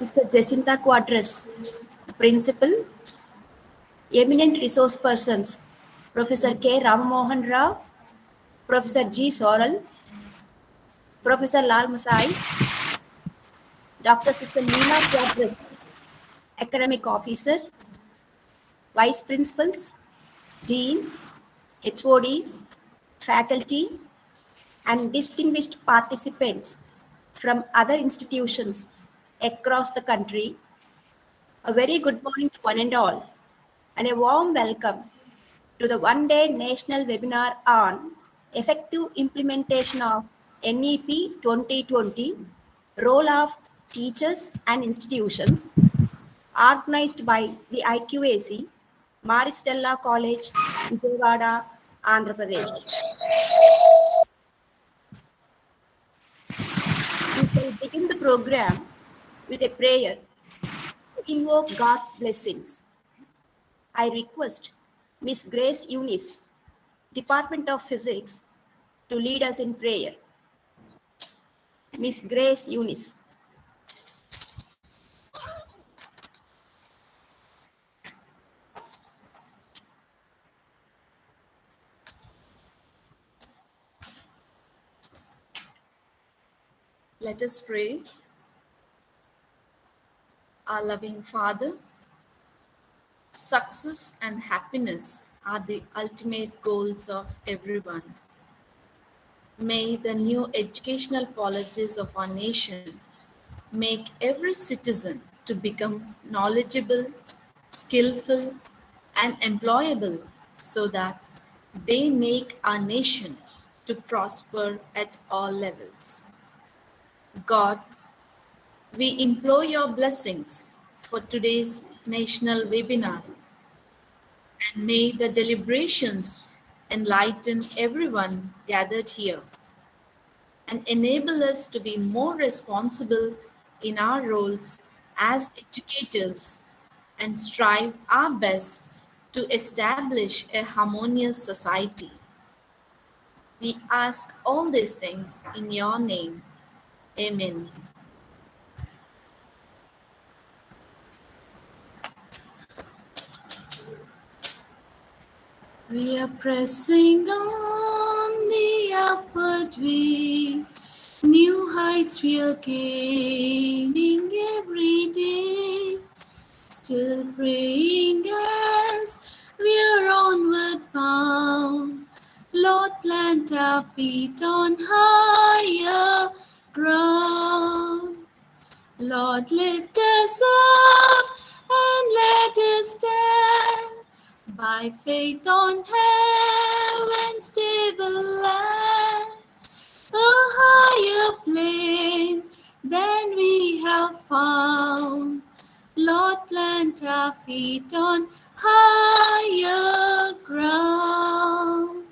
Sister Jacinta Quadras, Principal, Eminent Resource Persons, Professor K. Rama, Professor G. Soral, Professor Lalhmasai, Dr. Sister Meena Quadras, Academic Officer, Vice Principals, Deans, HODs, faculty, and distinguished participants from other institutions across the country. A very good morning to one and all, and a warm welcome to the one-day national webinar on effective implementation of NEP 2020, role of teachers and institutions, organized by the IQAC, Stella College, Vijayawada, Andhra Pradesh. We shall begin the program with a prayer to invoke God's blessings. I request Miss Grace Eunice, Department of Physics, to lead us in prayer. Miss Grace Eunice. Let us pray. Our loving Father, success and happiness are the ultimate goals of everyone. May the new educational policies of our nation make every citizen to become knowledgeable, skillful, and employable so that they make our nation to prosper at all levels. God, we implore your blessings for today's national webinar, and may the deliberations enlighten everyone gathered here and enable us to be more responsible in our roles as educators and strive our best to establish a harmonious society. We ask all these things in your name. Amen. We are pressing on the upward way, new heights we are gaining every day, still praying as we are onward bound. Lord, plant our feet on higher ground. Lord, lift us up and let us stand by faith on heaven's stable land, a higher plane than we have found. Lord, plant our feet on higher ground.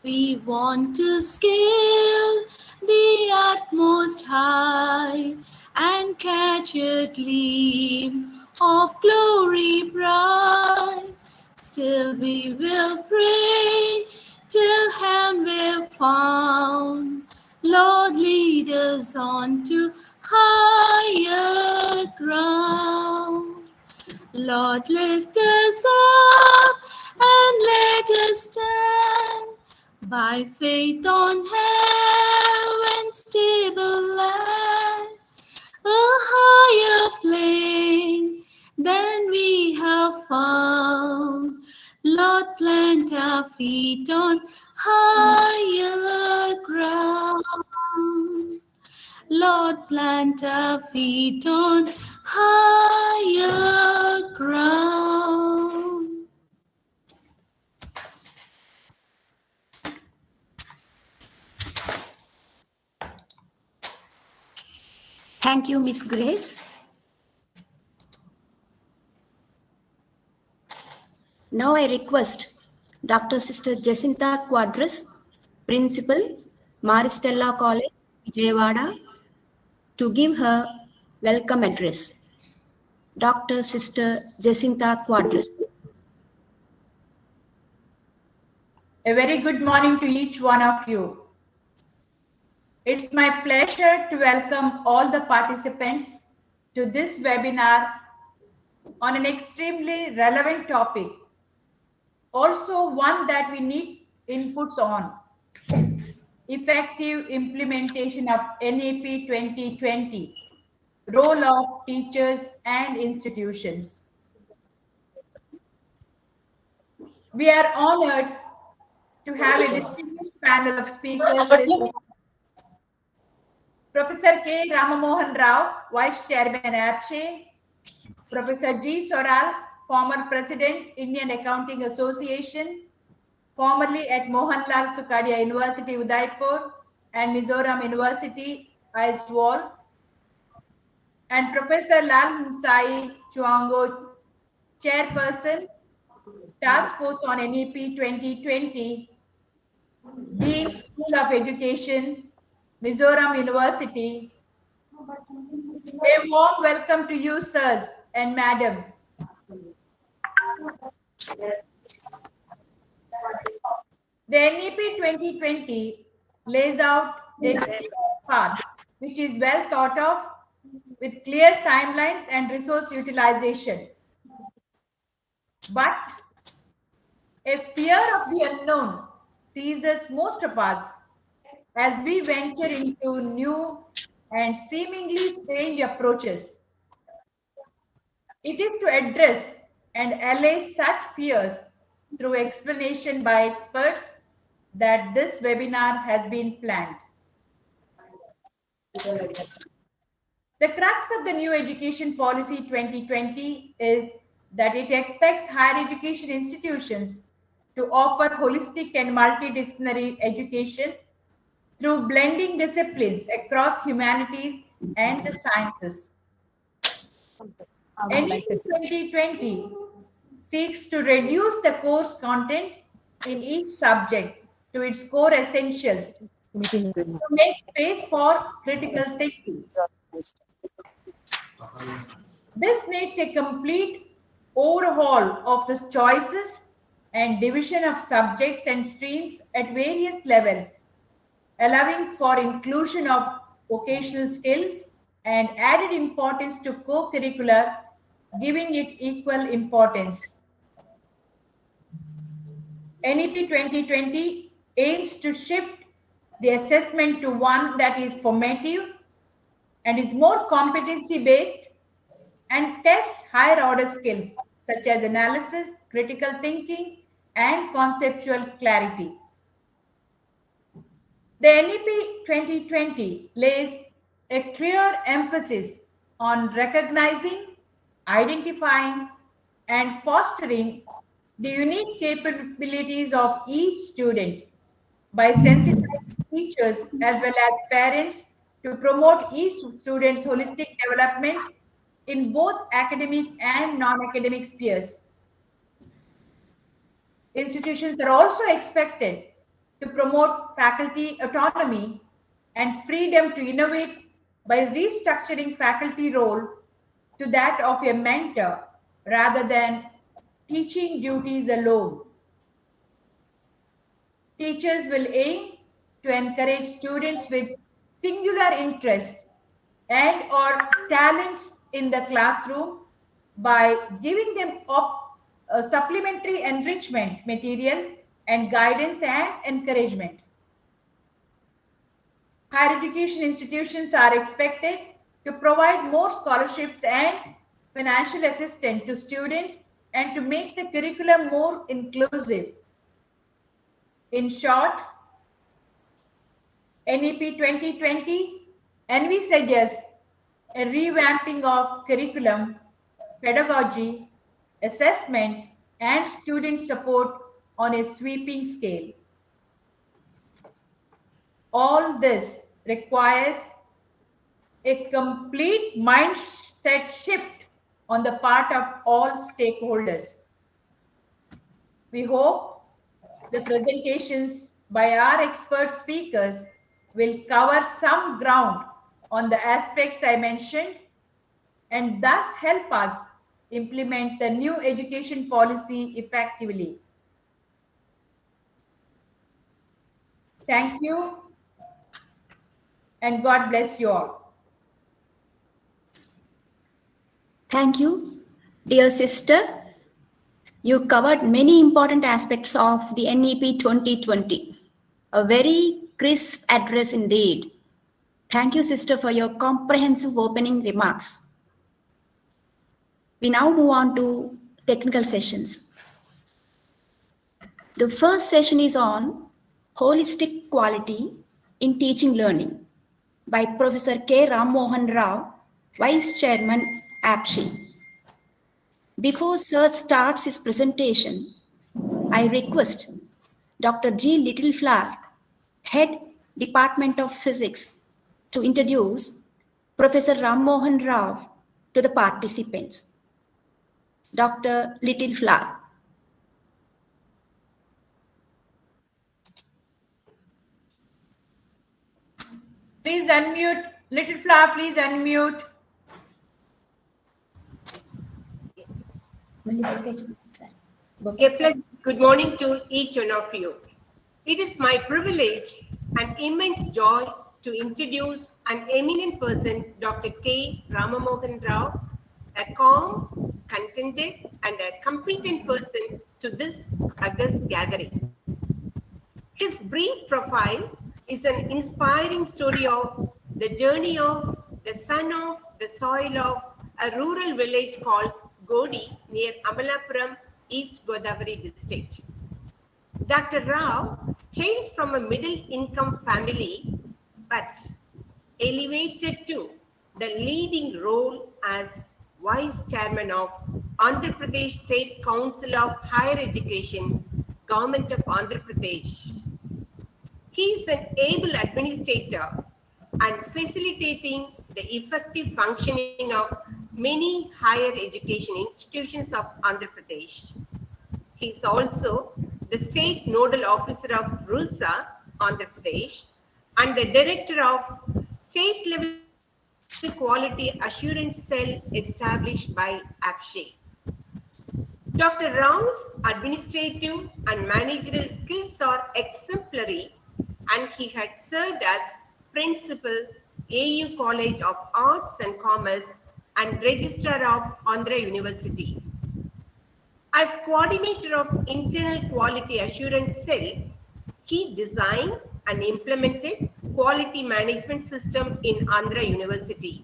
We want to scale the utmost high and catch a gleam of glory bright. Still we will pray till heaven we're found. Lord, lead us on to higher ground. Lord, lift us up and let us stand by faith on heaven's stable land, a higher plane than we have found. Lord, plant our feet on higher ground. Lord, plant our feet on higher ground. Thank you, Miss Grace. Now I request Dr. Sister Jacinta Quadras, Principal, Stella College, Vijayawada, to give her welcome address. Dr. Sister Jacinta Quadras. A very good morning to each one of you. It's my pleasure to welcome all the participants to this webinar on an extremely relevant topic, also one that we need inputs on: effective implementation of NEP 2020, role of teachers and institutions. We are honored to have a distinguished panel of speakers this evening. Professor K. Rama, Vice Chairman APSCHE, Professor G. Soral, former President, Indian Accounting Association, formerly at Mohanlal Sukhadia University, Udaipur, and Mizoram University, Aizawl, and Professor Lalhmasai Chuaungo, Chairperson, Task Force on NEP 2020, Dean School of Education, Mizoram University. A warm welcome to you, sirs and madam. The NEP 2020 lays out a path which is well thought of, with clear timelines and resource utilization. But a fear of the unknown seizes most of us as we venture into new and seemingly strange approaches. It is to address and allay such fears through explanation by experts that this webinar has been planned. The crux of the new education policy 2020 is that it expects higher education institutions to offer holistic and multidisciplinary education through blending disciplines across humanities and the sciences. NEP 2020 seeks to reduce the course content in each subject to its core essentials to make space for critical thinking. This needs a complete overhaul of the choices and division of subjects and streams at various levels, allowing for inclusion of vocational skills and added importance to co-curricular, giving it equal importance. NEP 2020 aims to shift the assessment to one that is formative and is more competency-based and tests higher order skills such as analysis, critical thinking, and conceptual clarity. The NEP 2020 lays a clear emphasis on recognizing, identifying, and fostering the unique capabilities of each student by sensitizing teachers as well as parents to promote each student's holistic development in both academic and non-academic spheres. Institutions are also expected to promote faculty autonomy and freedom to innovate by restructuring faculty role to that of a mentor rather than teaching duties alone. Teachers will aim to encourage students with singular interest and or talents in the classroom by giving them supplementary enrichment material and guidance and encouragement. Higher education institutions are expected to provide more scholarships and financial assistance to students and to make the curriculum more inclusive. In short, NEP 2020 envisages a revamping of curriculum, pedagogy, assessment, and student support on a sweeping scale. All this requires a complete mindset shift on the part of all stakeholders. We hope the presentations by our expert speakers will cover some ground on the aspects I mentioned and thus help us implement the new education policy effectively. Thank you. and God bless you all. Thank you, dear sister. You covered many important aspects of the NEP 2020. A very crisp address indeed. Thank you, sister, for your comprehensive opening remarks. We now move on to technical sessions. The first session is on holistic quality in teaching learning by Professor K. Ram Mohan Rao, Vice Chairman, APSCHE. Before Sir starts his presentation, I request Dr. G. Littleflower, Head Department of Physics, to introduce Professor Ram Mohan Rao to the participants. Dr. Littleflower. Please unmute. Littleflower, please unmute. A pleasant good morning to each one of you. It is my privilege and immense joy to introduce an eminent person, Dr. K. Rama Mohan Rao, a calm, contented, and a competent person to this august gathering. His brief profile is an inspiring story of the journey of the son of the soil of a rural village called Godi near Amalapuram, East Godavari district. Dr. Rao hails from a middle-income family, but elevated to the leading role as Vice Chairman of Andhra Pradesh State Council of Higher Education, Government of Andhra Pradesh. He is an able administrator and facilitating the effective functioning of many higher education institutions of Andhra Pradesh. He is also the State Nodal Officer of RUSA, Andhra Pradesh, and the Director of State Level Quality Assurance Cell established by APSCHE. Dr. Rao's administrative and managerial skills are exemplary, and he had served as Principal, AU College of Arts and Commerce and Registrar of Andhra University. As Coordinator of Internal Quality Assurance Cell, he designed and implemented quality management system in Andhra University.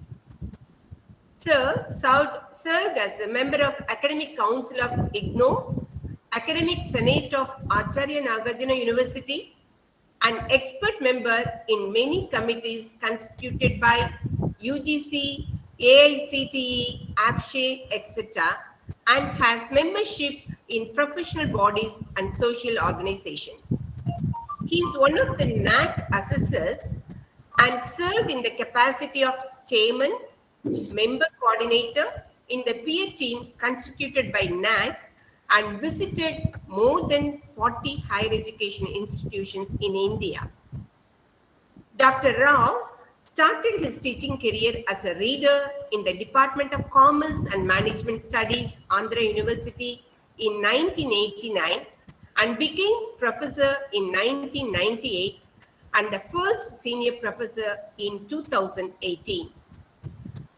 Sir served as a member of Academic Council of IGNO, Academic Senate of Acharya Nagarjuna University, an expert member in many committees constituted by UGC, AICTE, APSCHE, etc., and has membership in professional bodies and social organizations. He is one of the NAC assessors and served in the capacity of chairman, member coordinator in the peer team constituted by NAC and visited more than 40 higher education institutions in India. Dr. Rao started his teaching career as a reader in the Department of Commerce and Management Studies, Andhra University in 1989 and became professor in 1998 and the first senior professor in 2018.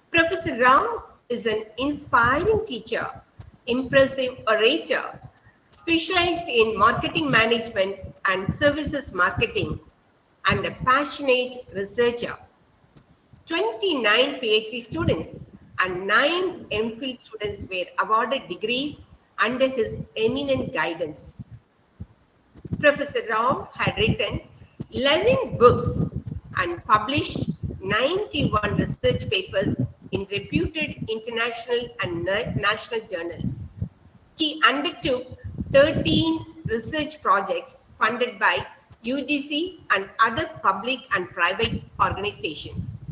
Professor Rao is an inspiring teacher, impressive orator, specialized in marketing management and services marketing, and a passionate researcher. 29 PhD students and 9 MPhil students were awarded degrees under his eminent guidance. Professor Rao had written 11 books and published 91 research papers in reputed international and national journals. He undertook 13 research projects funded by UGC and other public and private organizations.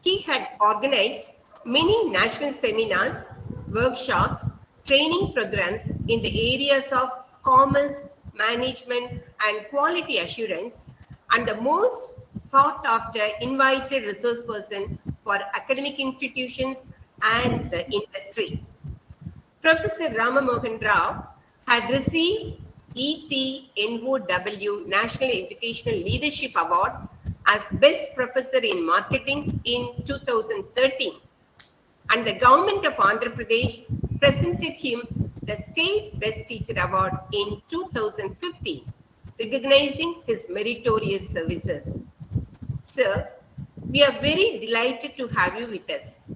He had organized many national seminars, workshops, training programs in the areas of commerce, management, and quality assurance, and the most sought after invited resource person for academic institutions and the industry. Professor Rama Mohan Rao had received ETNOW National Educational Leadership Award as Best Professor in Marketing in 2013. And the government of Andhra Pradesh presented him the State Best Teacher Award in 2015, recognizing his meritorious services. Sir, we are very delighted to have you with us.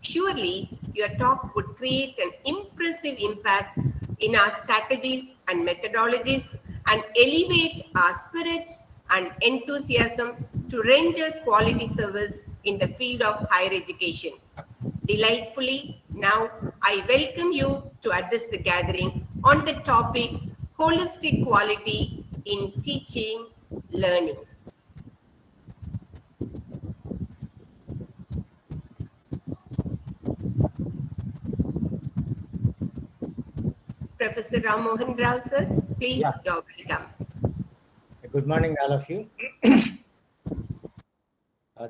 Surely, your talk would create an impressive impact in our strategies and methodologies and elevate our spirit and enthusiasm to render quality service in the field of higher education. Delightfully, now I welcome you to address the gathering on the topic holistic quality in teaching learning. Professor Mohanlal, sir, please, you're welcome. Good morning, all of you. The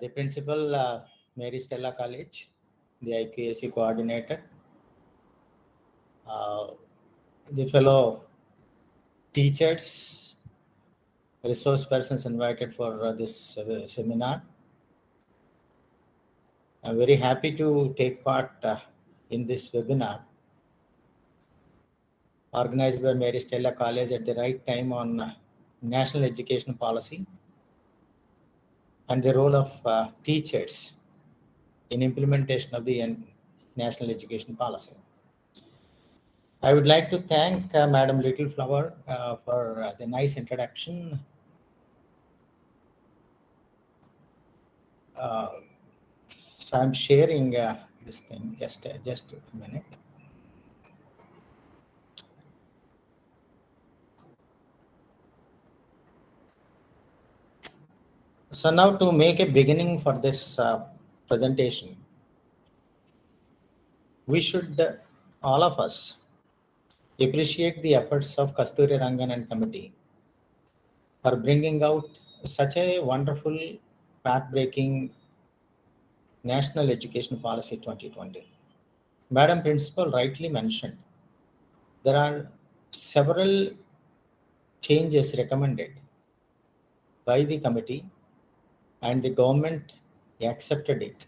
principal, Mary Stella College, the IQAC coordinator, the fellow teachers, resource persons invited for this seminar. I'm very happy to take part in this webinar organized by Mary Stella College at the right time on national education policy and the role of teachers in implementation of the national education policy. I would like to thank Madam Littleflower for the nice introduction. So I'm sharing this thing, just a minute. So now to make a beginning for this presentation, we should, all of us, appreciate the efforts of Kasturi Rangan and committee for bringing out such a wonderful, path-breaking National Education Policy 2020. Madam Principal rightly mentioned, there are several changes recommended by the committee and the government accepted it.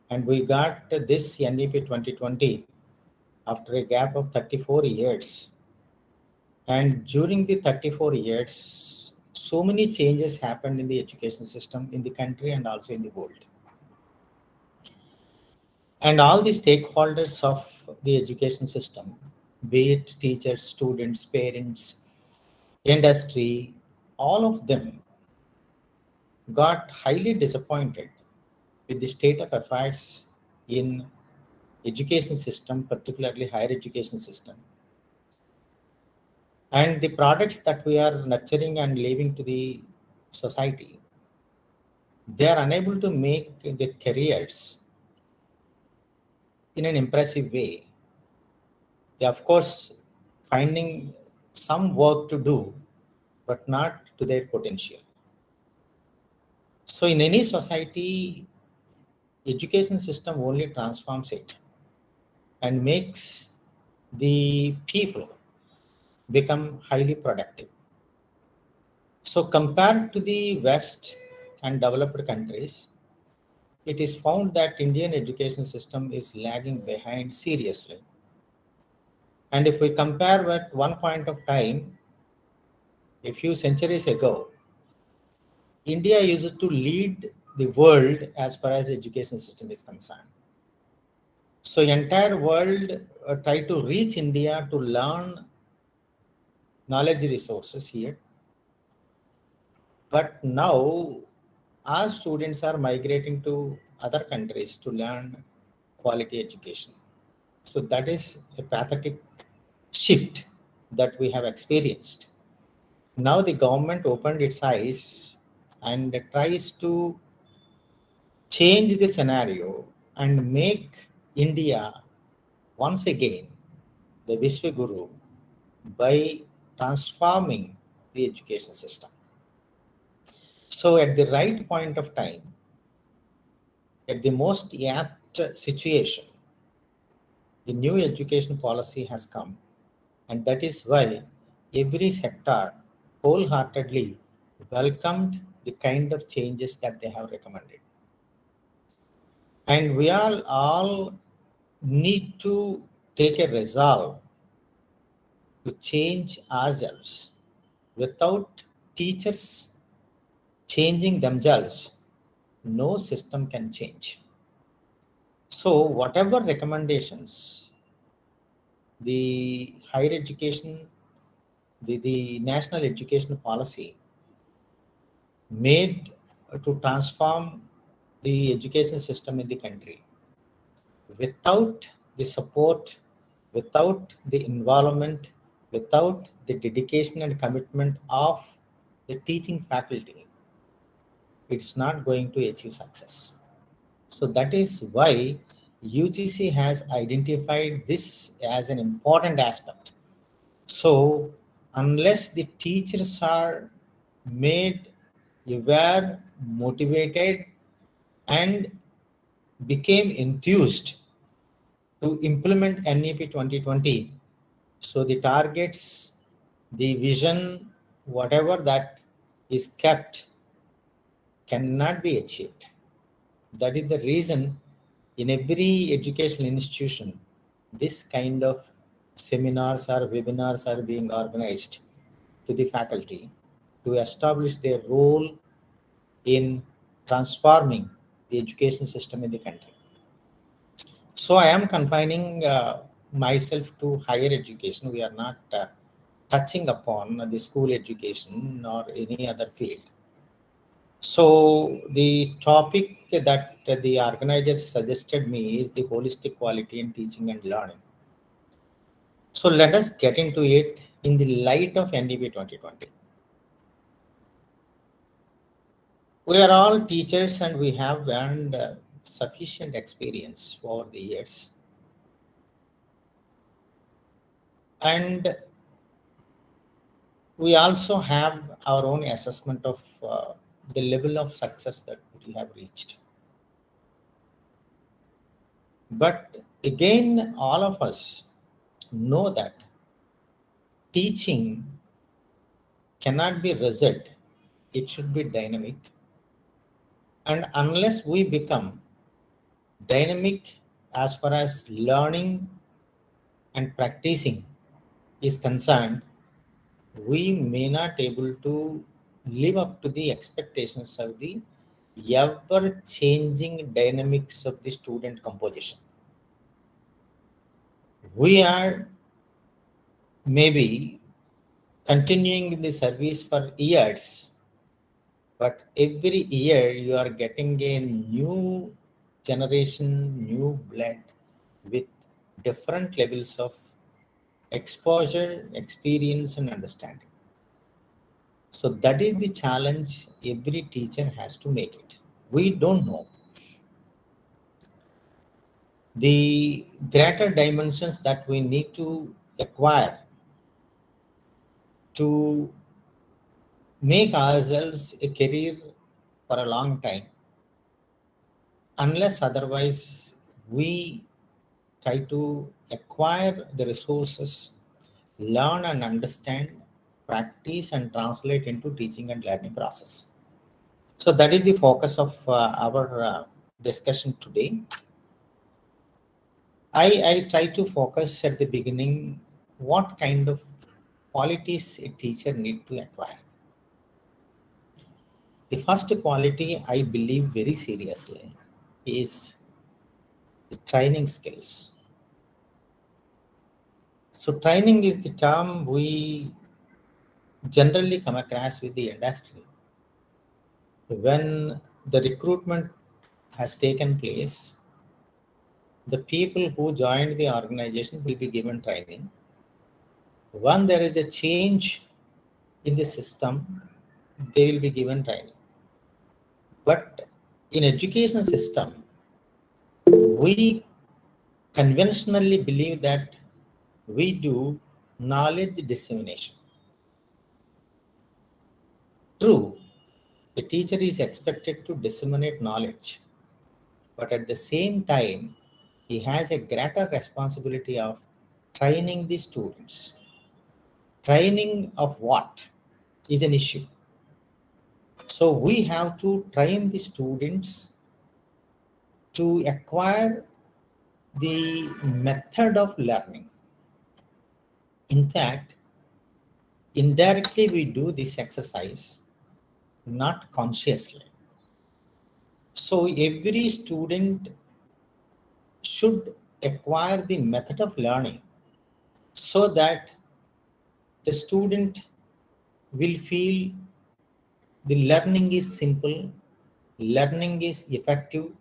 And we got this NEP 2020 after a gap of 34 years. And during the 34 years, so many changes happened in the education system in the country and also in the world. And all the stakeholders of the education system, be it teachers, students, parents, industry, all of them got highly disappointed with the state of affairs in education system, particularly higher education system. And the products that we are nurturing and leaving to the society, they are unable to make the careers in an impressive way. They, of course, finding some work to do, but not to their potential. So in any society, education system only transforms it and makes the people become highly productive. So compared to the West and developed countries, it is found that Indian education system is lagging behind seriously. And if we compare at one point of time, a few centuries ago, India used to lead the world as far as education system is concerned. So entire world try to reach India to learn knowledge resources here. But now our students are migrating to other countries to learn quality education. So that is a pathetic shift that we have experienced. Now the government opened its eyes and tries to change the scenario and make India once again the Vishwaguru by transforming the education system. So at the right point of time, at the most apt situation, the new education policy has come. And that is why every sector wholeheartedly welcomed the kind of changes that they have recommended. And we all need to take a resolve to change ourselves. Without teachers changing themselves, no system can change. So whatever recommendations the higher education, the national education policy made to transform the education system in the country, without the support, without the involvement, without the dedication and commitment of the teaching faculty, it's not going to achieve success. So that is why UGC has identified this as an important aspect. So unless the teachers are made aware, motivated, and became enthused to implement NEP 2020, so the targets, the vision, whatever that is kept cannot be achieved. That is the reason in every educational institution, this kind of seminars or webinars are being organized to the faculty to establish their role in transforming the education system in the country. So I am confining myself to higher education. We are not touching upon the school education or any other field. So the topic that the organizers suggested me is the holistic quality in teaching and learning. So let us get into it in the light of NEP 2020. We are all teachers and we have earned sufficient experience over the years. And we also have our own assessment of the level of success that we have reached. But again, all of us know that teaching cannot be rigid, it should be dynamic. And unless we become dynamic as far as learning and practicing is concerned, we may not able to live up to the expectations of the ever-changing dynamics of the student composition. We are maybe continuing in the service for years, but every year you are getting a new generation, new blood with different levels of exposure, experience, and understanding. So that is the challenge every teacher has to make it. We don't know the greater dimensions that we need to acquire to make ourselves a career for a long time, unless otherwise we try to acquire the resources, learn and understand, practice and translate into teaching and learning process. So that is the focus of our discussion today. I try to focus at the beginning what kind of qualities a teacher need to acquire. The first quality I believe very seriously is the training skills. So training is the term we generally come across with the industry. When the recruitment has taken place, the people who joined the organization will be given training. When there is a change in the system, they will be given training. But in education system, we conventionally believe that we do knowledge dissemination. True, the teacher is expected to disseminate knowledge, but at the same time, he has a greater responsibility of training the students. Training of what is an issue. So we have to train the students to acquire the method of learning. In fact, indirectly we do this exercise, not consciously. So every student should acquire the method of learning so that the student will feel the learning is simple, learning is effective,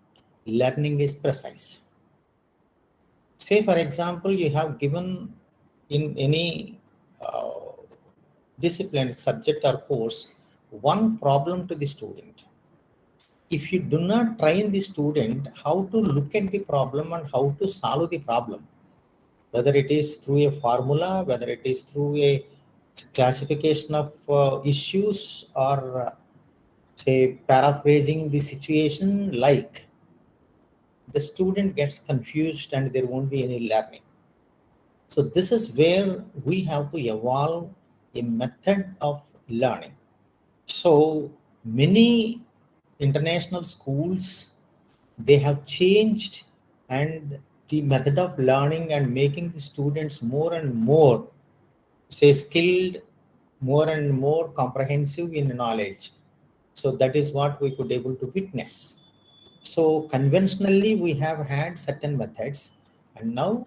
learning is precise. Say, for example, you have given in any discipline, subject or course, one problem to the student. If you do not train the student how to look at the problem and how to solve the problem, whether it is through a formula, whether it is through a classification of issues, or say paraphrasing the situation, like, the student gets confused and there won't be any learning. So this is where we have to evolve a method of learning. So many international schools, they have changed and the method of learning and making the students more and more, say, skilled, more and more comprehensive in knowledge. So that is what we could able to witness. So conventionally we have had certain methods, and now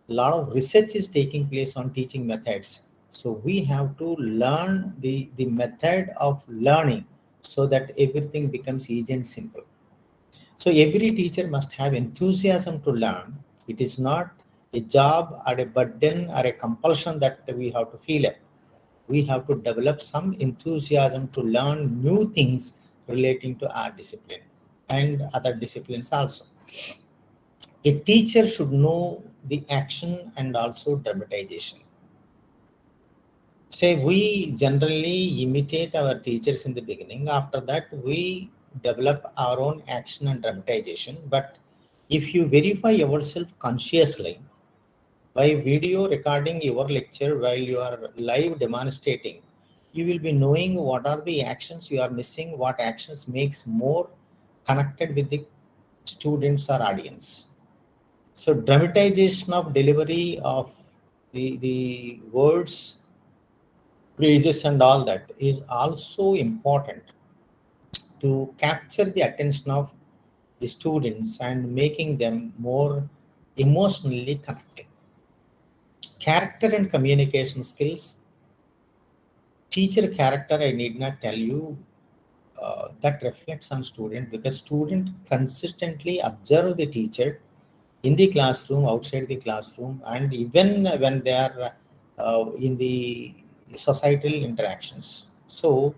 a lot of research is taking place on teaching methods. So we have to learn the method of learning so that everything becomes easy and simple. So every teacher must have enthusiasm to learn. It is not a job or a burden or a compulsion that we have to feel it. We have to develop some enthusiasm to learn new things relating to our discipline and other disciplines also. A teacher should know the action and also dramatization. Say, we generally imitate our teachers in the beginning. After that, we develop our own action and dramatization. But if you verify yourself consciously by video recording your lecture while you are live demonstrating, you will be knowing what are the actions you are missing, what actions makes more connected with the students or audience. So dramatization of delivery of the words, phrases and all that is also important to capture the attention of the students and making them more emotionally connected. Character and communication skills. Teacher character, I need not tell you, that reflects on student, because student consistently observe the teacher in the classroom, outside the classroom, and even when they are in the societal interactions. So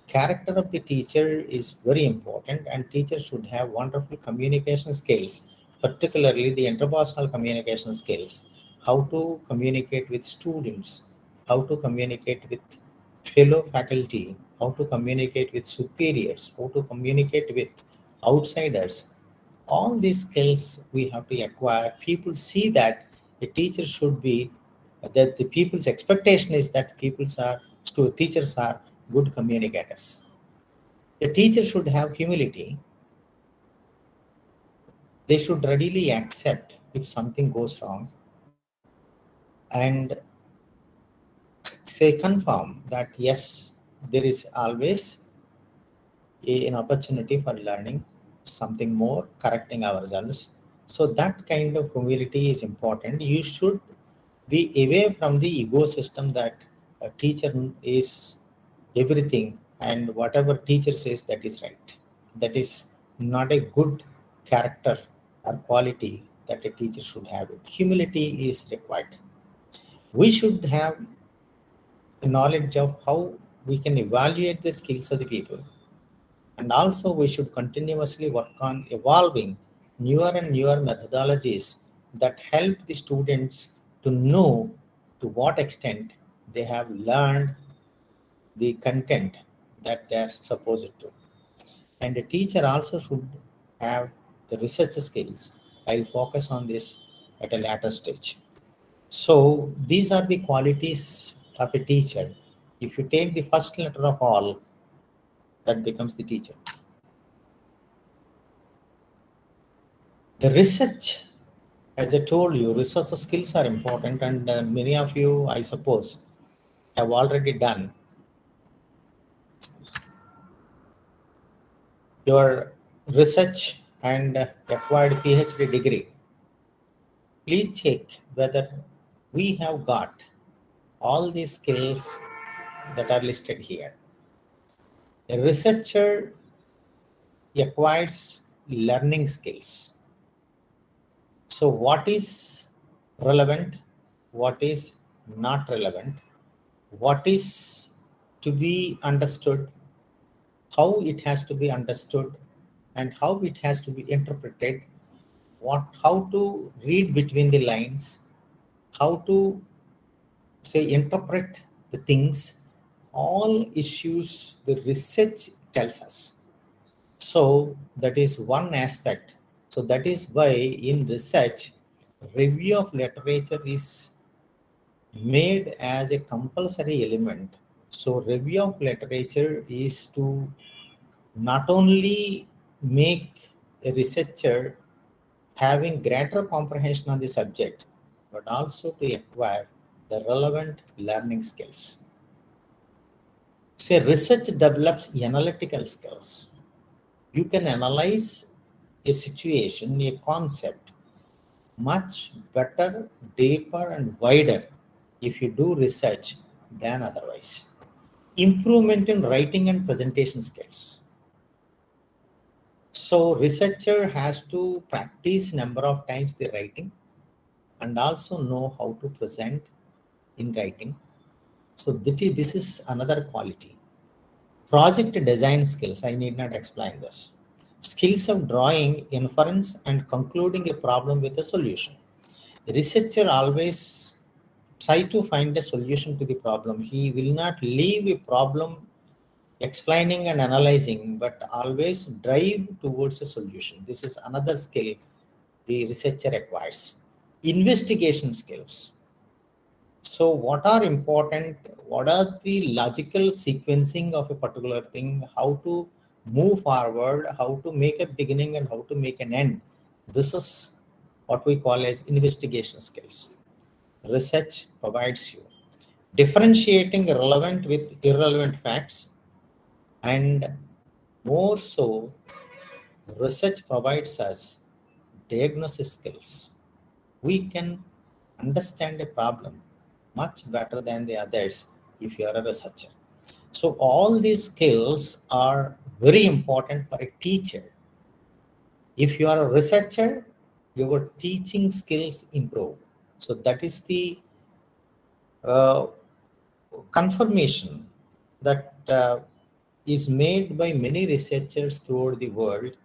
character of the teacher is very important, and teachers should have wonderful communication skills, particularly the interpersonal communication skills, how to communicate with students, how to communicate with fellow faculty, how to communicate with superiors, how to communicate with outsiders. All these skills we have to acquire. People see that a teacher should be, that the people's expectation is that teachers are good communicators. The teacher should have humility. They should readily accept if something goes wrong and say confirm that yes, there is always an opportunity for learning something more, correcting ourselves. So that kind of humility is important. You should be away from the ego system that a teacher is everything and whatever teacher says that is right. That is not a good character or quality that a teacher should have. It. Humility is required. We should have the knowledge of how we can evaluate the skills of the people. And also we should continuously work on evolving newer and newer methodologies that help the students to know to what extent they have learned the content that they are supposed to. And a teacher also should have the research skills. I'll focus on this at a later stage. So these are the qualities of a teacher. If you take the first letter of all, that becomes the teacher. The research, as I told you, research skills are important, and many of you, I suppose, have already done your research and acquired PhD degree. Please check whether we have got all these skills that are listed here. A researcher acquires learning skills. So what is relevant, what is not relevant, what is to be understood, how it has to be understood, and how it has to be interpreted, how to read between the lines, how to interpret the things, all issues the research tells us. So that is one aspect. So that is why in research, review of literature is made as a compulsory element. So review of literature is to not only make a researcher having greater comprehension on the subject, but also to acquire the relevant learning skills. Say research develops analytical skills. You can analyze a situation, a concept, much better, deeper, and wider if you do research than otherwise. Improvement in writing and presentation skills. So researcher has to practice number of times the writing and also know how to present in writing. So this is another quality. Project design skills, I need not explain this. Skills of drawing, inference, and concluding a problem with a solution. A researcher always try to find a solution to the problem. He will not leave a problem explaining and analyzing, but always drive towards a solution. This is another skill the researcher acquires. Investigation skills. So what are important? What are the logical sequencing of a particular thing? How to move forward, how to make a beginning and how to make an end. This is what we call as investigation skills. Research provides you. Differentiating relevant with irrelevant facts, and more so, research provides us diagnosis skills. We can understand a problem much better than the others if you are a researcher. So all these skills are very important for a teacher. If you are a researcher, your teaching skills improve. So that is the confirmation that is made by many researchers throughout the world,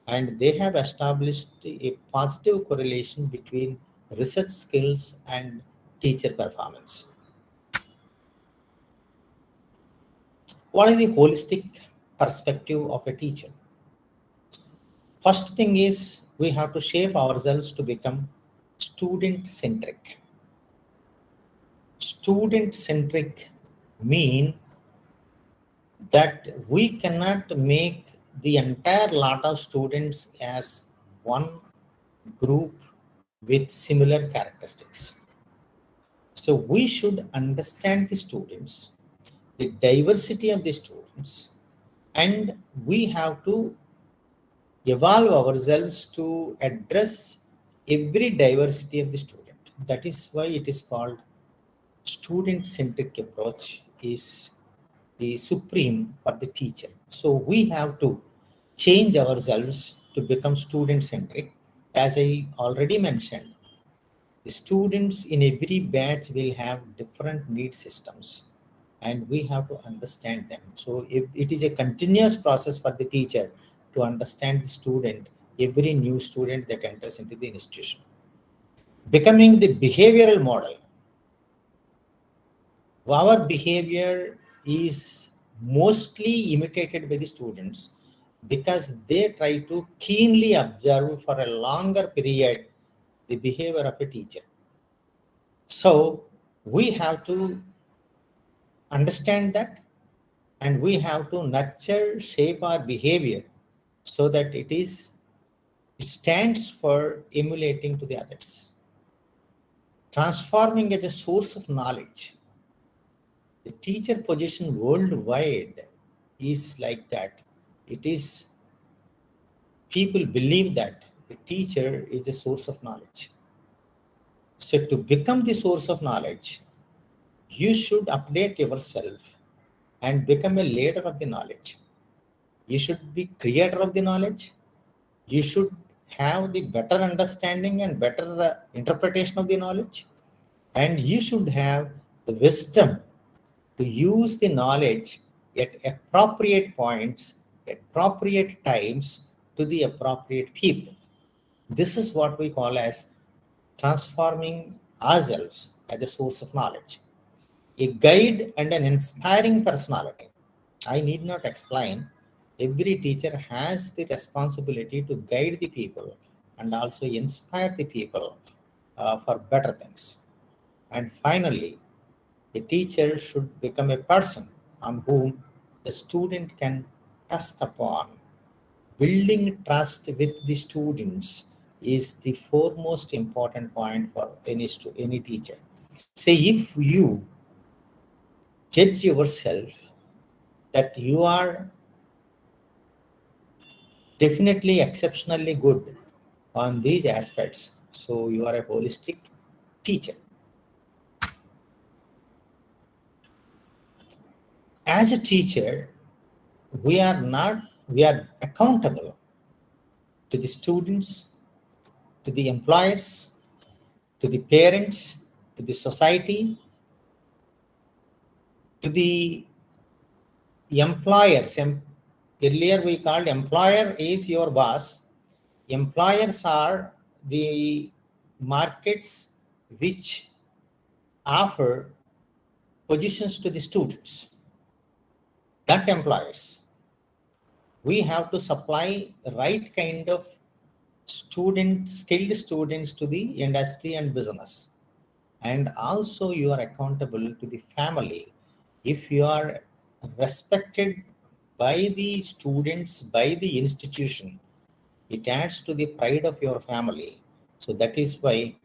and they have established a positive correlation between research skills and teacher performance. What is the holistic perspective of a teacher? First thing is we have to shape ourselves to become student-centric. Student-centric mean that we cannot make the entire lot of students as one group with similar characteristics. So we should understand the students, the diversity of the students, and we have to evolve ourselves to address every diversity of the student. That is why it is called student-centric approach is the supreme for the teacher. So we have to change ourselves to become student-centric. As I already mentioned, the students in every batch will have different need systems, and we have to understand them. So if it is a continuous process for the teacher to understand the student, every new student that enters into the institution. Becoming the behavioral model. Our behavior is mostly imitated by the students because they try to keenly observe for a longer period the behavior of a teacher. So we have to understand that And we have to nurture, shape our behavior so that it stands for emulating to the others. Transforming as a source of knowledge. The teacher position worldwide is like that. It is, people believe that the teacher is a source of knowledge. So to become the source of knowledge, you should update yourself and become a leader of the knowledge. You should be creator of the knowledge. You should have the better understanding and better interpretation of the knowledge. And you should have the wisdom to use the knowledge at appropriate points, appropriate times, to the appropriate people. This is what we call as transforming ourselves as a source of knowledge. A guide and an inspiring personality. I need not explain. Every teacher has the responsibility to guide the people and also inspire the people for better things. And finally, a teacher should become a person on whom the student can trust upon. Building trust with the students is the foremost important point for any teacher. Say, if you judge yourself that you are definitely exceptionally good on these aspects, so you are a holistic teacher. As a teacher, we are accountable to the students, to the employers, to the parents, to the society, to the employers. Earlier we called employer is your boss. Employers are the markets which offer positions to the students. That employers. We have to supply the right kind of skilled students to the industry and business. And also you are accountable to the family. If you are respected by the students, by the institution, it adds to the pride of your family. So that is why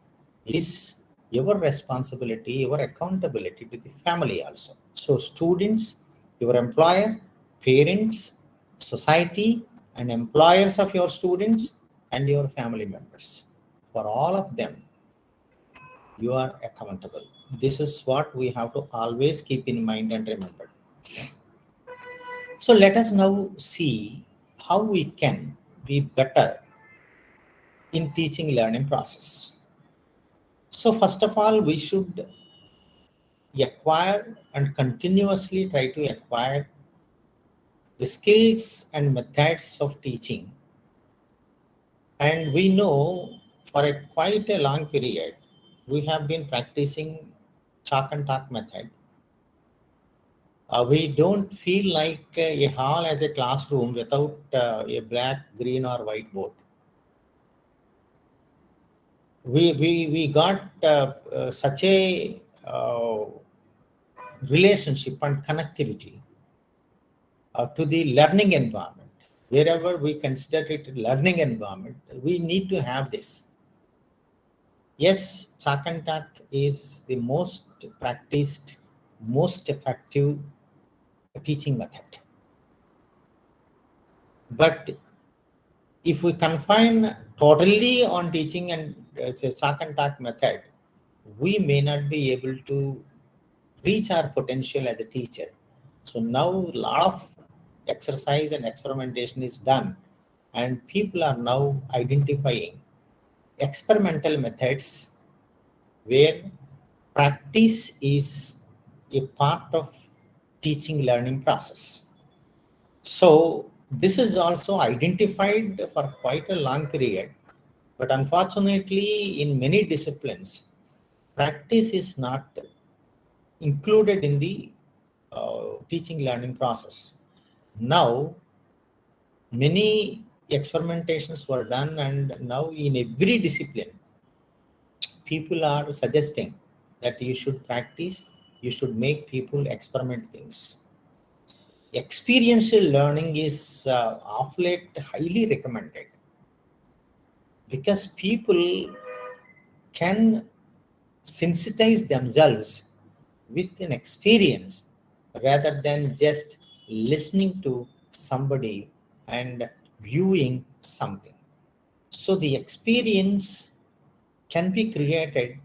it is your responsibility, your accountability to the family also. So students, your employer, parents, society, and employers of your students, and your family members. For all of them, you are accountable. This is what we have to always keep in mind and remember. So let us now see how we can be better in teaching learning process. So first of all, we should acquire and continuously try to acquire the skills and methods of teaching. And we know for quite a long period, we have been practicing chalk and talk method. We don't feel like a hall as a classroom without a black, green or white board. We got such a relationship and connectivity to the learning environment. Wherever we consider it a learning environment, we need to have this. Yes, chalk and talk is the most practiced, most effective teaching method. But if we confine totally on teaching and say chalk and talk method, we may not be able to reach our potential as a teacher. So now a lot of exercise and experimentation is done, and people are now identifying experimental methods where practice is a part of teaching learning process. So this is also identified for quite a long period, but unfortunately in many disciplines, practice is not included in the teaching learning process. Now, many experimentations were done, and now in every discipline, people are suggesting that you should practice, you should make people experiment things. experiential learning is of late highly recommended, because people can sensitize themselves with an experience rather than just listening to somebody and viewing something. So the experience can be created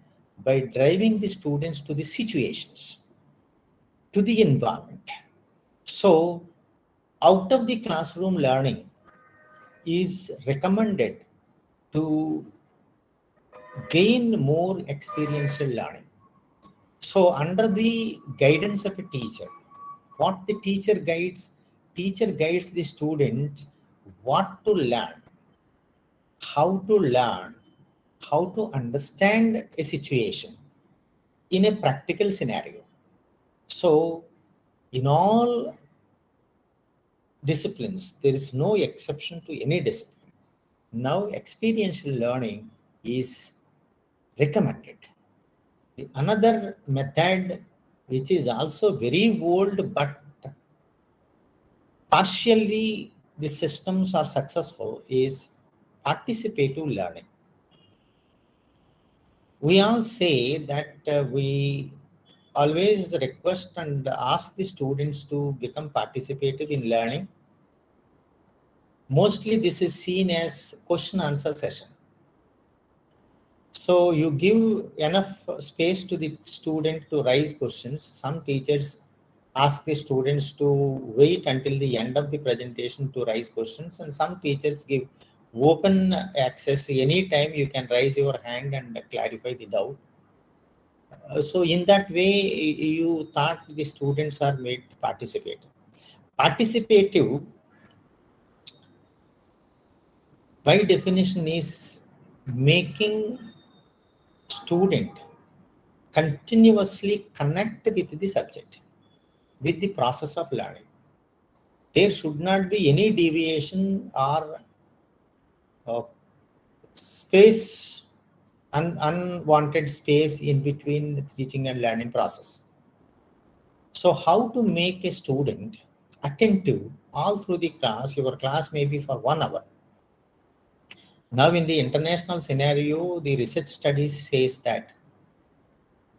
by driving the students to the situations, to the environment. So out of the classroom learning is recommended to gain more experiential learning. So under the guidance of a teacher, what the teacher guides the students what to learn, how to learn, how to understand a situation in a practical scenario. So in all disciplines, there is no exception to any discipline. Now experiential learning is recommended. Another method which is also very old but partially the systems are successful is participative learning. We all say that we always request and ask the students to become participative in learning. Mostly this is seen as question answer session. So you give enough space to the student to raise questions. Some teachers ask the students to wait until the end of the presentation to raise questions, and some teachers give open access. Anytime you can raise your hand and clarify the doubt. So in that way, you thought the students are made participative. Participative, by definition, is making student continuously connect with the subject, with the process of learning. There should not be any deviation or space, unwanted space in between the teaching and learning process. So how to make a student attentive all through the class? Your class may be for 1 hour. Now in the international scenario, the research studies says that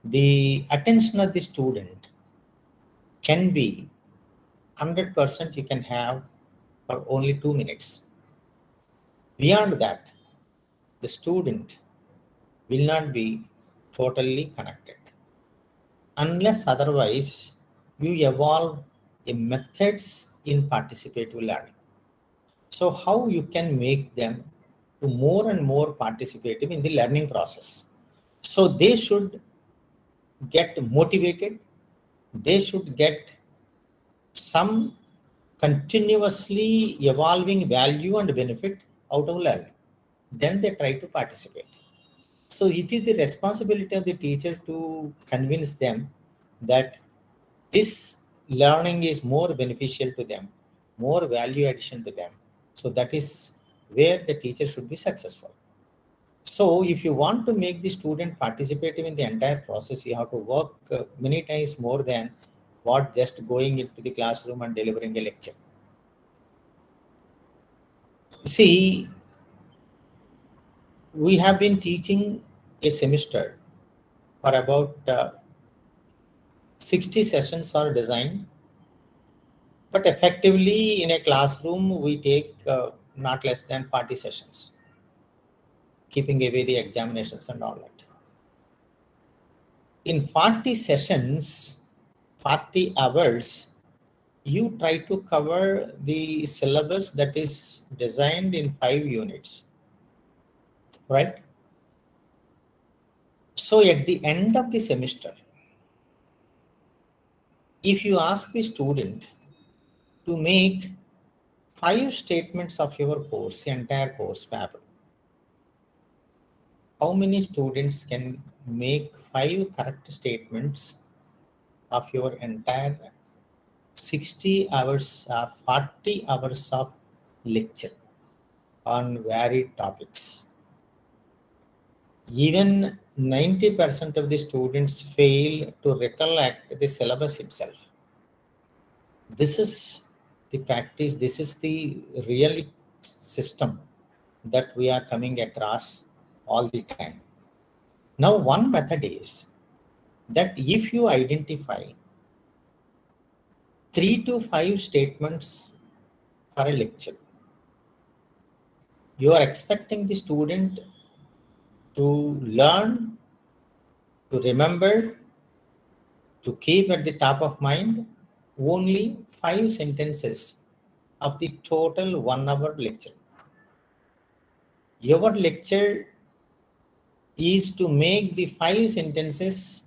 the attention of the student can be 100% you can have for only 2 minutes. Beyond that, the student will not be totally connected. Unless otherwise, you evolve a methods in participative learning. So how you can make them to more and more participative in the learning process. So they should get motivated. They should get some continuously evolving value and benefit out of learning. Then they try to participate. So it is the responsibility of the teacher to convince them that this learning is more beneficial to them, more value addition to them. So that is where the teacher should be successful. So if you want to make the student participative in the entire process, you have to work many times more than what just going into the classroom and delivering a lecture. See, we have been teaching a semester for about 60 sessions are designed, but effectively in a classroom we take not less than 40 sessions, keeping away the examinations and all that. In 40 sessions, 40 hours, you try to cover the syllabus that is designed in 5 units, right? So at the end of the semester, if you ask the student to make 5 statements of your course, entire course paper, how many students can make 5 correct statements of your entire 60 hours or 40 hours of lecture on varied topics? Even 90% of the students fail to recollect the syllabus itself. This is the practice, this is the real system that we are coming across all the time. Now, one method is that if you identify 3 to 5 statements for a lecture, you are expecting the student to learn, to remember, to keep at the top of mind only 5 sentences of the total 1 hour lecture. Your lecture is to make the 5 sentences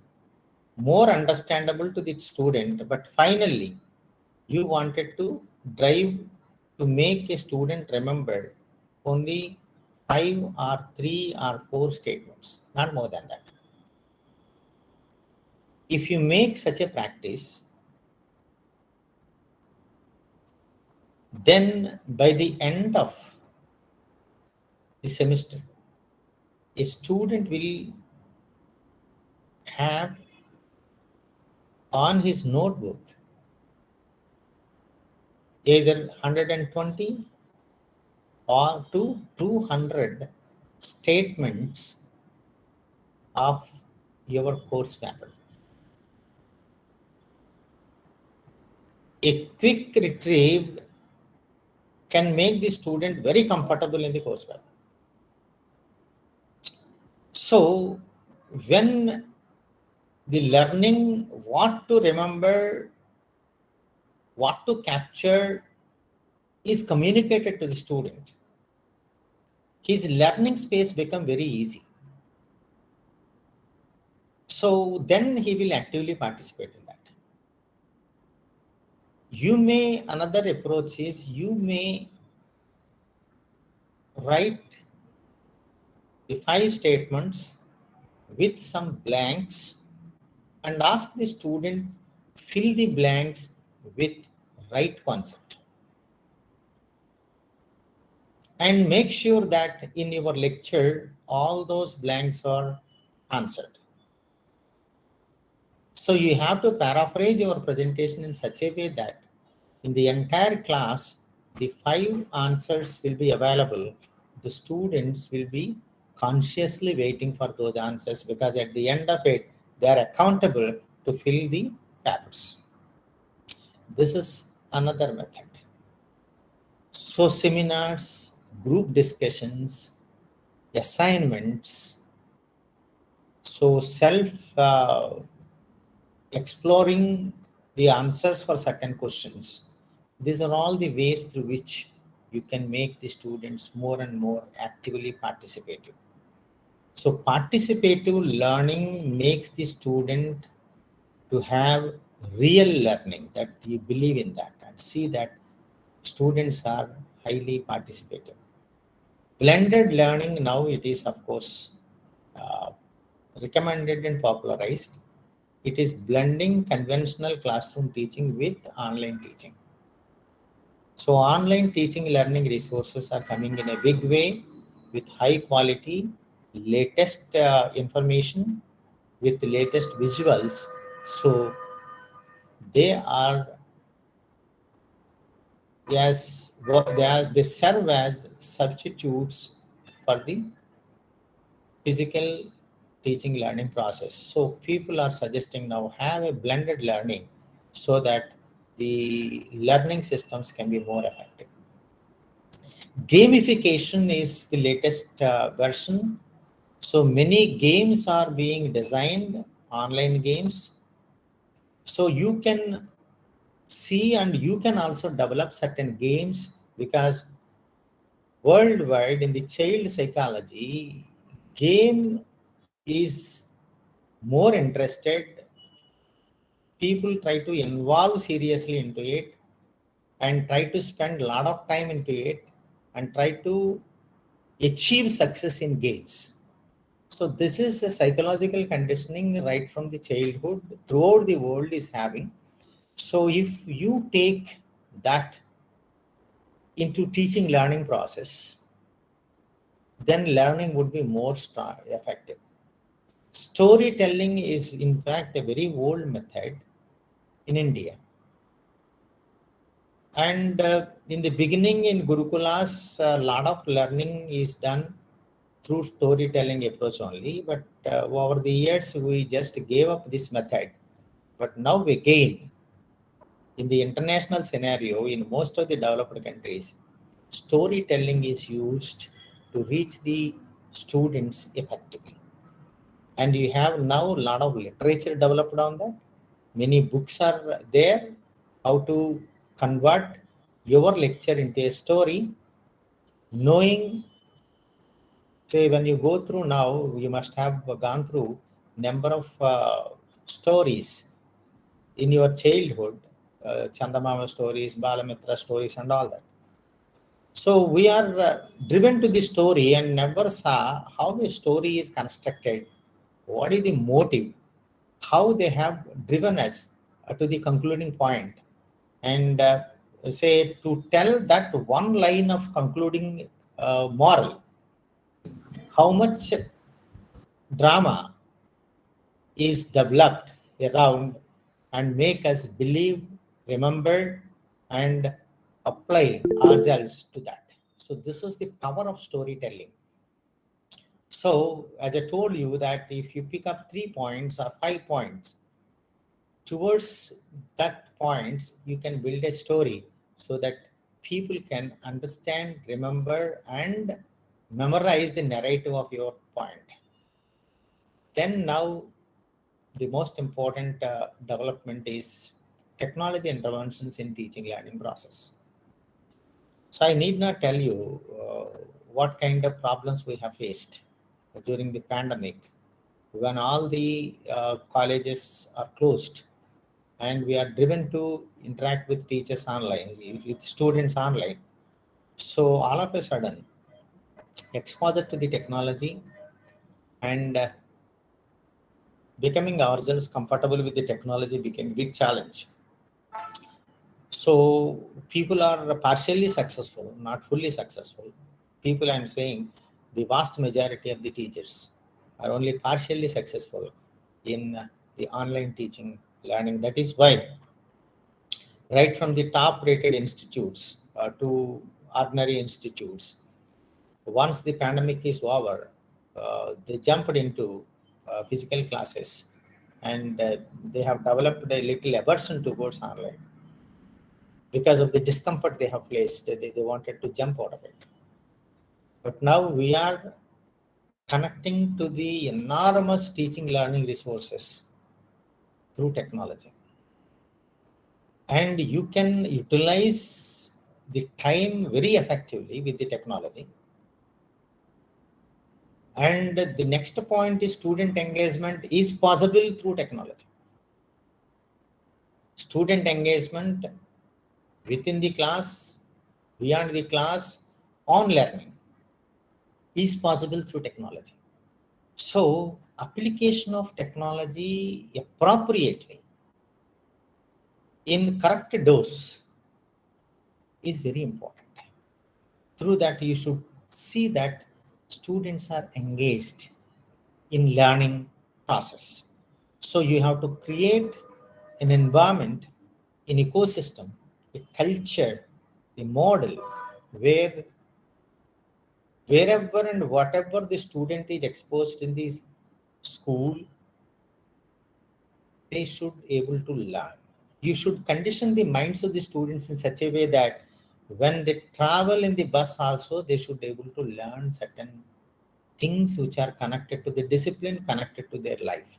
more understandable to the student, but finally you wanted to drive to make a student remember only 5 or 3 or 4 statements, not more than that. If you make such a practice, then by the end of the semester, a student will have on his notebook either 120 or to 200 statements of your course paper. A quick retrieve can make the student very comfortable in the course paper. So when the learning what to remember, what to capture is communicated to the student, his learning space becomes very easy. So then he will actively participate in that. Another approach is you may write the 5 statements with some blanks and ask the student fill the blanks with right concept. And make sure that in your lecture, all those blanks are answered. So you have to paraphrase your presentation in such a way that in the entire class, the 5 answers will be available. The students will be consciously waiting for those answers because at the end of it, they are accountable to fill the papers. This is another method. So seminars, group discussions, assignments, so exploring the answers for certain questions. These are all the ways through which you can make the students more and more actively participative. So participative learning makes the student to have real learning, that you believe in that and see that students are highly participative. Blended learning, now it is of course recommended and popularized. It is blending conventional classroom teaching with online teaching. So online teaching learning resources are coming in a big way with high quality, latest information with the latest visuals. So they are, yes, they serve as substitutes for the physical teaching learning process. So people are suggesting now have a blended learning so that the learning systems can be more effective. Gamification is the latest version. So many games are being designed, online games. So you can see and you can also develop certain games because worldwide in the child psychology, game is more interested. People try to involve seriously into it and try to spend a lot of time into it and try to achieve success in games. So this is a psychological conditioning right from the childhood throughout the world is having. So if you take that into teaching learning process, then learning would be more effective. Storytelling is in fact a very old method in India. And in the beginning in Gurukulas, a lot of learning is done through storytelling approach only. But over the years, we just gave up this method. But now again, in the international scenario, in most of the developed countries, storytelling is used to reach the students effectively. And you have now a lot of literature developed on that. Many books are there, how to convert your lecture into a story, knowing, say, when you go through now, you must have gone through number of stories in your childhood, Chandamama stories, Balamitra stories, and all that. So we are driven to the story and never saw how the story is constructed, what is the motive, how they have driven us to the concluding point. And say, to tell that one line of concluding moral, how much drama is developed around and make us believe, remember, and apply ourselves to that. So this is the power of storytelling. So as I told you that if you pick up 3 points or 5 points, towards that points, you can build a story so that people can understand, remember, and memorize the narrative of your point. Then now, the most important development is technology interventions in teaching learning process. So I need not tell you what kind of problems we have faced during the pandemic, when all the colleges are closed and we are driven to interact with teachers online, with students online. So all of a sudden, exposure to the technology and becoming ourselves comfortable with the technology became a big challenge. So people are partially successful, not fully successful. People, I'm saying, the vast majority of the teachers are only partially successful in the online teaching learning. That is why, right from the top rated institutes to ordinary institutes, once the pandemic is over, they jumped into physical classes, and they have developed a little aversion towards online because of the discomfort they have faced. They wanted to jump out of it. But now we are connecting to the enormous teaching learning resources through technology. And you can utilize the time very effectively with the technology. And the next point is student engagement is possible through technology. Student engagement within the class, beyond the class, on learning is possible through technology. So application of technology appropriately in correct dose is very important. Through that, you should see that students are engaged in learning process. So you have to create an environment, an ecosystem, a culture, a model where wherever and whatever the student is exposed in this school, they should able to learn. You should condition the minds of the students in such a way that when they travel in the bus also, they should be able to learn certain things which are connected to the discipline, connected to their life.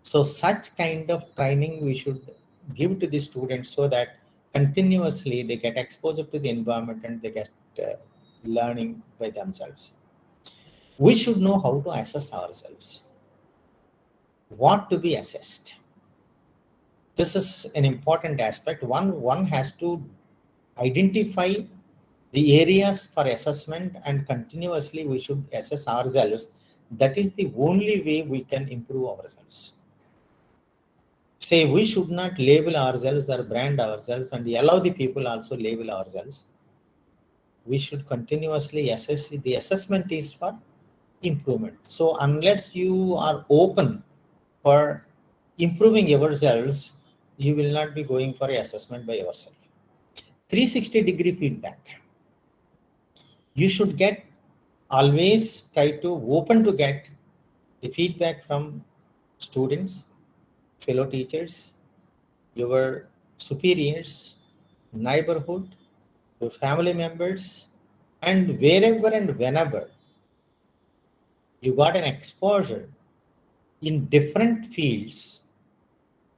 So such kind of training we should give to the students so that continuously they get exposure to the environment and they get learning by themselves. We should know how to assess ourselves, what to be assessed. This is an important aspect. One has to identify the areas for assessment, and continuously we should assess ourselves. That is the only way we can improve ourselves. Say, we should not label ourselves or brand ourselves and allow the people also label ourselves. We should continuously assess. The assessment is for improvement. So unless you are open for improving yourselves, you will not be going for assessment by yourself. 360-degree feedback. You should always try to open to get the feedback from students, fellow teachers, your superiors, neighborhood, your family members, and wherever and whenever you got an exposure in different fields,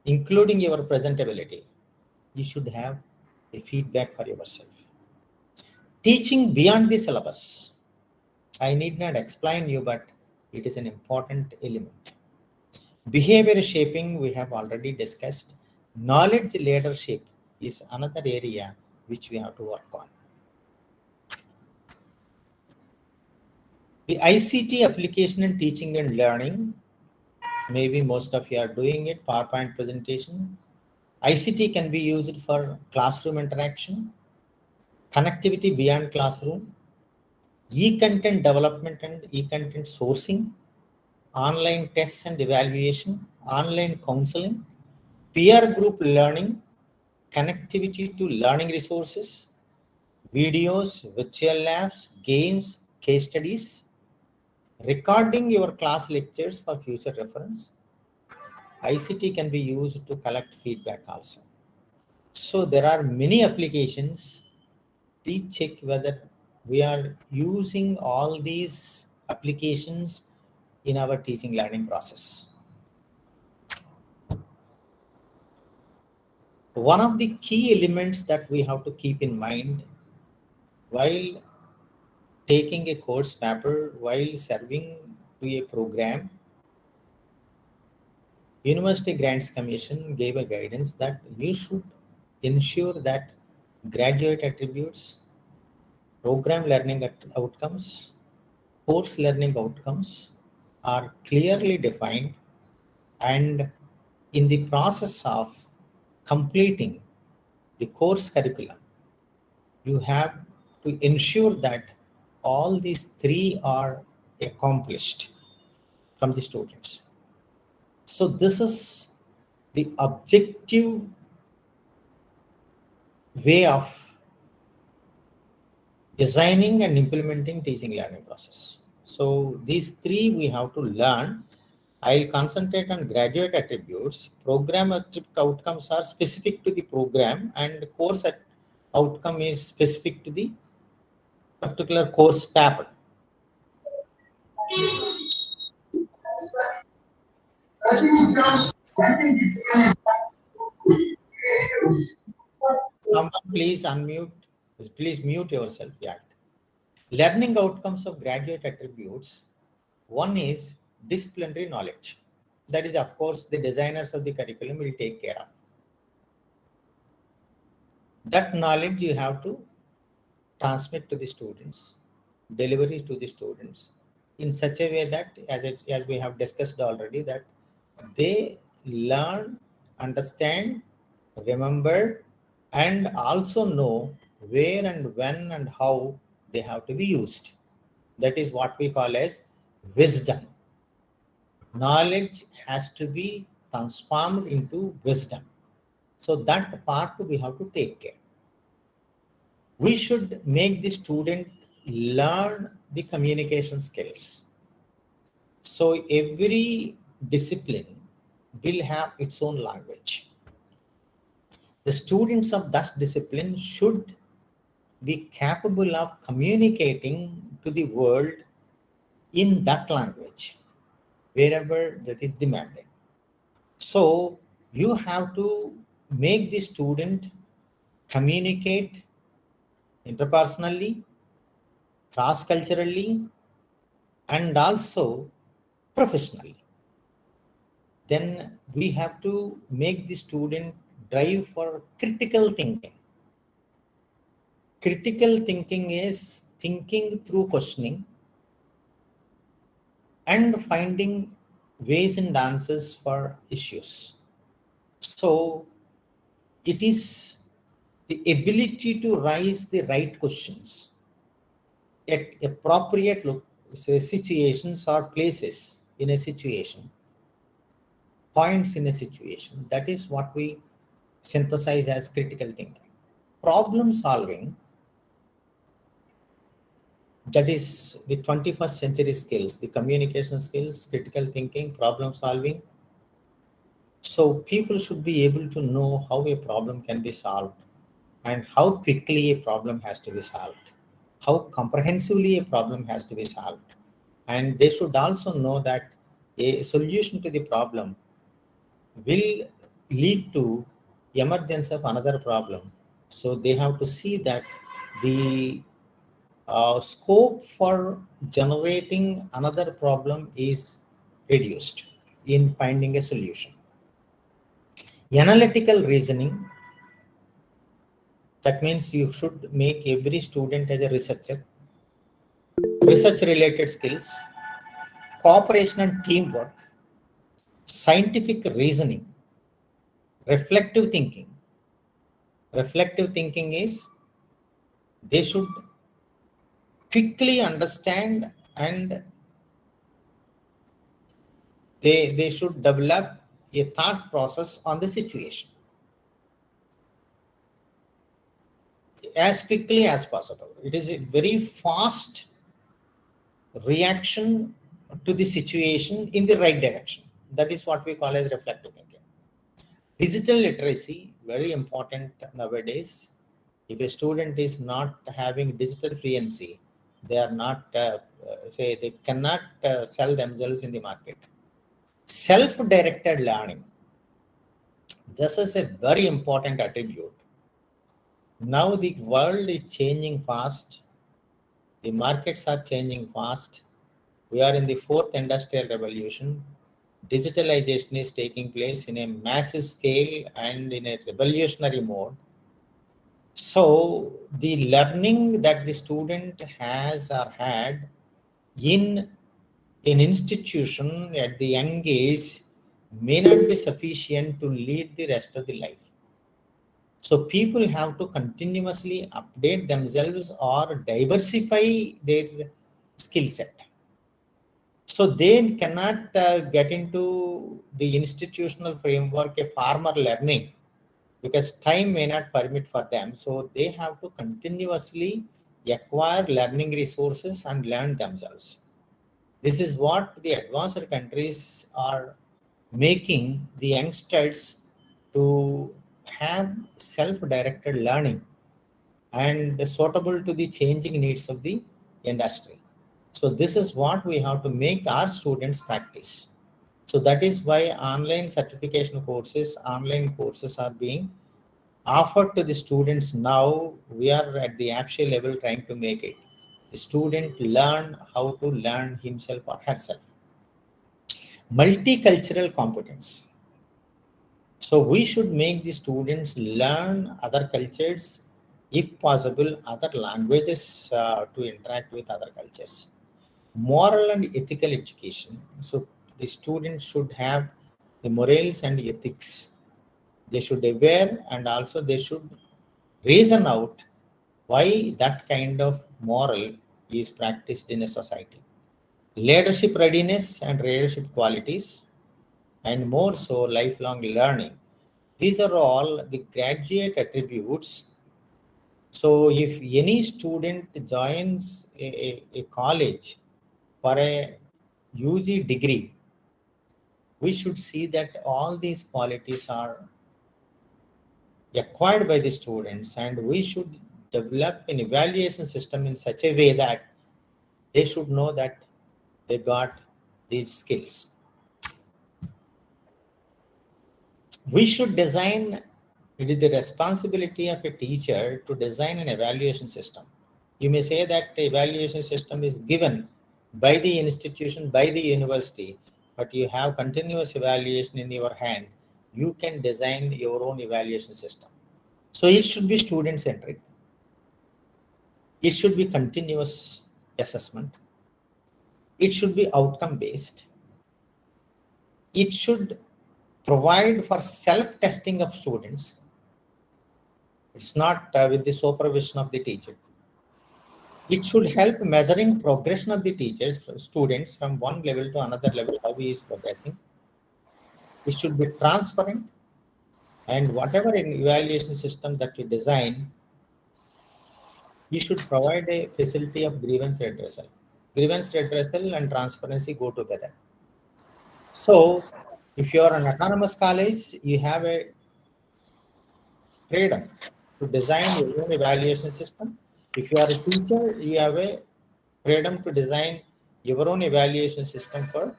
including your presentability, you should have a feedback for yourself. Teaching beyond the syllabus. I need not explain you, but it is an important element. Behavior shaping, we have already discussed. Knowledge leadership is another area which we have to work on. The ICT application in teaching and learning, maybe most of you are doing it, PowerPoint presentation. ICT can be used for classroom interaction, connectivity beyond classroom, e-content development and e-content sourcing, online tests and evaluation, online counseling, peer group learning, connectivity to learning resources, videos, virtual labs, games, case studies, recording your class lectures for future reference. ICT can be used to collect feedback also. So there are many applications. Please check whether we are using all these applications in our teaching learning process. One of the key elements that we have to keep in mind while taking a course paper, while serving to a program, University Grants Commission gave a guidance that you should ensure that graduate attributes, program learning outcomes, course learning outcomes are clearly defined, and in the process of completing the course curriculum, you have to ensure that all these three are accomplished from the students. So this is the objective way of designing and implementing teaching learning process. So these three we have to learn. I'll concentrate on graduate attributes. Program outcomes are specific to the program, and course outcome is specific to the particular course paper. Someone please unmute. Please mute yourself. Yeah. Learning outcomes of graduate attributes. One is disciplinary knowledge. That is, of course, the designers of the curriculum will take care of. That knowledge you have to transmit to the students, deliver it to the students in such a way that, as we have discussed already, that they learn, understand, remember, and also know where and when and how they have to be used. That is what we call as wisdom. Knowledge has to be transformed into wisdom. So that part we have to take care. We should make the student learn the communication skills. So every discipline will have its own language. The students of that discipline should be capable of communicating to the world in that language, wherever that is demanded. So you have to make the student communicate interpersonally, cross-culturally, and also professionally. Then we have to make the student drive for critical thinking. Critical thinking is thinking through questioning and finding ways and answers for issues. So it is the ability to raise the right questions at appropriate situations or places in a situation, points in a situation. That is what we synthesize as critical thinking. problem solving, that is the 21st century skills, the communication skills, critical thinking, problem solving. So people should be able to know how a problem can be solved and how quickly a problem has to be solved, how comprehensively a problem has to be solved. And they should also know that a solution to the problem will lead to emergence of another problem. So they have to see that the scope for generating another problem is reduced in finding a solution. Analytical reasoning, that means you should make every student as a researcher. Research related skills, cooperation and teamwork, scientific reasoning, reflective thinking. Reflective thinking is they should quickly understand and they should develop a thought process on the situation as quickly as possible. It is a very fast reaction to the situation in the right direction. That is what we call as reflective thinking. Digital literacy, very important nowadays. If a student is not having digital fluency, they are not, they cannot sell themselves in the market. Self-directed learning. This is a very important attribute. Now the world is changing fast. The markets are changing fast. We are in the fourth industrial revolution. Digitalization is taking place in a massive scale and in a revolutionary mode. So the learning that the student has or had in an institution at the young age may not be sufficient to lead the rest of the life. So people have to continuously update themselves or diversify their skill set. So they cannot get into the institutional framework, a formal learning, because time may not permit for them. So they have to continuously acquire learning resources and learn themselves. This is what the advanced countries are making the youngsters to have self-directed learning and suitable to the changing needs of the industry. So this is what we have to make our students practice. So that is why online certification courses, online courses are being offered to the students now. We are at the APSCHE level trying to make it. The student learn how to learn himself or herself. Multicultural competence. So we should make the students learn other cultures, if possible, other languages to interact with other cultures. Moral and ethical education. So the students should have the morals and ethics. They should be aware and also they should reason out why that kind of moral is practiced in a society. Leadership readiness and leadership qualities, and more so lifelong learning. These are all the graduate attributes. So if any student joins a college for a UG degree, we should see that all these qualities are acquired by the students, and we should develop an evaluation system in such a way that they should know that they got these skills. We should design, it is the responsibility of a teacher to design an evaluation system. You may say that the evaluation system is given by the institution, by the university, but you have continuous evaluation in your hand. You can design your own evaluation system. So it should be student-centric. It should be continuous assessment. It should be outcome-based. It should provide for self-testing of students. It's not with the supervision of the teacher. It should help measuring progression of the teachers, students from one level to another level, how he is progressing. It should be transparent, and whatever an evaluation system that you design you should provide a facility of grievance redressal. Grievance redressal and transparency go together. So if you are an autonomous college, you have a freedom to design your own evaluation system. If you are a teacher, you have a freedom to design your own evaluation system for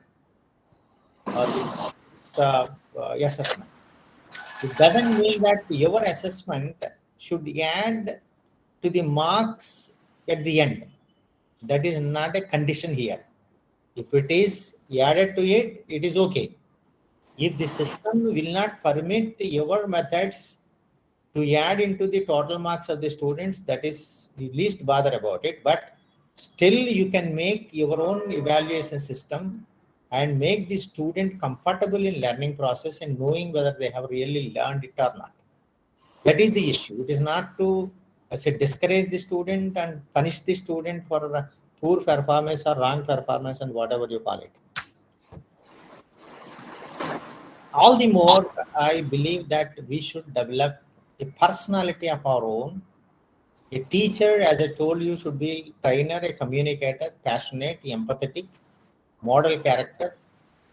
this assessment. It doesn't mean that your assessment should add to the marks at the end. That is not a condition here. If it is added to it, it is okay. If the system will not permit your methods to add into the total marks of the students, that is the least bother about it. But still you can make your own evaluation system and make the student comfortable in learning process and knowing whether they have really learned it or not. That is the issue. It is not to discourage the student and punish the student for poor performance or wrong performance and whatever you call it. All the more, I believe that we should develop a personality of our own. A teacher, as I told you, should be a trainer, a communicator, passionate, empathetic, model character.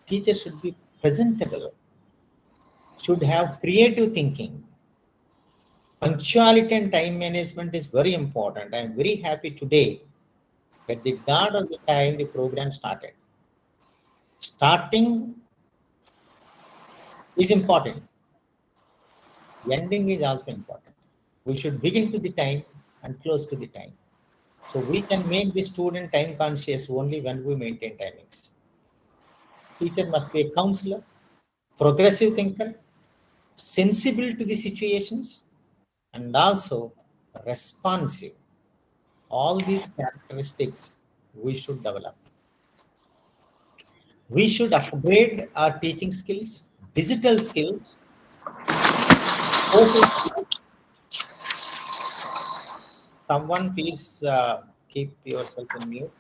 Teacher should be presentable, should have creative thinking. Punctuality and time management is very important. I am very happy today at the dawn of the time the program started. Starting is important. Ending is also important. We should begin to the time and close to the time. So we can make the student time conscious only when we maintain timings. Teacher must be a counselor, progressive thinker, sensible to the situations, and also responsive. All these characteristics we should develop. We should upgrade our teaching skills, digital skills, social skills. Someone please keep yourself in mute.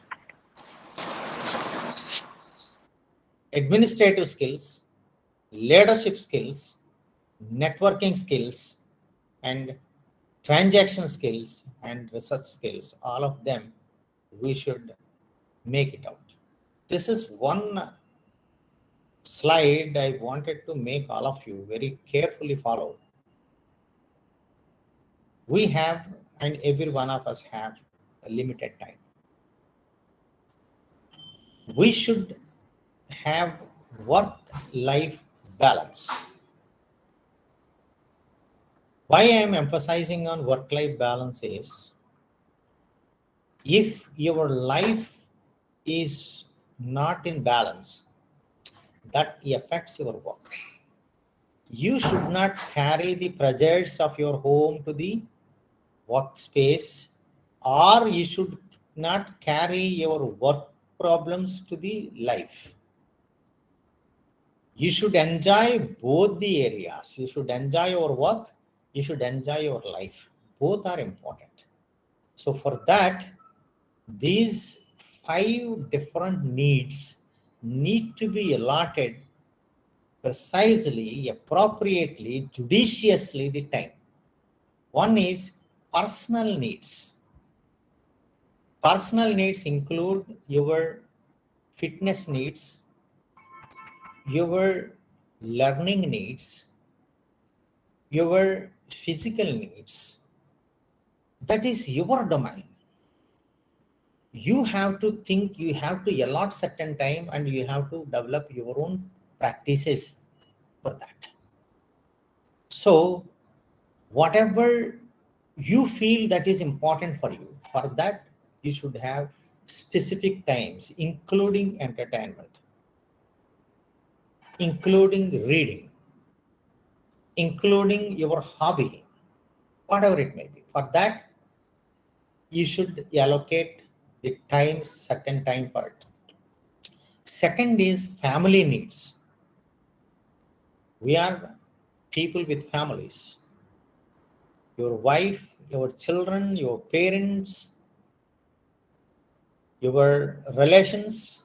Administrative skills, leadership skills, networking skills, and transaction skills and research skills, all of them we should make it out. This is one slide I wanted to make all of you very carefully follow. We have, and every one of us have, a limited time. We should have work-life balance. Why I am emphasizing on work-life balance is, if your life is not in balance, that affects your work. You should not carry the pressures of your home to the workspace, or you should not carry your work problems to the life. You should enjoy both the areas. You should enjoy your work, you should enjoy your life. Both are important. So for that, these 5 different needs need to be allotted precisely, appropriately, judiciously the time. One is personal needs. Personal needs include your fitness needs, your learning needs, your physical needs. That is your domain. You have to think, you have to allot certain time, and you have to develop your own practices for that. So whatever you feel that is important for you, for that you should have specific times, including entertainment, including reading, including your hobby, whatever it may be. For that, you should allocate the time, certain time for it. Second is family needs. We are people with families. Your wife, your children, your parents, your relations.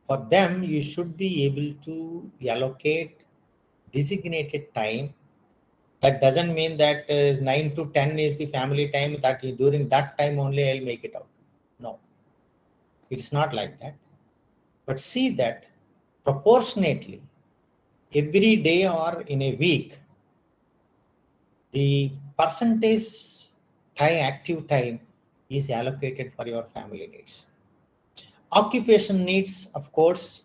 For them, you should be able to allocate designated time That doesn't mean that 9 to 10 is the family time, that during that time only I'll make it out. No, it's not like that. But see that proportionately, every day or in a week, the percentage time, active time is allocated for your family needs. Occupation needs, of course,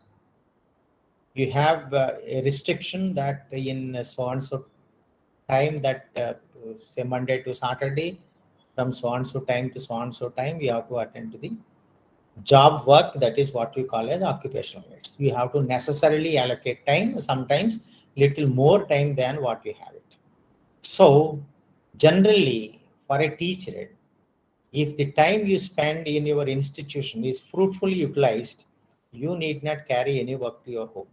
you have a restriction that in so and so time, that say Monday to Saturday, from so and so time to so and so time, you have to attend to the job work. That is what we call as occupational needs. We have to necessarily allocate time, sometimes little more time than what we have it. So generally, for a teacher, if the time you spend in your institution is fruitfully utilized, you need not carry any work to your home.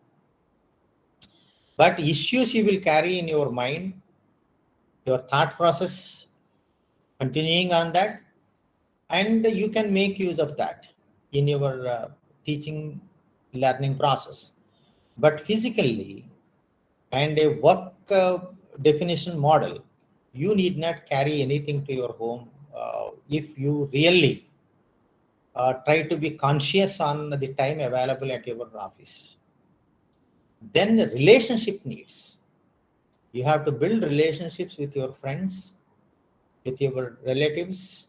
But issues you will carry in your mind, your thought process, continuing on that, and you can make use of that in your teaching learning process. But physically and a work definition model, you need not carry anything to your home if you really try to be conscious on the time available at your office. Then the relationship needs. You have to build relationships with your friends, with your relatives,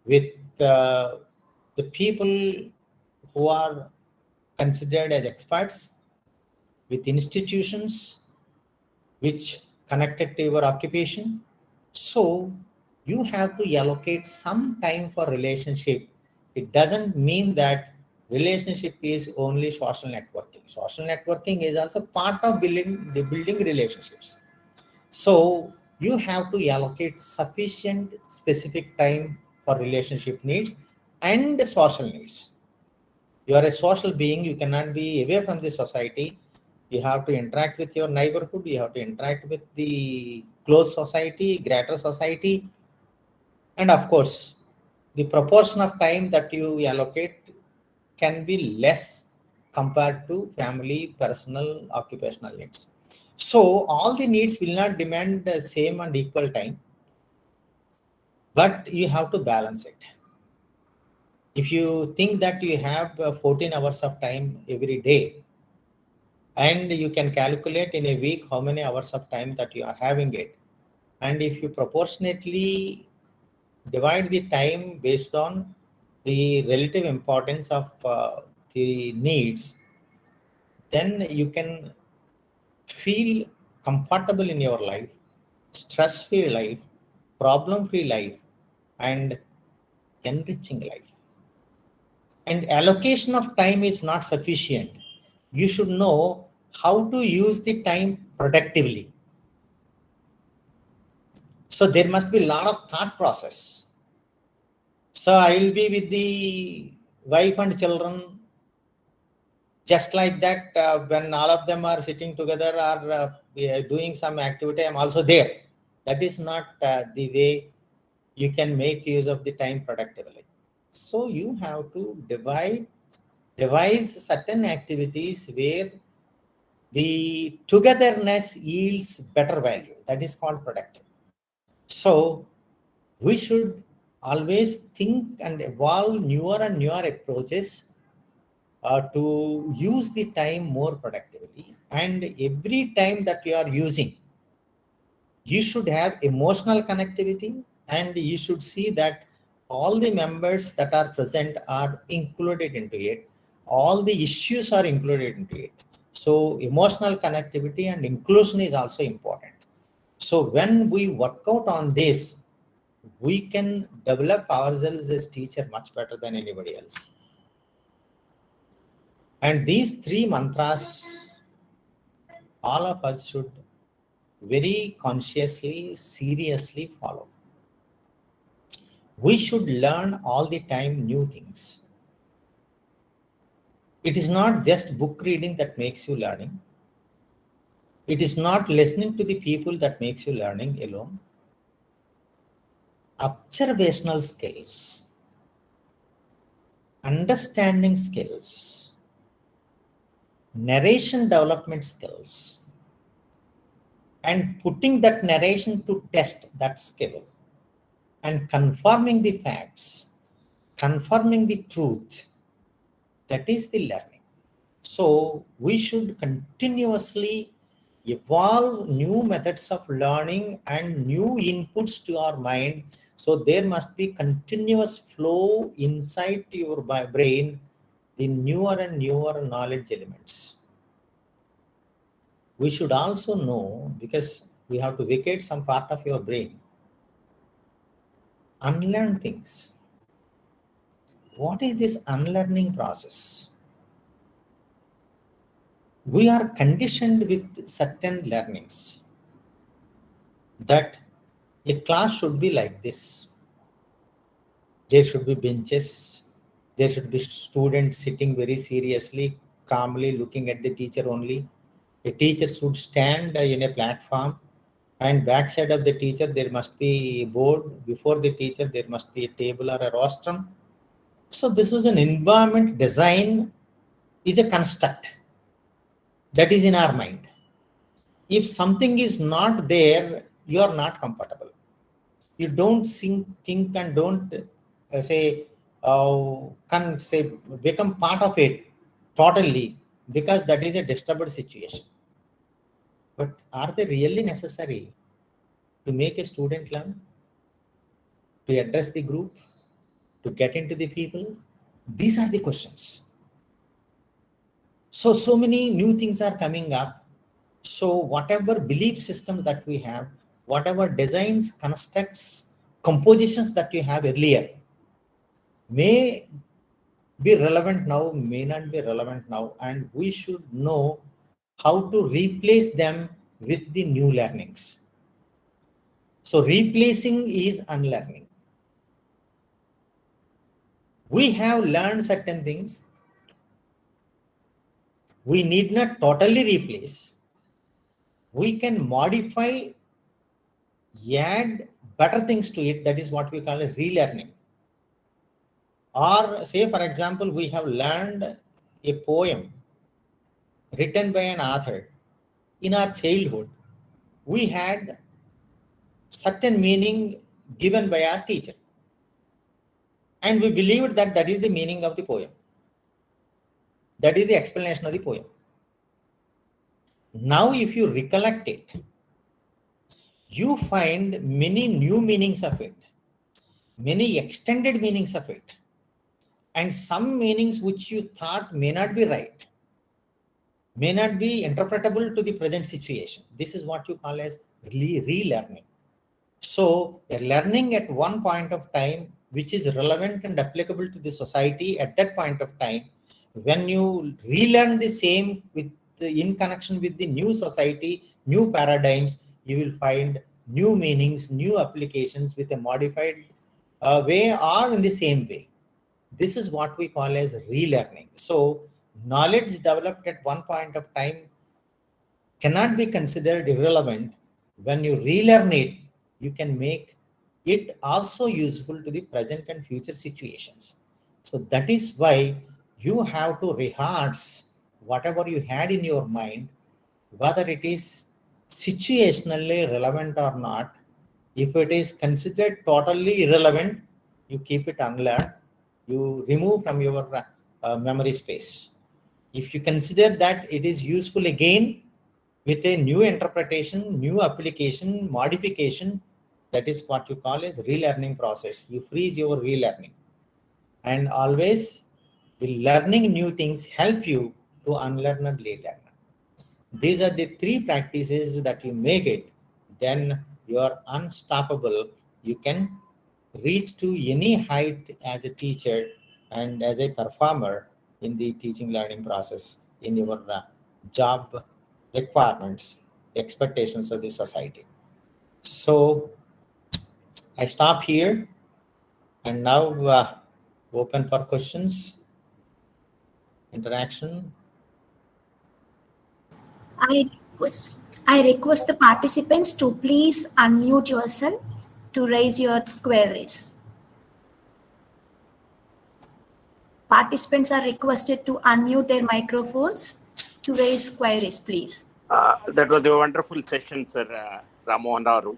with the people who are considered as experts, with institutions which connected to your occupation. So you have to allocate some time for relationship. It doesn't mean that relationship is only social networking. Social networking is also part of building relationships. So you have to allocate sufficient specific time for relationship needs and social needs. You are a social being. You cannot be away from the society. You have to interact with your neighborhood. You have to interact with the close society, greater society. And of course, the proportion of time that you allocate can be less compared to family, personal, occupational needs. So all the needs will not demand the same and equal time, but you have to balance it. If you think that you have 14 hours of time every day, and you can calculate in a week how many hours of time that you are having it, and if you proportionately divide the time based on the relative importance of the needs, then you can feel comfortable in your life, stress-free life, problem-free life, and enriching life. And allocation of time is not sufficient. You should know how to use the time productively. So there must be a lot of thought process. So I will be with the wife and children just like that. When all of them are sitting together or doing some activity, I'm also there. That is not the way you can make use of the time productively. So you have to devise certain activities where the togetherness yields better value. That is called productive. So we should always think and evolve newer and newer approaches to use the time more productively. And every time that you are using, you should have emotional connectivity, and you should see that all the members that are present are included into it. All the issues are included into it. So emotional connectivity and inclusion is also important. So when we work out on this, we can develop ourselves as teacher much better than anybody else. And these three mantras, all of us should very consciously, seriously follow. We should learn all the time new things. It is not just book reading that makes you learning. It is not listening to the people that makes you learning alone. Observational skills, understanding skills, narration development skills, and putting that narration to test that skill and confirming the facts, confirming the truth, that is the learning. So we should continuously evolve new methods of learning and new inputs to our mind. So there must be continuous flow inside your brain, the newer and newer knowledge elements. We should also know, because we have to vacate some part of your brain, unlearn things. What is this unlearning process? We are conditioned with certain learnings that a class should be like this. There should be benches. There should be students sitting very seriously, calmly looking at the teacher only. A teacher should stand in a platform, and backside of the teacher there must be a board. Before the teacher there must be a table or a rostrum. So this is an environment design, is a construct that is in our mind. If something is not there, you are not comfortable. You don't think and don't can say become part of it totally, because that is a disturbed situation. But are they really necessary to make a student learn, to address the group, to get into the people? These are the questions. So many new things are coming up. So whatever belief systems that we have, whatever designs, constructs, compositions that you have earlier may be relevant now, may not be relevant now, and we should know how to replace them with the new learnings. So replacing is unlearning. We have learned certain things. We need not totally replace. We can modify, add better things to it. That is what we call a relearning. Or say, for example, we have learned a poem written by an author. In our childhood, we had certain meaning given by our teacher. And we believed that that is the meaning of the poem. That is the explanation of the poem. Now, if you recollect it, you find many new meanings of it, many extended meanings of it, and some meanings which you thought may not be right, may not be interpretable to the present situation. This is what you call as relearning. So a learning at one point of time, which is relevant and applicable to the society at that point of time, when you relearn the same in connection with the new society, new paradigms, you will find new meanings, new applications with a modified way or in the same way. This is what we call as relearning. So knowledge developed at one point of time cannot be considered irrelevant. When you relearn it, you can make it also useful to the present and future situations. So that is why you have to rehearse whatever you had in your mind, whether it is situationally relevant or not. If it is considered totally irrelevant, you keep it unlearned, you remove from your memory space. If you consider that it is useful again with a new interpretation, new application, modification, that is what you call as relearning process. You freeze your relearning. And always the learning new things help you to unlearn and relearn. These are the three practices that you make it, then you are unstoppable. You can reach to any height as a teacher and as a performer in the teaching learning process, in your job requirements, expectations of the society. So I stop here and now open for questions, interaction. I request the participants to please unmute yourself to raise your queries. Participants are requested to unmute their microphones to raise queries, please. That was a wonderful session, sir, Ramohanaru.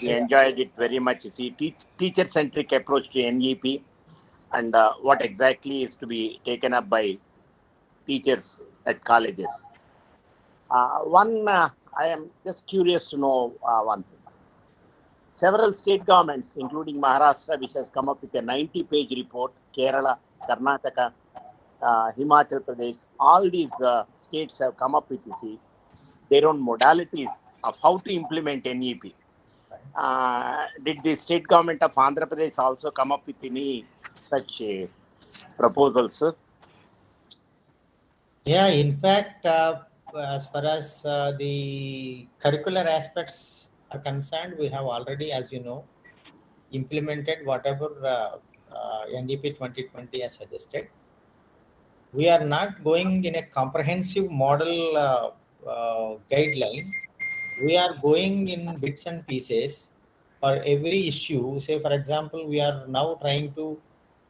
We enjoyed it very much. You see, teacher-centric approach to NEP and what exactly is to be taken up by teachers at colleges. I am just curious to know one thing. Several state governments, including Maharashtra, which has come up with a 90-page report, Kerala, Karnataka, Himachal Pradesh, all these states have come up with, you see, their own modalities of how to implement NEP. Did the state government of Andhra Pradesh also come up with any such proposals, sir? Yeah, in fact, as far as the curricular aspects are concerned, we have already, as you know, implemented whatever NEP 2020 has suggested. We are not going in a comprehensive model guideline. We are going in bits and pieces for every issue. Say, for example, we are now trying to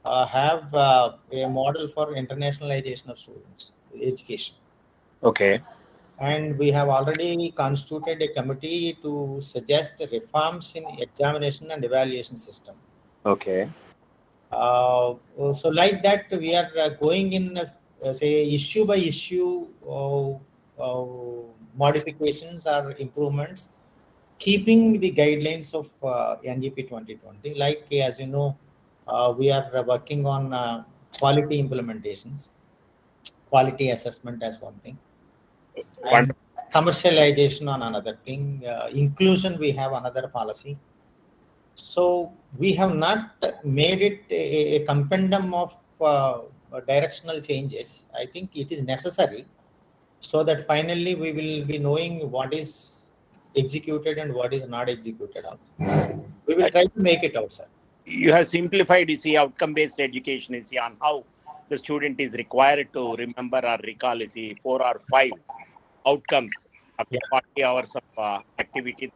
have a model for internationalization of students, education. Okay. And we have already constituted a committee to suggest reforms in examination and evaluation system. Okay. So like that, we are going in, say, issue by issue modifications or improvements, keeping the guidelines of NEP 2020. Like, as you know, we are working on quality implementations, quality assessment as one thing, and commercialization on another thing, inclusion, we have another policy. So we have not made it a compendium of directional changes. I think it is necessary so that finally we will be knowing what is executed and what is not executed also. We will try to make it out, sir. You have simplified, you see, outcome-based education, you see, on how the student is required to remember or recall, you see, 4 or 5 outcomes after 40 hours of activities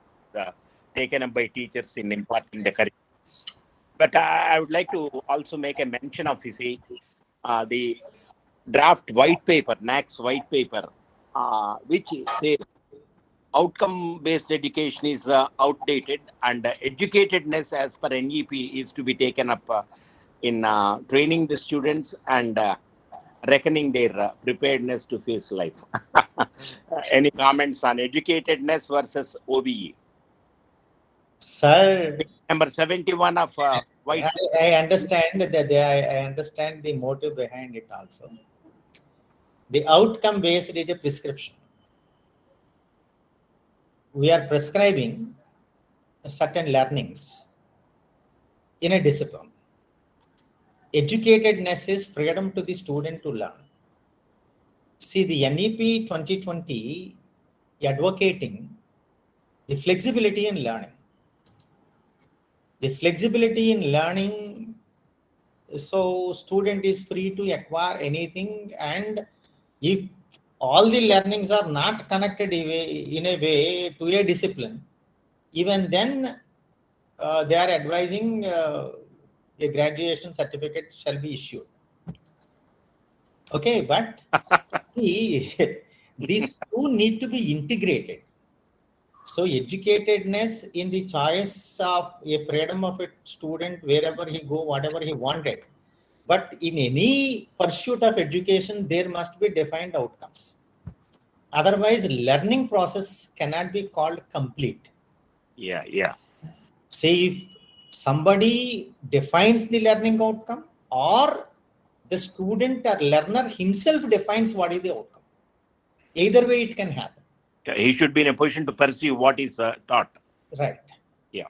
taken up by teachers in imparting the curriculum. But I would like to also make a mention of, you see, the draft white paper, NAC's white paper, which says outcome-based education is outdated and educatedness as per NEP is to be taken up in training the students and reckoning their preparedness to face life. Any comments on educatedness versus OBE? Sir, Number 71 of white. I understand that I understand the motive behind it also. The outcome based is a prescription. We are prescribing certain learnings in a discipline. Educatedness is freedom to the student to learn. See, the NEP 2020 advocating the flexibility in learning. The flexibility in learning, so student is free to acquire anything, and if all the learnings are not connected in a way to a discipline, even then they are advising a graduation certificate shall be issued. Okay, but these two need to be integrated. So educatedness in the choice of a freedom of a student, wherever he go, whatever he wanted. But in any pursuit of education, there must be defined outcomes. Otherwise, learning process cannot be called complete. Yeah. Say if somebody defines the learning outcome, or the student or learner himself defines what is the outcome. Either way, it can happen. He should be in a position to perceive what is taught. Right. Yeah.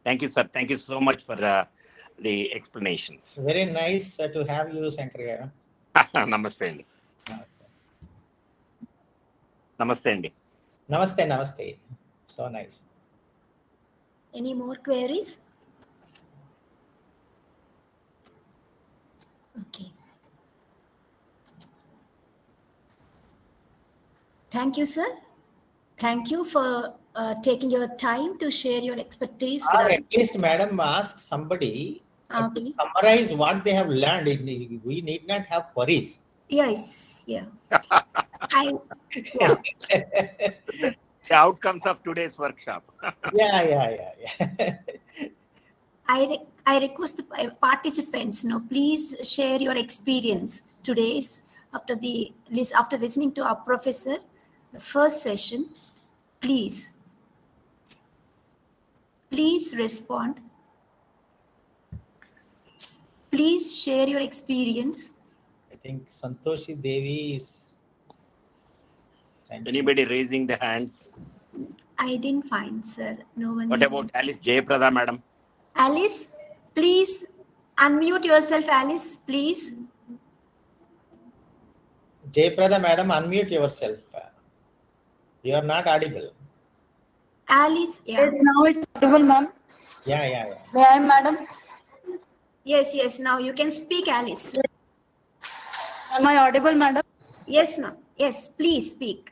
Thank you, sir. Thank you so much for the explanations. Very nice to have you, Shankar. Namaste andi. Namaste andi. Namaste. So nice. Any more queries? Okay. Thank you, sir. Thank you for taking your time to share your expertise. Or at least, madam, ask somebody to summarize what they have learned. We need not have queries. Yes, yeah. Yeah. The outcomes of today's workshop. Yeah. I request the participants, please share your experience today's after listening to our professor, the first session. Please respond. Please share your experience. I think Santoshi Devi is. Anybody raising the hands? I didn't find, sir. No one. What about Alice Jayaprada, madam? Alice, please unmute yourself, Alice, please. Jayaprada madam, unmute yourself. You are not audible. Alice, yeah. Yes, now it's audible, ma'am. Yeah. May I, madam? Yes, now you can speak, Alice. Am I audible, madam? Yes, ma'am. Yes, please speak.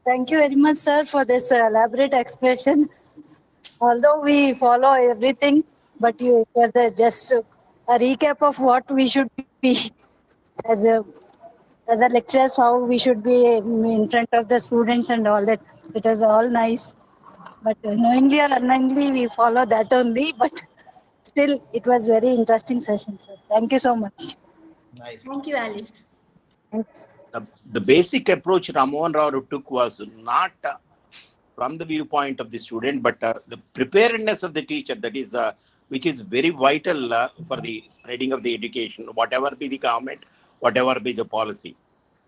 Thank you very much, sir, for this elaborate expression. Although we follow everything, but it was just a recap of what we should be as a lecturers, how we should be in front of the students and all that. It was all nice. But knowingly or unknowingly, we follow that only. But still, it was very interesting session, sir. Thank you so much. Nice. Thank you, Alice. Thanks. The basic approach Mohanlal took was not from the viewpoint of the student, but the preparedness of the teacher, that is, which is very vital for the spreading of the education, whatever be the government, whatever be the policy.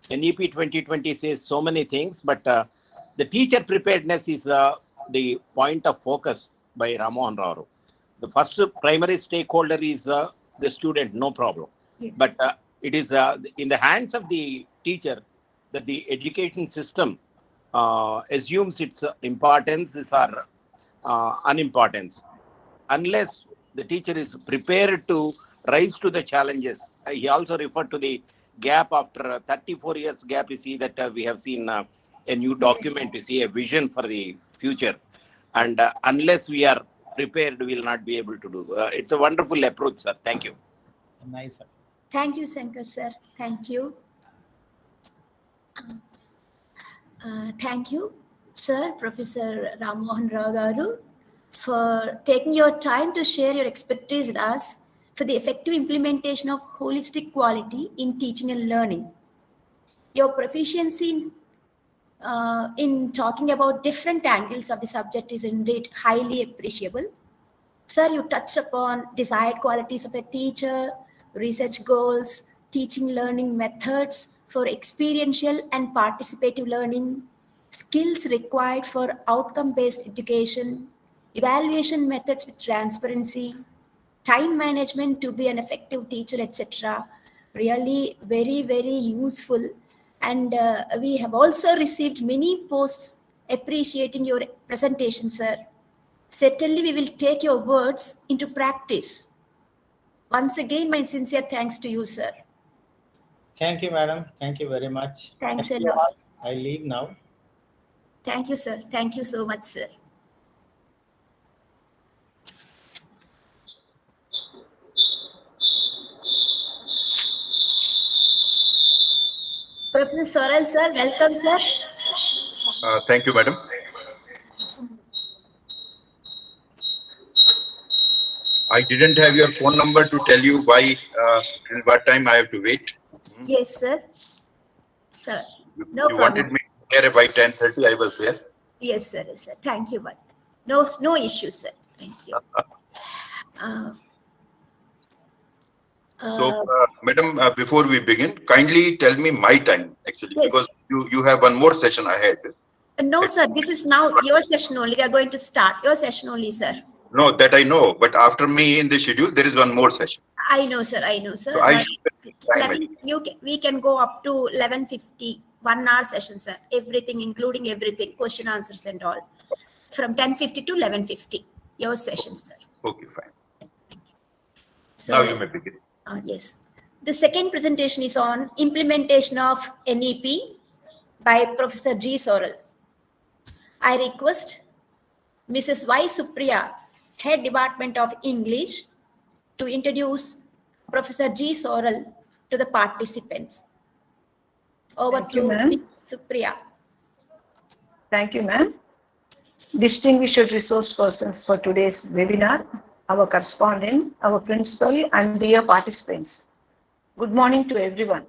NEP 2020 says so many things, but the teacher preparedness is the point of focus by Mohanlal. The first primary stakeholder is the student, no problem. Yes. But it is in the hands of the teacher that the education system assumes its importance or unimportance. Unless the teacher is prepared to rise to the challenges. He also referred to the gap after 34 years gap. You see that we have seen a new document, you see a vision for the future. And unless we are prepared, we will not be able to do. It's a wonderful approach, sir. Thank you. Nice, sir. Thank you, Shankar, sir. Thank you. Thank you, sir, Professor Ram Mohan Rao Garu, for taking your time to share your expertise with us for the effective implementation of holistic quality in teaching and learning. Your proficiency in talking about different angles of the subject is indeed highly appreciable. Sir, you touched upon desired qualities of a teacher, research goals, teaching learning methods for experiential and participative learning, skills required for outcome-based education, evaluation methods with transparency, time management to be an effective teacher, etc. Really very, very useful. And we have also received many posts appreciating your presentation, sir. Certainly, we will take your words into practice. Once again, my sincere thanks to you, sir. Thank you, madam. Thank you very much. Thanks Thank a you lot. all. I leave now. Thank you, sir. Thank you so much, sir. Professor Soral, sir, welcome, sir. Thank you, madam. I didn't have your phone number to tell you why, till what time I have to wait. Yes, sir. Sir, no You problem. wanted me to here by 10:30, I was there. Yes, sir. Yes, sir. Thank you, but no issues, sir. Thank you. So, madam, before we begin, kindly tell me my time, actually, Yes. because you have one more session ahead. No, sir. This is now your session only. We are going to start your session only, sir. No, that I know, but after me in the schedule, there is one more session. I know, sir. I know, sir. So I But should we can go up to 11:50, 1 hour session, sir. Everything, including everything, question answers and all, from 10:50 to 11:50. Your session, sir. Okay, fine. So, Now you may begin. yes. The second presentation is on implementation of NEP by Professor G. Soral. I request Mrs. Y. Supriya, Head Department of English, to introduce Professor G. Soral to the participants. Over Thank you, to ma'am. Ms. Supriya. Thank you, ma'am. Distinguished resource persons for today's webinar, our correspondent, our principal, and dear participants. Good morning to everyone.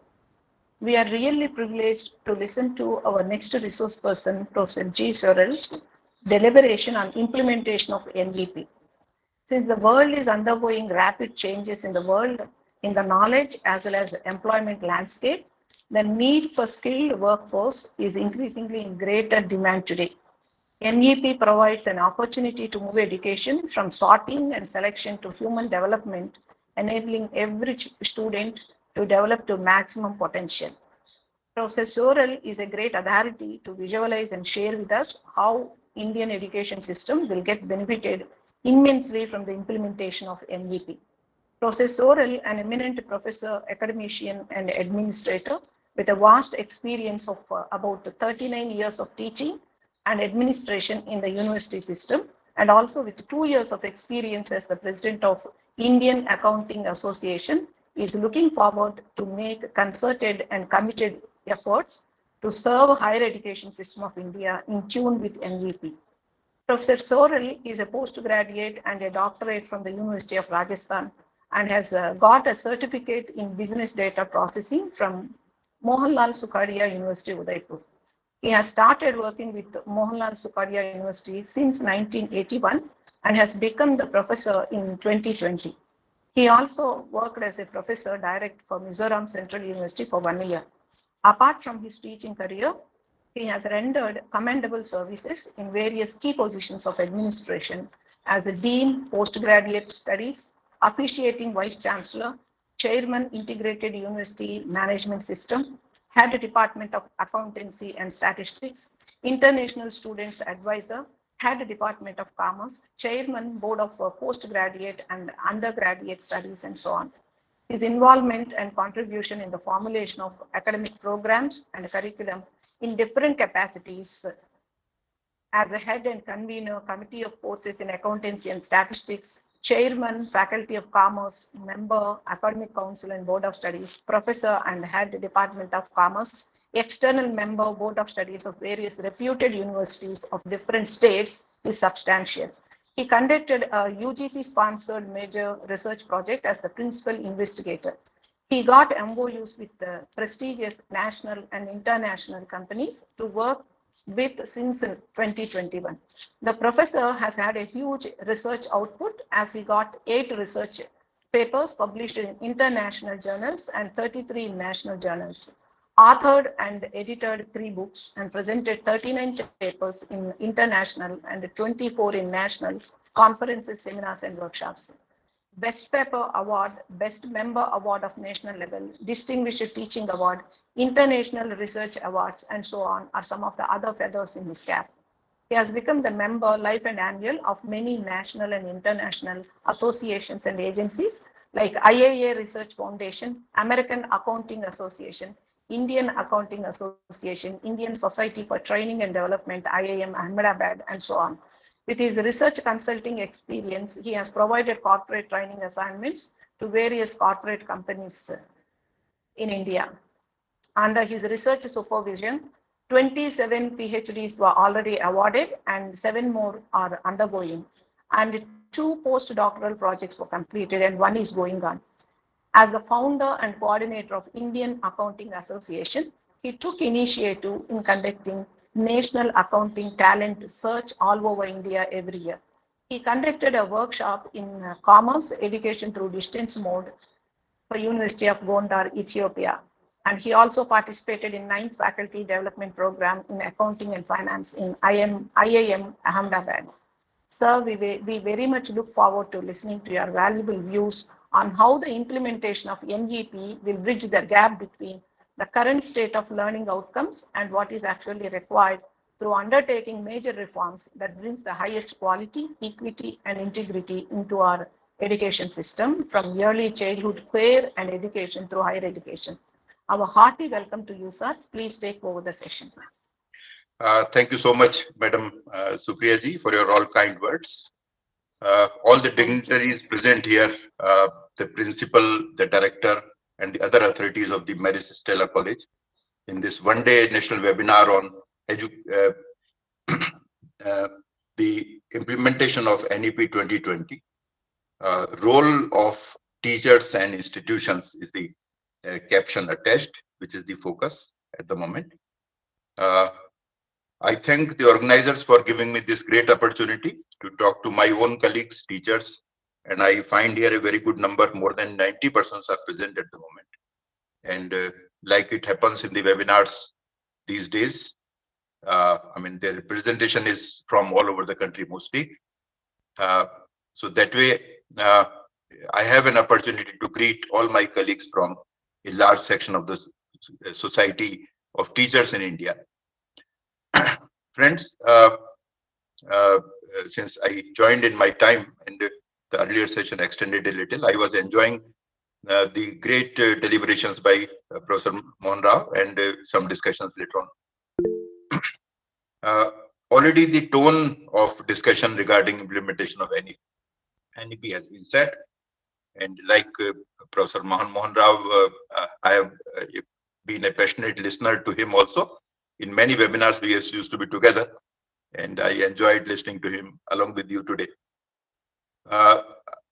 We are really privileged to listen to our next resource person, Professor G. Soral's deliberation on implementation of NEP. Since the world is undergoing rapid changes in the knowledge as well as the employment landscape, the need for skilled workforce is increasingly in greater demand today. NEP provides an opportunity to move education from sorting and selection to human development, enabling every student to develop to maximum potential. Professor Soral is a great authority to visualize and share with us how Indian education system will get benefited immensely from the implementation of NEP. Professor Soral, an eminent professor, academician, and administrator with a vast experience of about 39 years of teaching and administration in the university system, and also with 2 years of experience as the president of Indian Accounting Association, is looking forward to make concerted and committed efforts to serve higher education system of India in tune with NEP. Professor Soral is a postgraduate and a doctorate from the University of Rajasthan and has got a certificate in business data processing from Mohanlal Sukhadia University, Udaipur. He has started working with Mohanlal Sukhadia University since 1981 and has become the professor in 2020. He also worked as a professor direct for Mizoram Central University for 1 year. Apart from his teaching career, he has rendered commendable services in various key positions of administration as a Dean, Postgraduate Studies, Officiating Vice Chancellor, Chairman, Integrated University Management System, Head Department of Accountancy and Statistics, International Students Advisor, Head Department of Commerce, Chairman, Board of Postgraduate and Undergraduate Studies, and so on. His involvement and contribution in the formulation of academic programs and curriculum in different capacities as a head and convener, Committee of Courses in Accountancy and Statistics, Chairman, Faculty of Commerce, Member, Academic Council and Board of Studies, Professor and Head Department of Commerce, External Member, Board of Studies of various reputed universities of different states is substantial. He conducted a UGC-sponsored major research project as the principal investigator. He got MOUs with the prestigious national and international companies to work with since 2021. The professor has had a huge research output as he got 8 research papers published in international journals and 33 in national journals, authored and edited 3 books, and presented 39 papers in international and 24 in national conferences, seminars, and workshops. Best Paper Award, Best Member Award of National Level, Distinguished Teaching Award, International Research Awards, and so on are some of the other feathers in his cap. He has become the member, life and annual, of many national and international associations and agencies like IAA Research Foundation, American Accounting Association, Indian Accounting Association, Indian Society for Training and Development, IIM Ahmedabad, and so on. With his research consulting experience, he has provided corporate training assignments to various corporate companies in India. Under his research supervision, 27 PhDs were already awarded and 7 more are undergoing. And 2 postdoctoral projects were completed and 1 is going on. As the founder and coordinator of Indian Accounting Association, he took initiative in conducting National Accounting Talent Search all over India every year. He conducted a workshop in commerce education through distance mode for University of Gondar, Ethiopia. And he also participated in 9th Faculty Development Program in Accounting and Finance in IIM Ahmedabad. Sir, we very much look forward to listening to your valuable views on how the implementation of NEP will bridge the gap between the current state of learning outcomes and what is actually required through undertaking major reforms that brings the highest quality, equity, and integrity into our education system from early childhood care and education through higher education. Our hearty welcome to you, sir. Please take over the session. Thank you so much, Madam Supriya ji, for your all kind words. All the dignitaries present here, the principal, the director, and the other authorities of the Stella College. in this one-day national webinar on the implementation of NEP 2020. Role of teachers and institutions is the caption attached, which is the focus at the moment. I thank the organizers for giving me this great opportunity to talk to my own colleagues, teachers, and I find here a very good number, more than 90 persons are present at the moment. And like it happens in the webinars these days, I mean, their representation is from all over the country mostly. So that way, I have an opportunity to greet all my colleagues from a large section of the society of teachers in India. Friends, since I joined in my time and the earlier session extended a little, I was enjoying the great deliberations by Professor Mohanlal and some discussions later on. Already the tone of discussion regarding implementation of NEP has been set, and like Professor Mohanlal, I have been a passionate listener to him also. In many webinars we used to be together, and I enjoyed listening to him along with you today.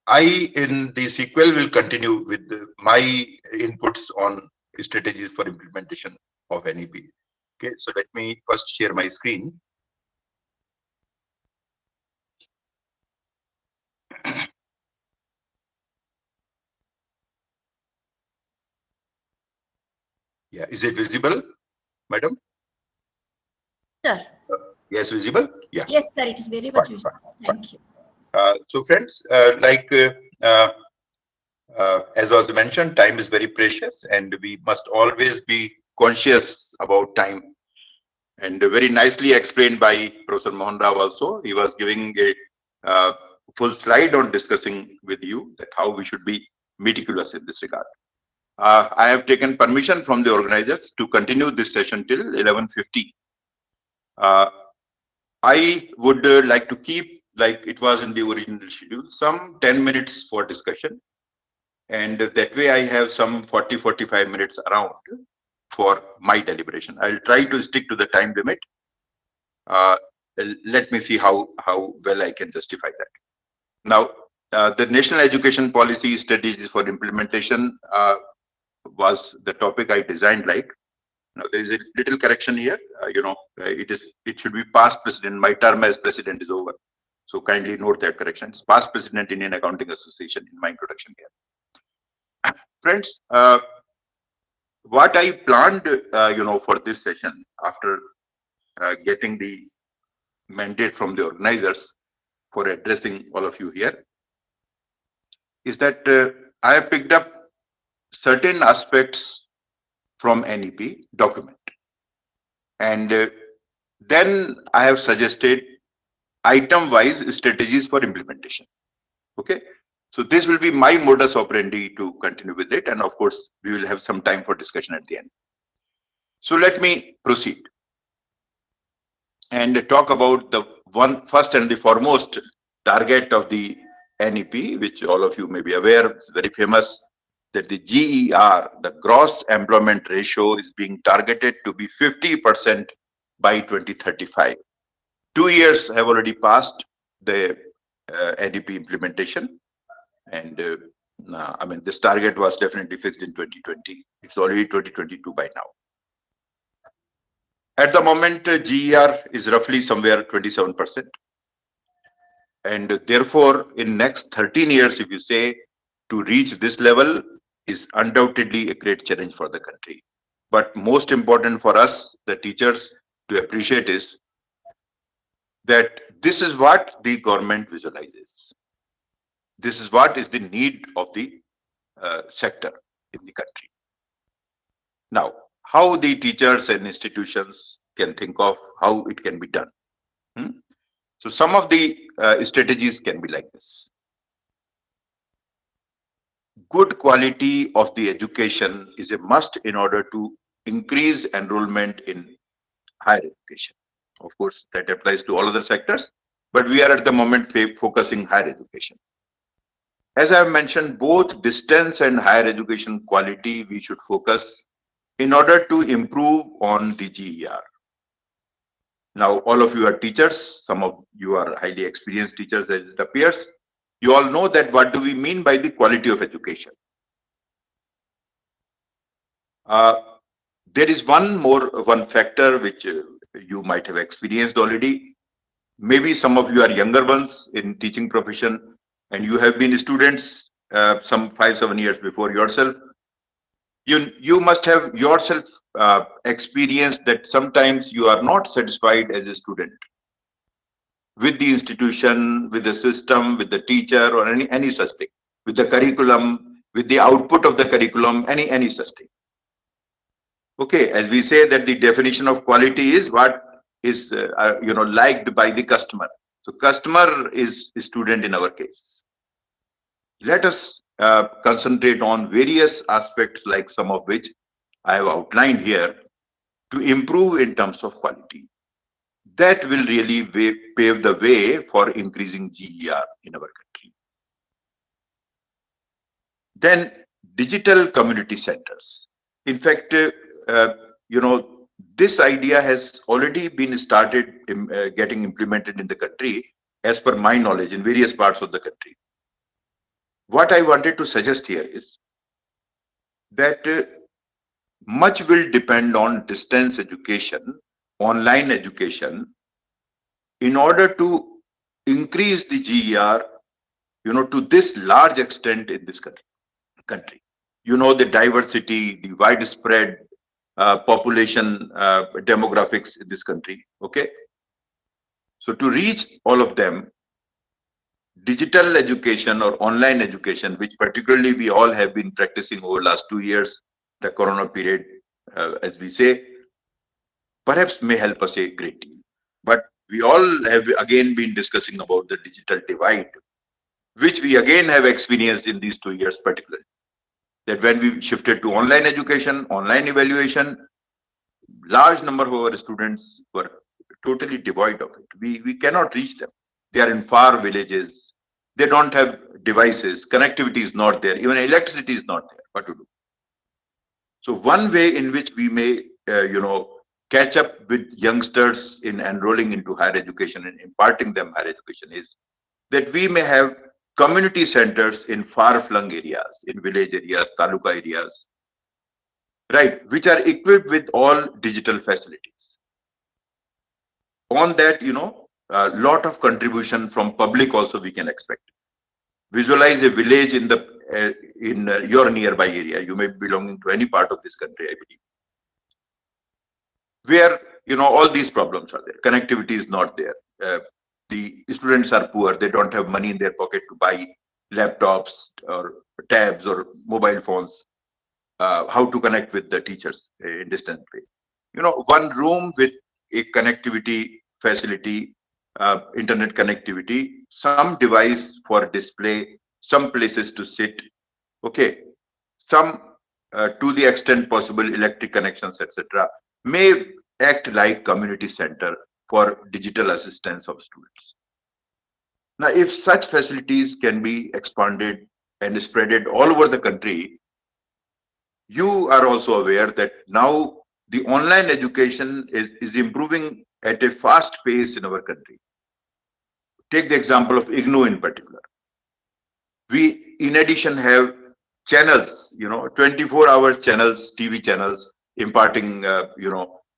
I, in the sequel, will continue with my inputs on strategies for implementation of NEP. Okay, so let me first share my screen. Yeah, is it visible, madam? Sir. Yes, visible? Yeah. Yes, sir, it is very much visible. Thank you. So friends, as was mentioned, time is very precious and we must always be conscious about time. And very nicely explained by Professor Mohanlal also. He was giving a full slide on discussing with you that how we should be meticulous in this regard. I have taken permission from the organizers to continue this session till 11:50. I would like to keep, like it was in the original schedule, some 10 minutes for discussion. And that way I have some 40-45 minutes around for my deliberation. I'll try to stick to the time limit. Let me see how well I can justify that. Now, the National Education Policy Strategies for Implementation was the topic I designed like. Now, there is a little correction here. It should be past president. My term as president is over. So kindly note that correction. It's past president Indian Accounting Association in my introduction here. Friends, what I planned, for this session after getting the mandate from the organizers for addressing all of you here is that I have picked up certain aspects from NEP document, and then I have suggested item-wise strategies for implementation. Okay, so this will be my modus operandi to continue with it, and of course we will have some time for discussion at the end. So let me proceed and talk about the first and the foremost target of the NEP, which all of you may be aware, it's very famous, that the GER, the gross employment ratio, is being targeted to be 50% by 2035. 2 years have already passed the NEP implementation, and I mean, this target was definitely fixed in 2020. It's already 2022 by now. At the moment, GER is roughly somewhere 27%. And therefore, in next 13 years, if you say, to reach this level is undoubtedly a great challenge for the country. But most important for us, the teachers, to appreciate is that this is what the government visualizes. This is what is the need of the sector in the country. Now, how the teachers and institutions can think of how it can be done. So some of the strategies can be like this. Good quality of the education is a must in order to increase enrollment in higher education. Of course, that applies to all other sectors, but we are at the moment focusing higher education. As I have mentioned, both distance and higher education quality, we should focus in order to improve on the GER. Now, all of you are teachers. Some of you are highly experienced teachers, as it appears. You all know that what do we mean by the quality of education. There is one factor which you might have experienced already. Maybe some of you are younger ones in teaching profession, and you have been students some 5-7 years before yourself. You must have yourself experienced that sometimes you are not satisfied as a student with the institution, with the system, with the teacher, or any such thing, with the curriculum, with the output of the curriculum, any such thing. Okay, as we say that the definition of quality is what is liked by the customer. So customer is student in our case. Let us concentrate on various aspects, like some of which I have outlined here, to improve in terms of quality. That will really pave the way for increasing GER in our country. Then digital community centers. In fact, this idea has already been started getting implemented in the country, as per my knowledge, in various parts of the country. What I wanted to suggest here is that much will depend on distance education, online education, in order to increase the GER, to this large extent in this country. The diversity, the widespread population demographics in this country. Okay. So to reach all of them, digital education or online education, which particularly we all have been practicing over the last 2 years, the corona period, as we say, perhaps may help us a great deal. But we all have again been discussing about the digital divide, which we again have experienced in these 2 years particularly. That when we shifted to online education, online evaluation, large number of our students were totally devoid of it. We cannot reach them. They are in far villages. They don't have devices. Connectivity is not there. Even electricity is not there. What to do? So one way in which we may, catch up with youngsters in enrolling into higher education and imparting them higher education is that we may have community centers in far-flung areas, in village areas, taluka areas, right, which are equipped with all digital facilities. On that, a lot of contribution from public also we can expect. Visualize a village in your nearby area. You may be belonging to any part of this country, I believe, where all these problems are there. Connectivity is not there. The students are poor. They don't have money in their pocket to buy laptops or tabs or mobile phones. How to connect with the teachers in distant way. One room with a connectivity facility, internet connectivity, some device for display, some places to sit. Okay, some to the extent possible electric connections, etc., may act like community center for digital assistance of students. Now, if such facilities can be expanded and spreaded all over the country, you are also aware that now the online education is improving at a fast pace in our country. Take the example of IGNOU in particular. We, in addition, have channels, 24 hours channels, TV channels imparting,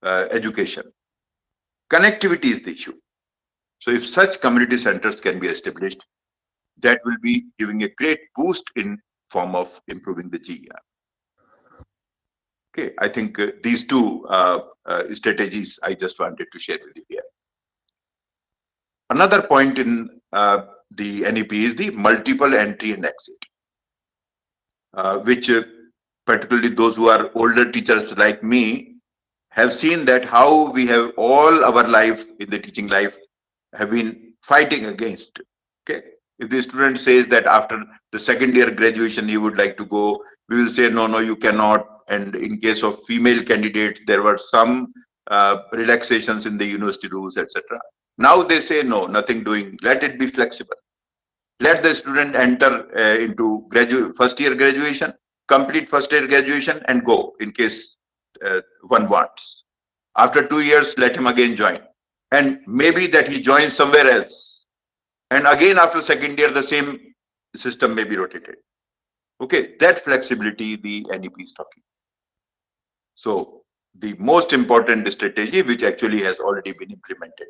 education. Connectivity is the issue. So if such community centers can be established, that will be giving a great boost in form of improving the GER. Okay, I think these two strategies I just wanted to share with you here. Another point in the NEP is the multiple entry and exit, which particularly those who are older teachers like me have seen that how we have all our life in the teaching life have been fighting against. Okay, if the student says that after the second year graduation he would like to go, we will say no, you cannot. And in case of female candidates, there were some relaxations in the university rules, etc. Now they say no, nothing doing. Let it be flexible. Let the student enter into first year graduation, complete first year graduation, and go in case one wants. After 2 years, let him again join. And maybe that he joins somewhere else. And again, after second year, the same system may be rotated. Okay, that flexibility the NEP is talking. So the most important strategy, which actually has already been implemented,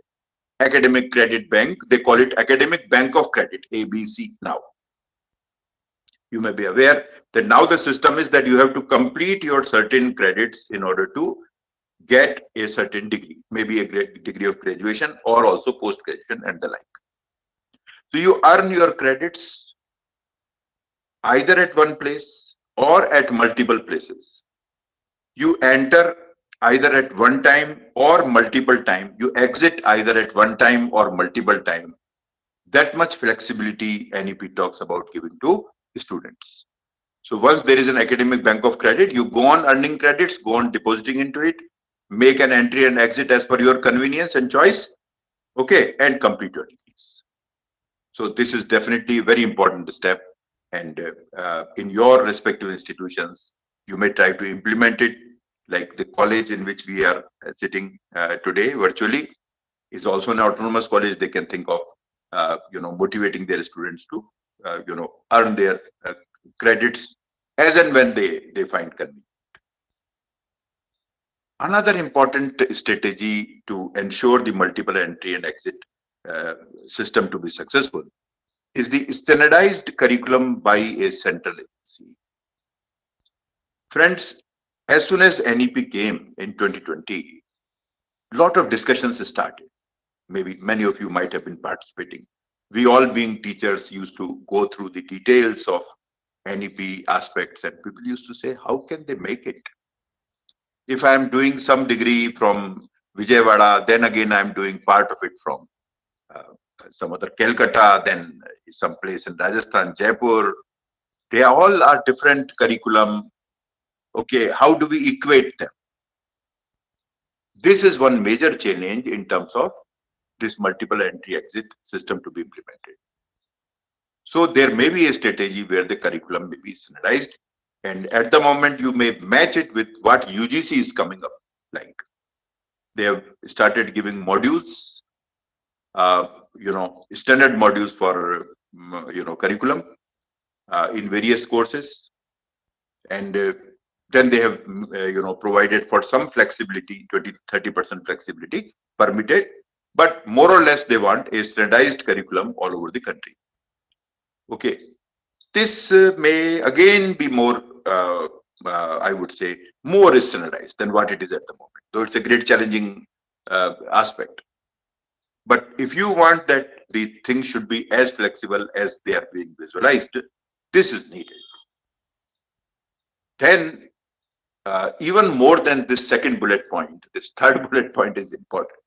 Academic Credit Bank, they call it Academic Bank of Credit, ABC now. You may be aware that now the system is that you have to complete your certain credits in order to get a certain degree, maybe a degree of graduation or also post-graduation and the like. So you earn your credits either at one place or at multiple places. You enter either at one time or multiple time. You exit either at one time or multiple time. That much flexibility NEP talks about giving to students. So once there is an academic bank of credit, you go on earning credits, go on depositing into it, make an entry and exit as per your convenience and choice, okay, and complete your degrees. So this is definitely a very important step, and in your respective institutions, you may try to implement it. Like the college in which we are sitting today virtually is also an autonomous college. They can think of motivating their students to earn their credits as and when they find convenient. Another important strategy to ensure the multiple entry and exit system to be successful is the standardized curriculum by a central agency. Friends, as soon as NEP came in 2020, a lot of discussions started. Maybe many of you might have been participating. We all being teachers used to go through the details of NEP aspects, and people used to say, how can they make it? If I am doing some degree from Vijayawada, then again I am doing part of it from some other Calcutta, then some place in Rajasthan, Jaipur. They all are different curriculum. Okay, how do we equate them? This is one major challenge in terms of this multiple entry exit system to be implemented. So there may be a strategy where the curriculum may be standardized, and at the moment you may match it with what UGC is coming up like. They have started giving modules, standard modules for curriculum in various courses, and then they have provided for some flexibility, 20-30% flexibility permitted, but more or less they want a standardized curriculum all over the country. Okay, this may again be more I would say more standardized than what it is at the moment, though it's a great challenging aspect. But if you want that the things should be as flexible as they are being visualized, this is needed. Then even more than this second bullet point, this third bullet point is important.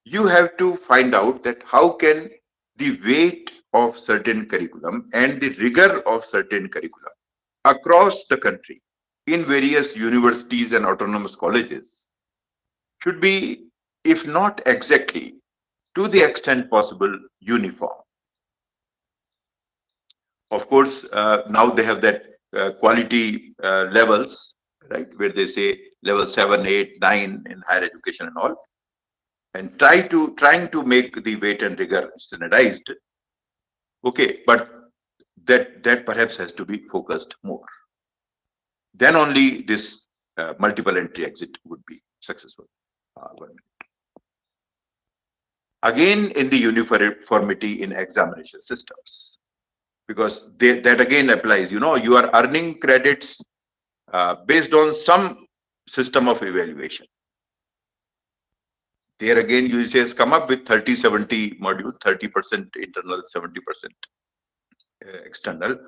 You have to find out that how can the weight of certain curriculum and the rigor of certain curriculum across the country in various universities and autonomous colleges should be, if not exactly, to the extent possible, uniform. Of course, now they have that quality levels, right, where they say level 7, 8, 9 in higher education and all, and trying to make the weight and rigor standardized. Okay, but that perhaps has to be focused more. Then only this multiple entry exit would be successful. Again, in the uniformity in examination systems, because that again applies. You are earning credits based on some system of evaluation. There again, UGC has come up with 30-70 module, 30% internal, 70% external.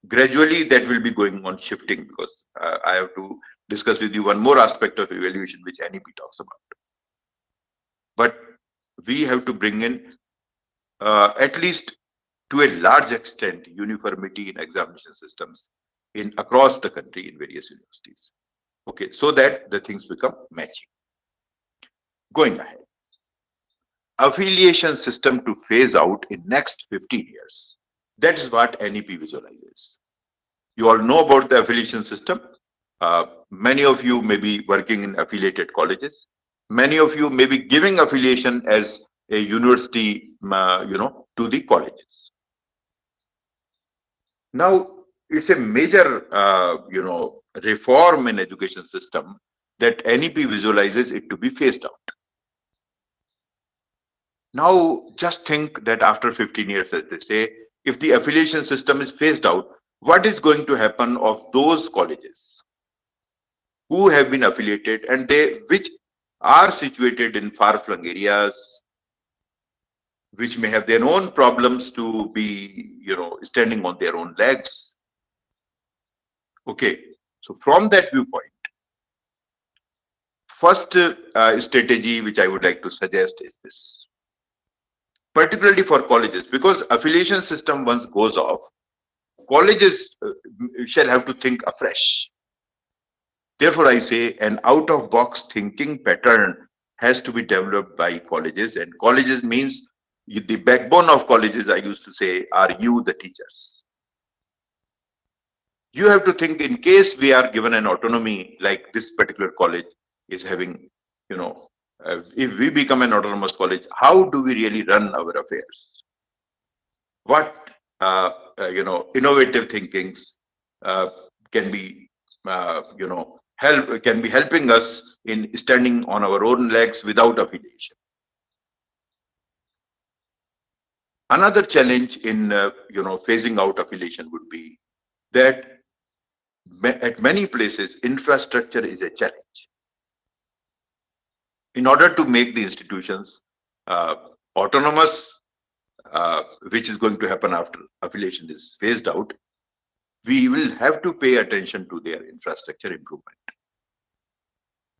Gradually, that will be going on shifting, because I have to discuss with you one more aspect of evaluation which NEP talks about. But we have to bring in at least to a large extent uniformity in examination systems across the country in various universities. Okay, so that the things become matching. Going ahead, affiliation system to phase out in next 15 years. That is what NEP visualizes. You all know about the affiliation system. Many of you may be working in affiliated colleges. Many of you may be giving affiliation as a university, to the colleges. Now, it's a major, reform in education system that NEP visualizes it to be phased out. Now, just think that after 15 years, as they say, if the affiliation system is phased out, what is going to happen of those colleges who have been affiliated and which are situated in far-flung areas, which may have their own problems to be, standing on their own legs. Okay, so from that viewpoint, first strategy which I would like to suggest is this, particularly for colleges, because affiliation system once goes off, colleges shall have to think afresh. Therefore, I say an out-of-box thinking pattern has to be developed by colleges, and colleges means the backbone of colleges, I used to say, are you, the teachers. You have to think, in case we are given an autonomy like this particular college is having, if we become an autonomous college, how do we really run our affairs? What, innovative thinkings can be, can be helping us in standing on our own legs without affiliation. Another challenge in, phasing out affiliation would be that at many places, infrastructure is a challenge. In order to make the institutions autonomous, which is going to happen after affiliation is phased out, we will have to pay attention to their infrastructure improvement.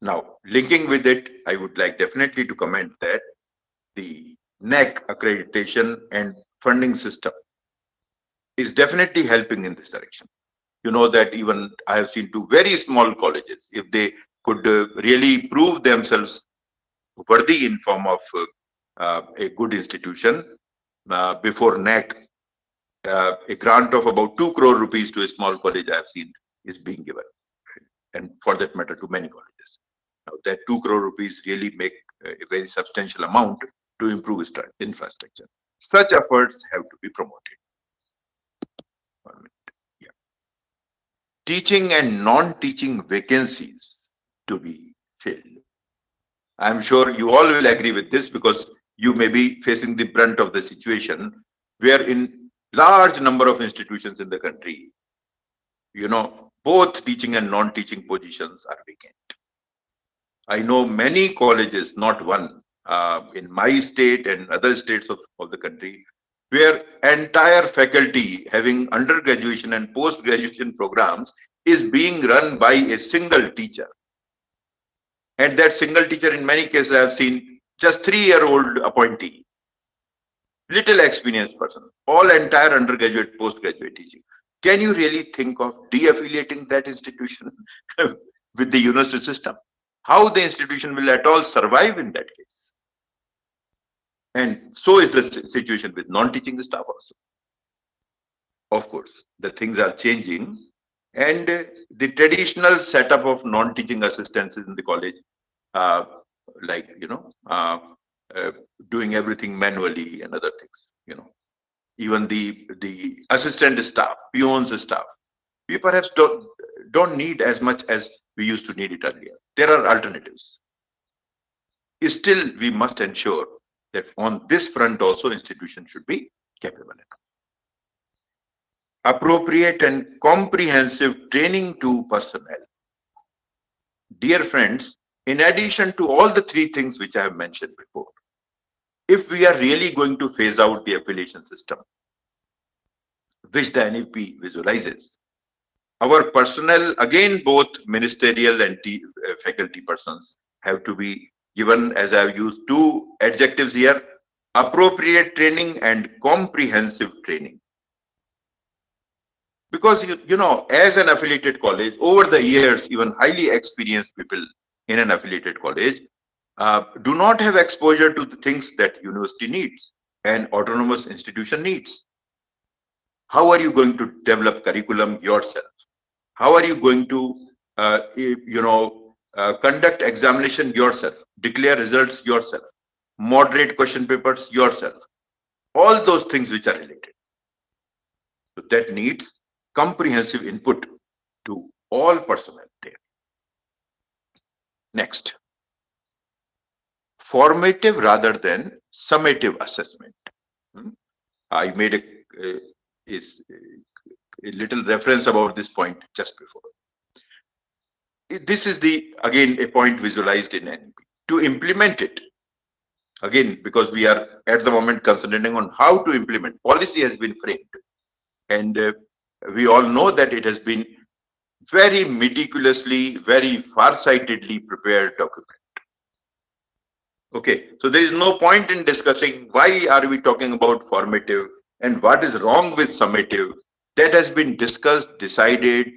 Now, linking with it, I would like definitely to comment that the NEC accreditation and funding system is definitely helping in this direction. You know that even I have seen two very small colleges, if they could really prove themselves worthy in form of a good institution before NEC, a grant of about 2 crore rupees to a small college I have seen is being given, and for that matter to many colleges. Now that 2 crore rupees really make a very substantial amount to improve infrastructure. Such efforts have to be promoted. Yeah. Teaching and non-teaching vacancies to be filled. I'm sure you all will agree with this, because you may be facing the brunt of the situation where in large number of institutions in the country, both teaching and non-teaching positions are vacant. I know many colleges, not one, in my state and other states of the country, where entire faculty having undergraduation and post-graduation programs is being run by a single teacher. And that single teacher, in many cases, I have seen just 3-year-old appointee, little experienced person, all entire undergraduate, postgraduate teaching. Can you really think of de-affiliating that institution with the university system? How the institution will at all survive in that case? And so is the situation with non-teaching staff also. Of course, the things are changing, and the traditional setup of non-teaching assistants in the college, like doing everything manually and other things, even the assistant staff, peons staff, we perhaps don't need as much as we used to need it earlier. There are alternatives. Still, we must ensure that on this front also institutions should be capable enough. Appropriate and comprehensive training to personnel. Dear friends, in addition to all the 3 things which I have mentioned before, if we are really going to phase out the affiliation system, which the NEP visualizes, our personnel, again, both ministerial and faculty persons, have to be given, as I have used 2 adjectives here, appropriate training and comprehensive training. Because, as an affiliated college, over the years, even highly experienced people in an affiliated college do not have exposure to the things that university needs and autonomous institution needs. How are you going to develop curriculum yourself? How are you going to conduct examination yourself, declare results yourself, moderate question papers yourself, all those things which are related. So that needs comprehensive input to all personnel there. Next, formative rather than summative assessment. I made a little reference about this point just before. This is again a point visualized in NEP. To implement it, again, because we are at the moment concentrating on how to implement, policy has been framed, and we all know that it has been very meticulously, very far-sightedly prepared document. Okay, so there is no point in discussing why are we talking about formative and what is wrong with summative. That has been discussed, decided,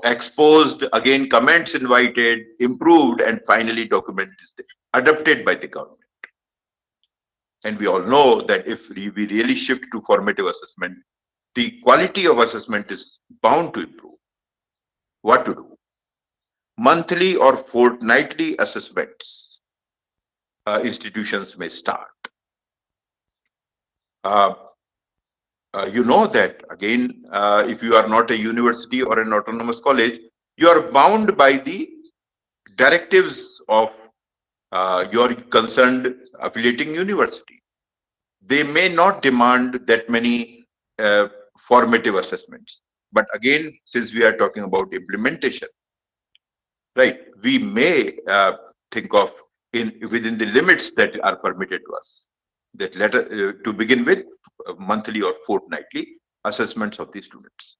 exposed, again comments invited, improved, and finally document is adopted by the government. And we all know that if we really shift to formative assessment, the quality of assessment is bound to improve. What to do? Monthly or fortnightly assessments institutions may start. You know that, again, if you are not a university or an autonomous college, you are bound by the directives of your concerned affiliating university. They may not demand that many formative assessments. But again, since we are talking about implementation, right, we may think of within the limits that are permitted to us, that to begin with, monthly or fortnightly assessments of the students.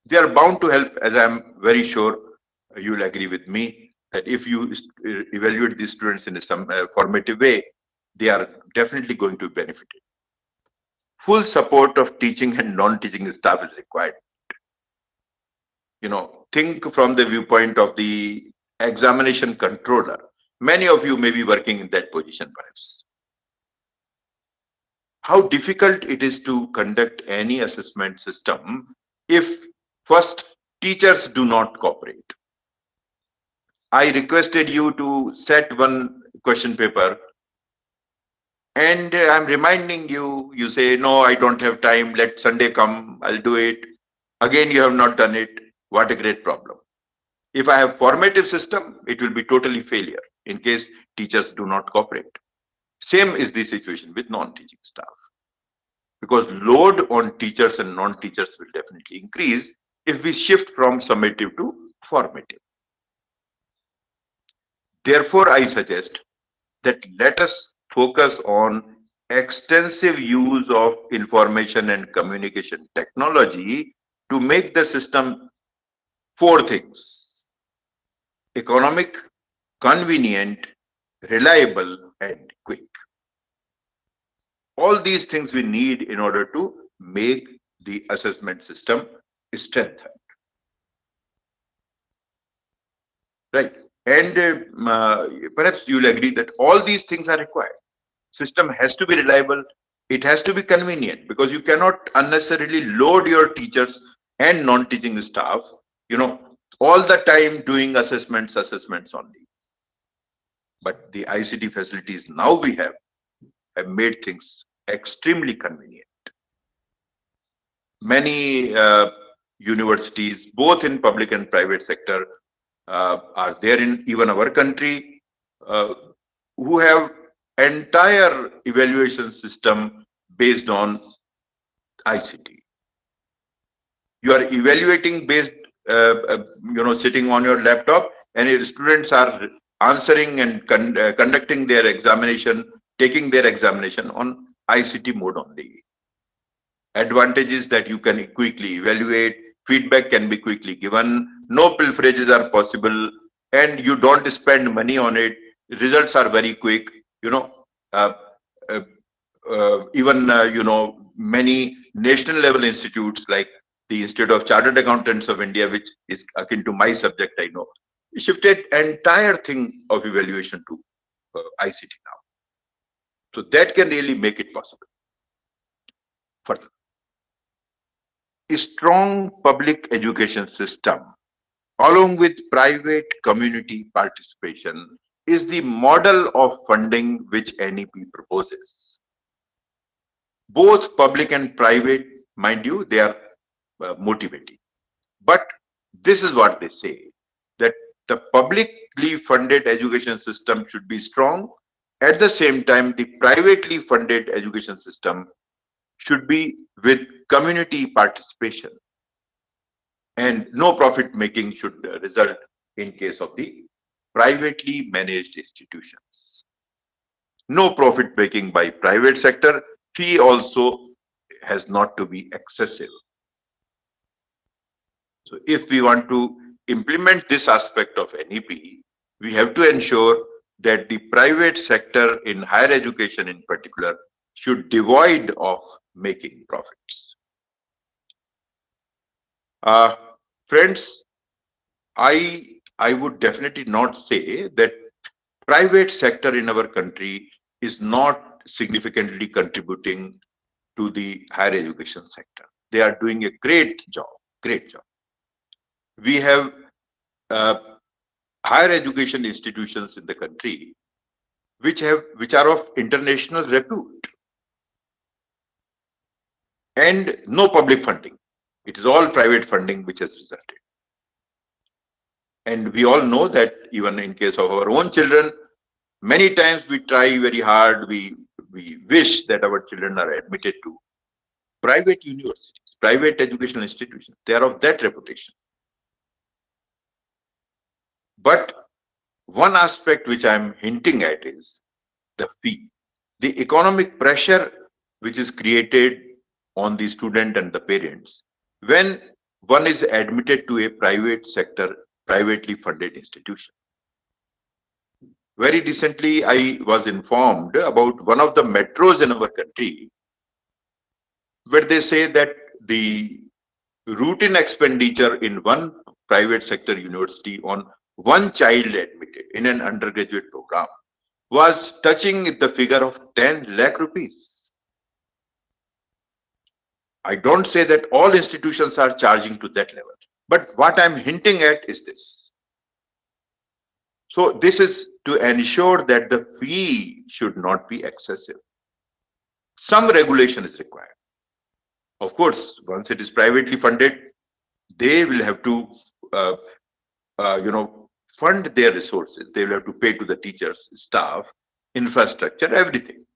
They are bound to help, as I am very sure you will agree with me, that if you evaluate these students in some formative way, they are definitely going to be benefited. Full support of teaching and non-teaching staff is required. Think from the viewpoint of the examination controller. Many of you may be working in that position, perhaps. How difficult it is to conduct any assessment system if first teachers do not cooperate. I requested you to set one question paper, and I'm reminding you, you say, no, I don't have time, let Sunday come, I'll do it. Again, you have not done it. What a great problem. If I have formative system, it will be totally failure in case teachers do not cooperate. Same is the situation with non-teaching staff, because load on teachers and non-teachers will definitely increase if we shift from summative to formative. Therefore, I suggest that let us focus on extensive use of information and communication technology to make the system four things: economic, convenient, reliable, and quick. All these things we need in order to make the assessment system strengthened. Right. And perhaps you'll agree that all these things are required. System has to be reliable. It has to be convenient, because you cannot unnecessarily load your teachers and non-teaching staff, all the time doing assessments only. But the ICT facilities now we have made things extremely convenient. Many universities, both in public and private sector, are there in even our country, who have entire evaluation system based on ICT. You are evaluating based, sitting on your laptop, and your students are answering and conducting their examination, taking their examination on ICT mode only. Advantage is that you can quickly evaluate, feedback can be quickly given, no pilferages are possible, and you don't spend money on it. Results are very quick. Many national level institutes like the Institute of Chartered Accountants of India, which is akin to my subject, I know, shifted entire thing of evaluation to ICT now. So that can really make it possible. Further, a strong public education system along with private community participation, is the model of funding which NEP proposes. Both public and private, mind you, they are motivating. But this is what they say, that the publicly funded education system should be strong. At the same time, the privately funded education system should be with community participation. And no profit making should result in case of the privately managed institutions. No profit making by private sector. Fee also has not to be excessive. So if we want to implement this aspect of NEP, we have to ensure that the private sector in higher education in particular should devoid of making profits. Friends, I would definitely not say that private sector in our country is not significantly contributing to the higher education sector. They are doing a great job, great job. We have higher education institutions in the country which are of international repute and no public funding. It is all private funding which has resulted. And we all know that even in case of our own children, many times we try very hard, we wish that our children are admitted to private universities, private educational institutions. They are of that reputation. But one aspect which I'm hinting at is the fee. The economic pressure which is created on the student and the parents when one is admitted to a private sector, privately funded institution. Very recently, I was informed about one of the metros in our country where they say that the routine expenditure in one private sector university on one child admitted in an undergraduate program was touching the figure of 10 lakh rupees. I don't say that all institutions are charging to that level, but what I'm hinting at is this. So this is to ensure that the fee should not be excessive. Some regulation is required. Of course, once it is privately funded, they will have to, fund their resources. They will have to pay to the teachers, staff, infrastructure, everything.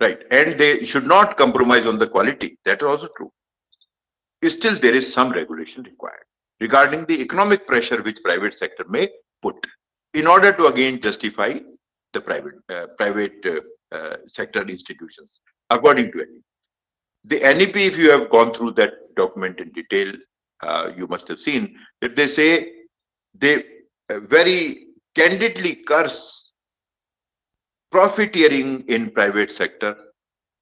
Right. And they should not compromise on the quality. That is also true. Still, there is some regulation required regarding the economic pressure which private sector may put in order to again justify the private sector institutions according to NEP. The NEP, if you have gone through that document in detail, you must have seen that they say they very candidly curse profiteering in private sector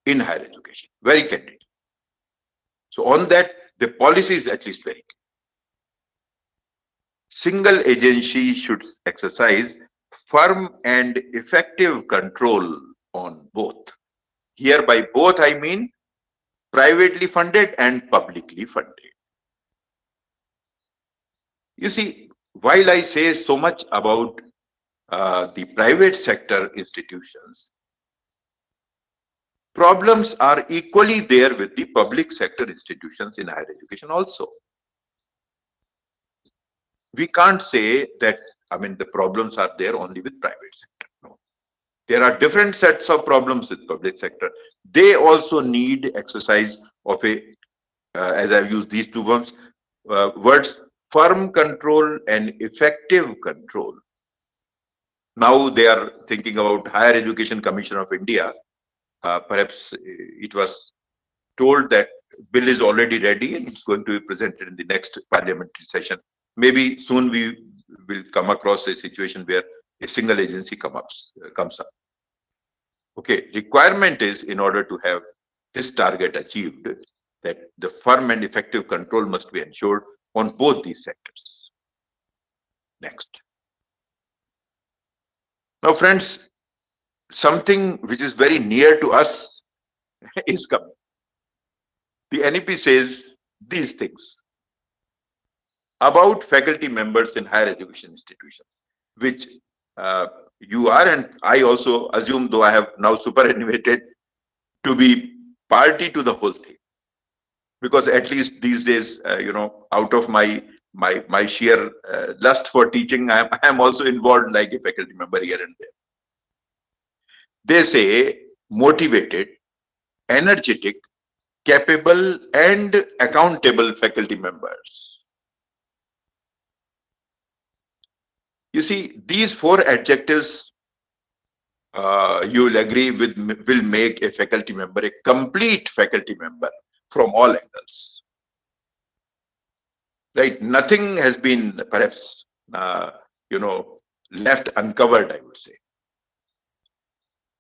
in higher education, very candid. So on that, the policy is at least very clear. Single agency should exercise firm and effective control on both. Here by both I mean privately funded and publicly funded. You see, while I say so much about the private sector institutions, problems are equally there with the public sector institutions in higher education also. We can't say that, the problems are there only with private sector. No. There are different sets of problems with public sector. They also need exercise of a, as I've used these two words, firm control and effective control. Now they are thinking about Higher Education Commission of India. Perhaps it was told that bill is already ready and it's going to be presented in the next parliamentary session. Maybe soon we will come across a situation where a single agency comes up. Okay, requirement is in order to have this target achieved that the firm and effective control must be ensured on both these sectors. Next. Now, friends, something which is very near to us is coming. The NEP says these things. about faculty members in higher education institutions, which you are, and I also assume, though I have now superannuated, to be party to the whole thing. Because at least these days, out of my sheer lust for teaching, I am also involved like a faculty member here and there. They say motivated, energetic, capable, and accountable faculty members. You see, these four adjectives, you will agree with, will make a faculty member a complete faculty member from all angles. Right? Nothing has been perhaps, left uncovered, I would say.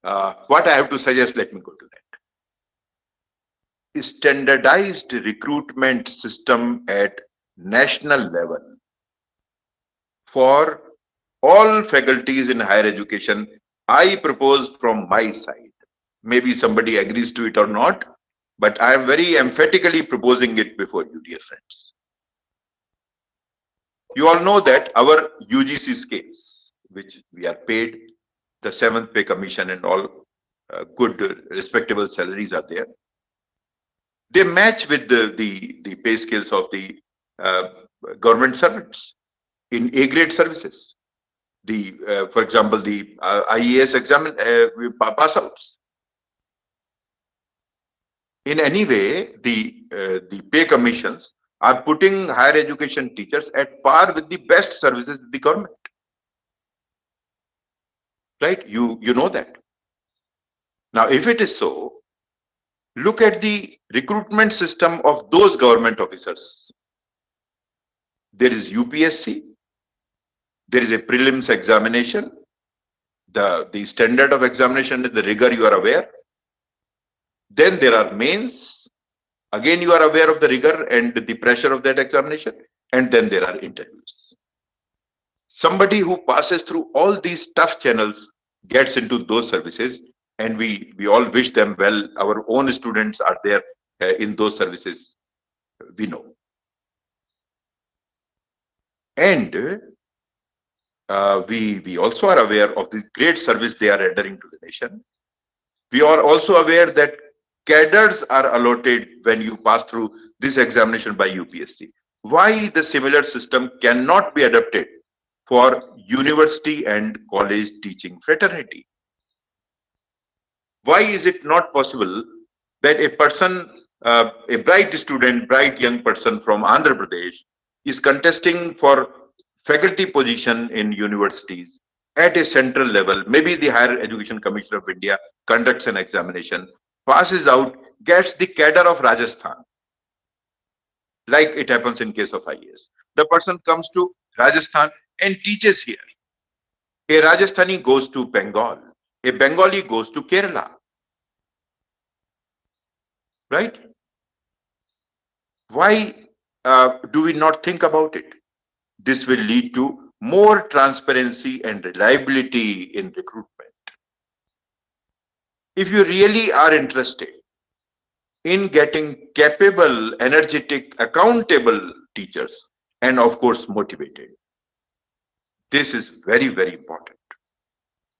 What I have to suggest, let me go to that. Standardized recruitment system at national level for all faculties in higher education, I propose from my side. Maybe somebody agrees to it or not, but I am very emphatically proposing it before you, dear friends. You all know that our UGC scales, which we are paid, the 7th pay commission and all good respectable salaries are there. They match with the pay scales of the government servants in A-grade services. For example, the IAS exam pass outs. In any way, the pay commissions are putting higher education teachers at par with the best services of the government. Right? You know that. Now, if it is so, look at the recruitment system of those government officers. There is UPSC. There is a prelims examination. The standard of examination is the rigor, you are aware. Then there are mains. Again, you are aware of the rigor and the pressure of that examination. And then there are interviews. Somebody who passes through all these tough channels gets into those services, and we all wish them well. Our own students are there in those services, we know. And we also are aware of the great service they are rendering to the nation. We are also aware that cadres are allotted when you pass through this examination by UPSC. Why the similar system cannot be adopted for university and college teaching fraternity? Why is it not possible that a person, a bright student, bright young person from Andhra Pradesh is contesting for faculty position in universities at a central level? Maybe the Higher Education Commission of India conducts an examination, passes out, gets the cadre of Rajasthan, like it happens in case of IAS. The person comes to Rajasthan and teaches here. A Rajasthani goes to Bengal. A Bengali goes to Kerala. Right? Why do we not think about it? This will lead to more transparency and reliability in recruitment. If you really are interested in getting capable, energetic, accountable teachers, and of course motivated, this is very, very important.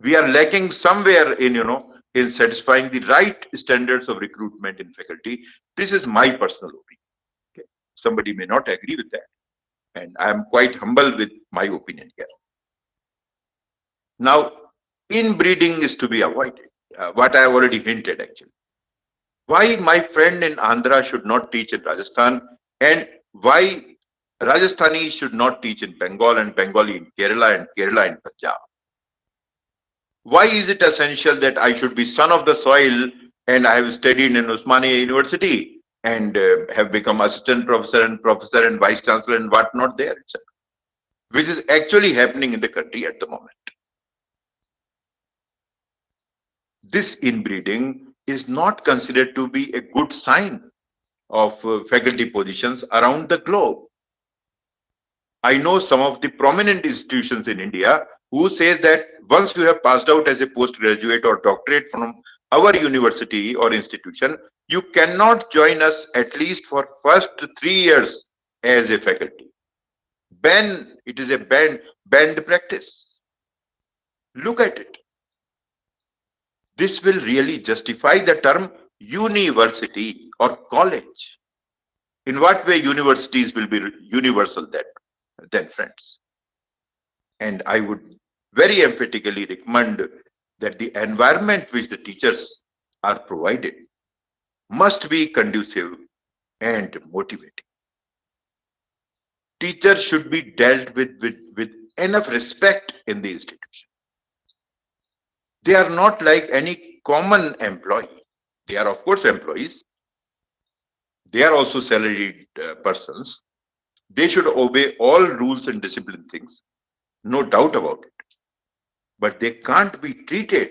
We are lacking somewhere in, in satisfying the right standards of recruitment in faculty. This is my personal opinion. Okay. Somebody may not agree with that, and I am quite humble with my opinion here. Now, inbreeding is to be avoided. What I have already hinted actually. Why my friend in Andhra should not teach in Rajasthan, and why Rajasthani should not teach in Bengal and Bengali in Kerala and Kerala in Punjab. Why is it essential that I should be son of the soil and I have studied in Osmania University and have become assistant professor and vice chancellor and whatnot there, etc., which is actually happening in the country at the moment. This inbreeding is not considered to be a good sign of faculty positions around the globe. I know some of the prominent institutions in India who say that once you have passed out as a postgraduate or doctorate from our university or institution, you cannot join us at least for first 3 years as a faculty. It is a banned practice. Look at it. This will really justify the term university or college. In what way universities will be universal then, friends? And I would very emphatically recommend that the environment which the teachers are provided must be conducive and motivating. Teachers should be dealt with enough respect in the institution. They are not like any common employee. They are, of course, employees. They are also salaried persons. They should obey all rules and discipline things, no doubt about it. But they can't be treated,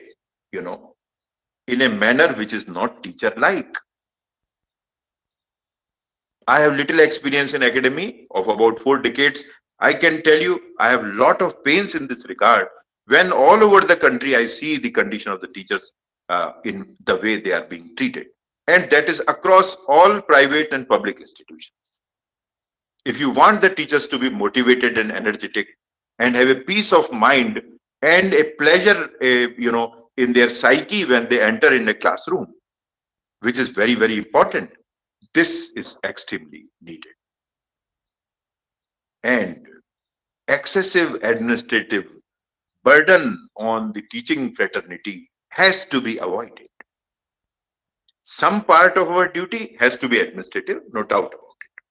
in a manner which is not teacher-like. I have little experience in academy of about 4 decades. I can tell you, I have a lot of pains in this regard when all over the country I see the condition of the teachers in the way they are being treated. And that is across all private and public institutions. If you want the teachers to be motivated and energetic and have a peace of mind and a pleasure, in their psyche when they enter in a classroom, which is very, very important, this is extremely needed. And excessive administrative burden on the teaching fraternity has to be avoided. Some part of our duty has to be administrative, no doubt about it.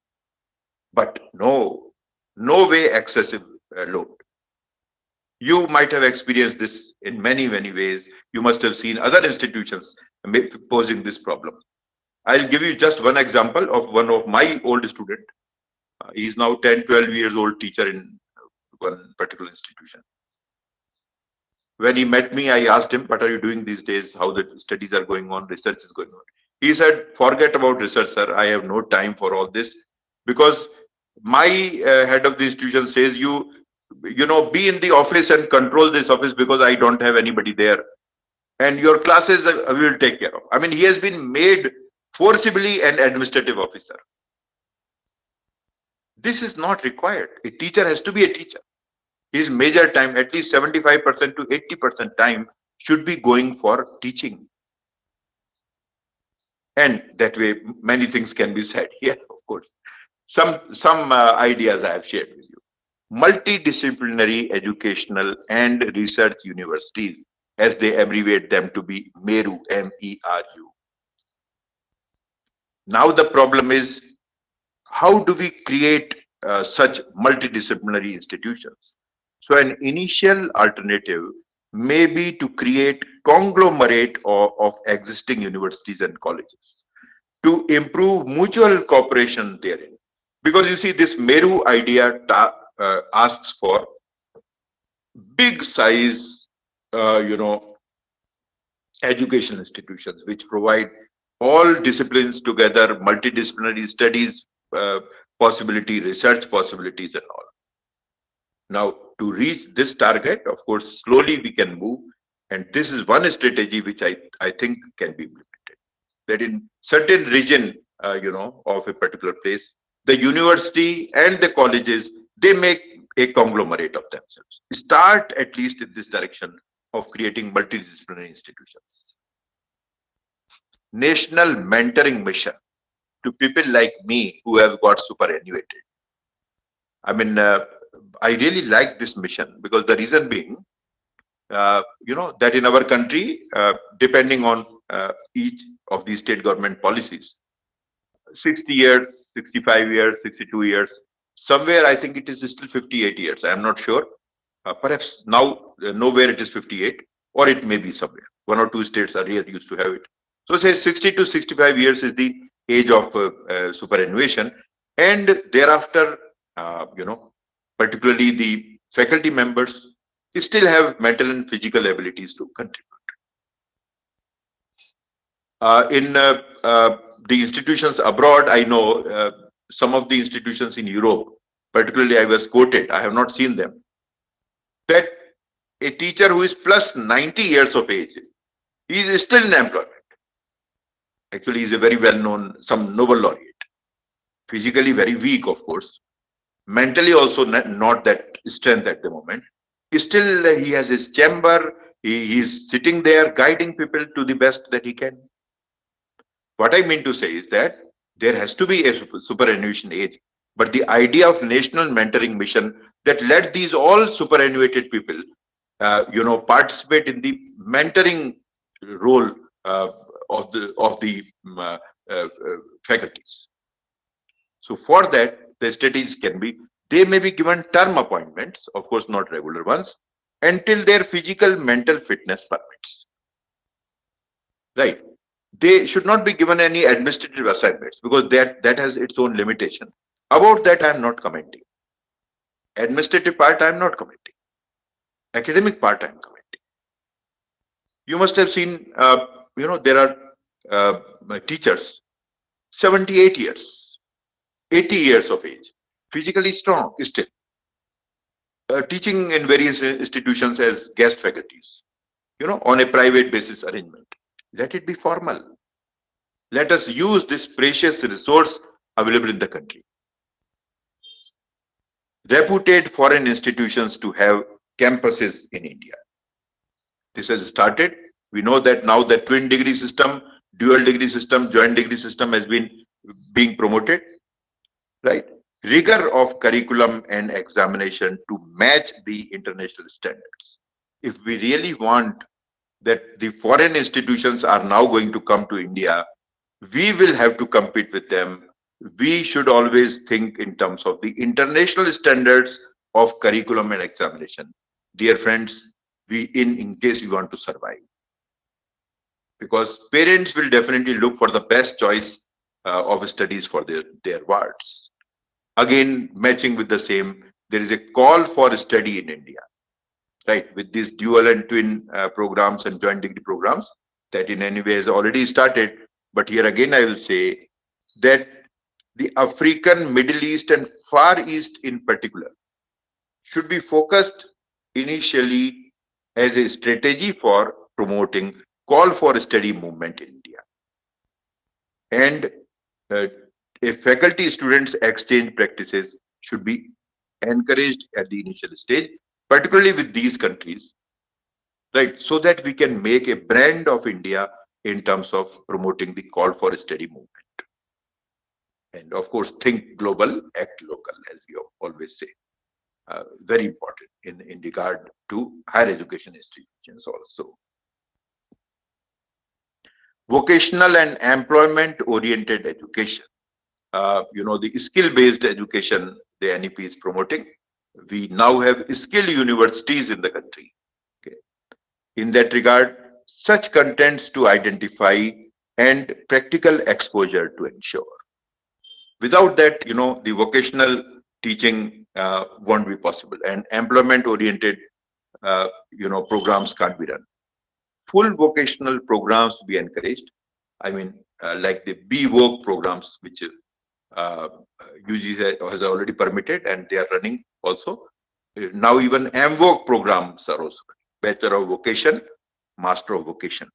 But no way excessive load. You might have experienced this in many, many ways. You must have seen other institutions posing this problem. I'll give you just one example of one of my old student. He is now 10, 12 years old teacher in one particular institution. When he met me, I asked him, what are you doing these days? How the studies are going on, research is going on. He said, forget about research, sir. I have no time for all this because my head of the institution says be in the office and control this office because I don't have anybody there. And your classes we will take care of. I mean, he has been made forcibly an administrative officer. This is not required. A teacher has to be a teacher. His major time, at least 75% to 80% time, should be going for teaching. And that way, many things can be said here, of course. Some ideas I have shared with you. Multidisciplinary educational and research universities, as they abbreviate them to be MERU, MERU. Now the problem is, how do we create such multidisciplinary institutions? So an initial alternative may be to create conglomerate of existing universities and colleges to improve mutual cooperation therein. Because you see, this MERU idea asks for big size, educational institutions which provide all disciplines together, multidisciplinary studies, possibility, research possibilities and all. Now, to reach this target, of course, slowly we can move. And this is one strategy which I think can be implemented. That in certain region, of a particular place, the university and the colleges, they make a conglomerate of themselves. Start at least in this direction of creating multidisciplinary institutions. National mentoring mission to people like me who have got superannuated. I mean, I really like this mission because the reason being, that in our country, depending on each of these state government policies, 60 years, 65 years, 62 years, somewhere I think it is still 58 years. I am not sure. Perhaps now, nowhere it is 58, or it may be somewhere. 1 or 2 states are here used to have it. So say 60 to 65 years is the age of superannuation, and thereafter, particularly the faculty members, they still have mental and physical abilities to contribute. In the institutions abroad, I know some of the institutions in Europe, particularly I was quoted, I have not seen them, that a teacher who is plus 90 years of age, he is still in employment. Actually, he is a very well-known, some Nobel laureate, physically very weak, of course, mentally also not that strength at the moment. Still, he has his chamber. He is sitting there guiding people to the best that he can. What I mean to say is that there has to be a superannuation age, but the idea of national mentoring mission that let these all superannuated people, participate in the mentoring role of the faculties. So for that, the strategies can be, they may be given term appointments, of course not regular ones, until their physical mental fitness permits. Right. They should not be given any administrative assignments because that has its own limitation. About that, I am not commenting. Administrative part, I am not commenting. Academic part, I am commenting. You must have seen, there are teachers, 78 years, 80 years of age, physically strong still, teaching in various institutions as guest faculties, on a private basis arrangement. Let it be formal. Let us use this precious resource available in the country. Reputed foreign institutions to have campuses in India. This has started. We know that now the twin degree system, dual degree system, joint degree system has been being promoted, right? Rigor of curriculum and examination to match the international standards. If we really want that the foreign institutions are now going to come to India, we will have to compete with them. We should always think in terms of the international standards of curriculum and examination. Dear friends, in case we want to survive. Because parents will definitely look for the best choice of studies for their wards. Again, matching with the same, there is a call for study in India, right? With these dual and twin programs and joint degree programs that in any way has already started. But here again, I will say that the African, Middle East and Far East in particular should be focused initially as a strategy for promoting call for study movement in India. And a faculty students exchange practices should be encouraged at the initial stage, particularly with these countries, right? So that we can make a brand of India in terms of promoting the call for study movement. And of course, think global, act local, as we always say. Very important in regard to higher education institutions also. Vocational and employment-oriented education. The skill-based education the NEP is promoting. We now have skill universities in the country. Okay. In that regard, such contents to identify and practical exposure to ensure. Without that, the vocational teaching won't be possible, and employment-oriented, programs can't be run. Full vocational programs to be encouraged. I mean, like the BVOC programs, which UG has already permitted, and they are running also. Now even MVOC programs are also Bachelor of Vocation, Master of Vocation.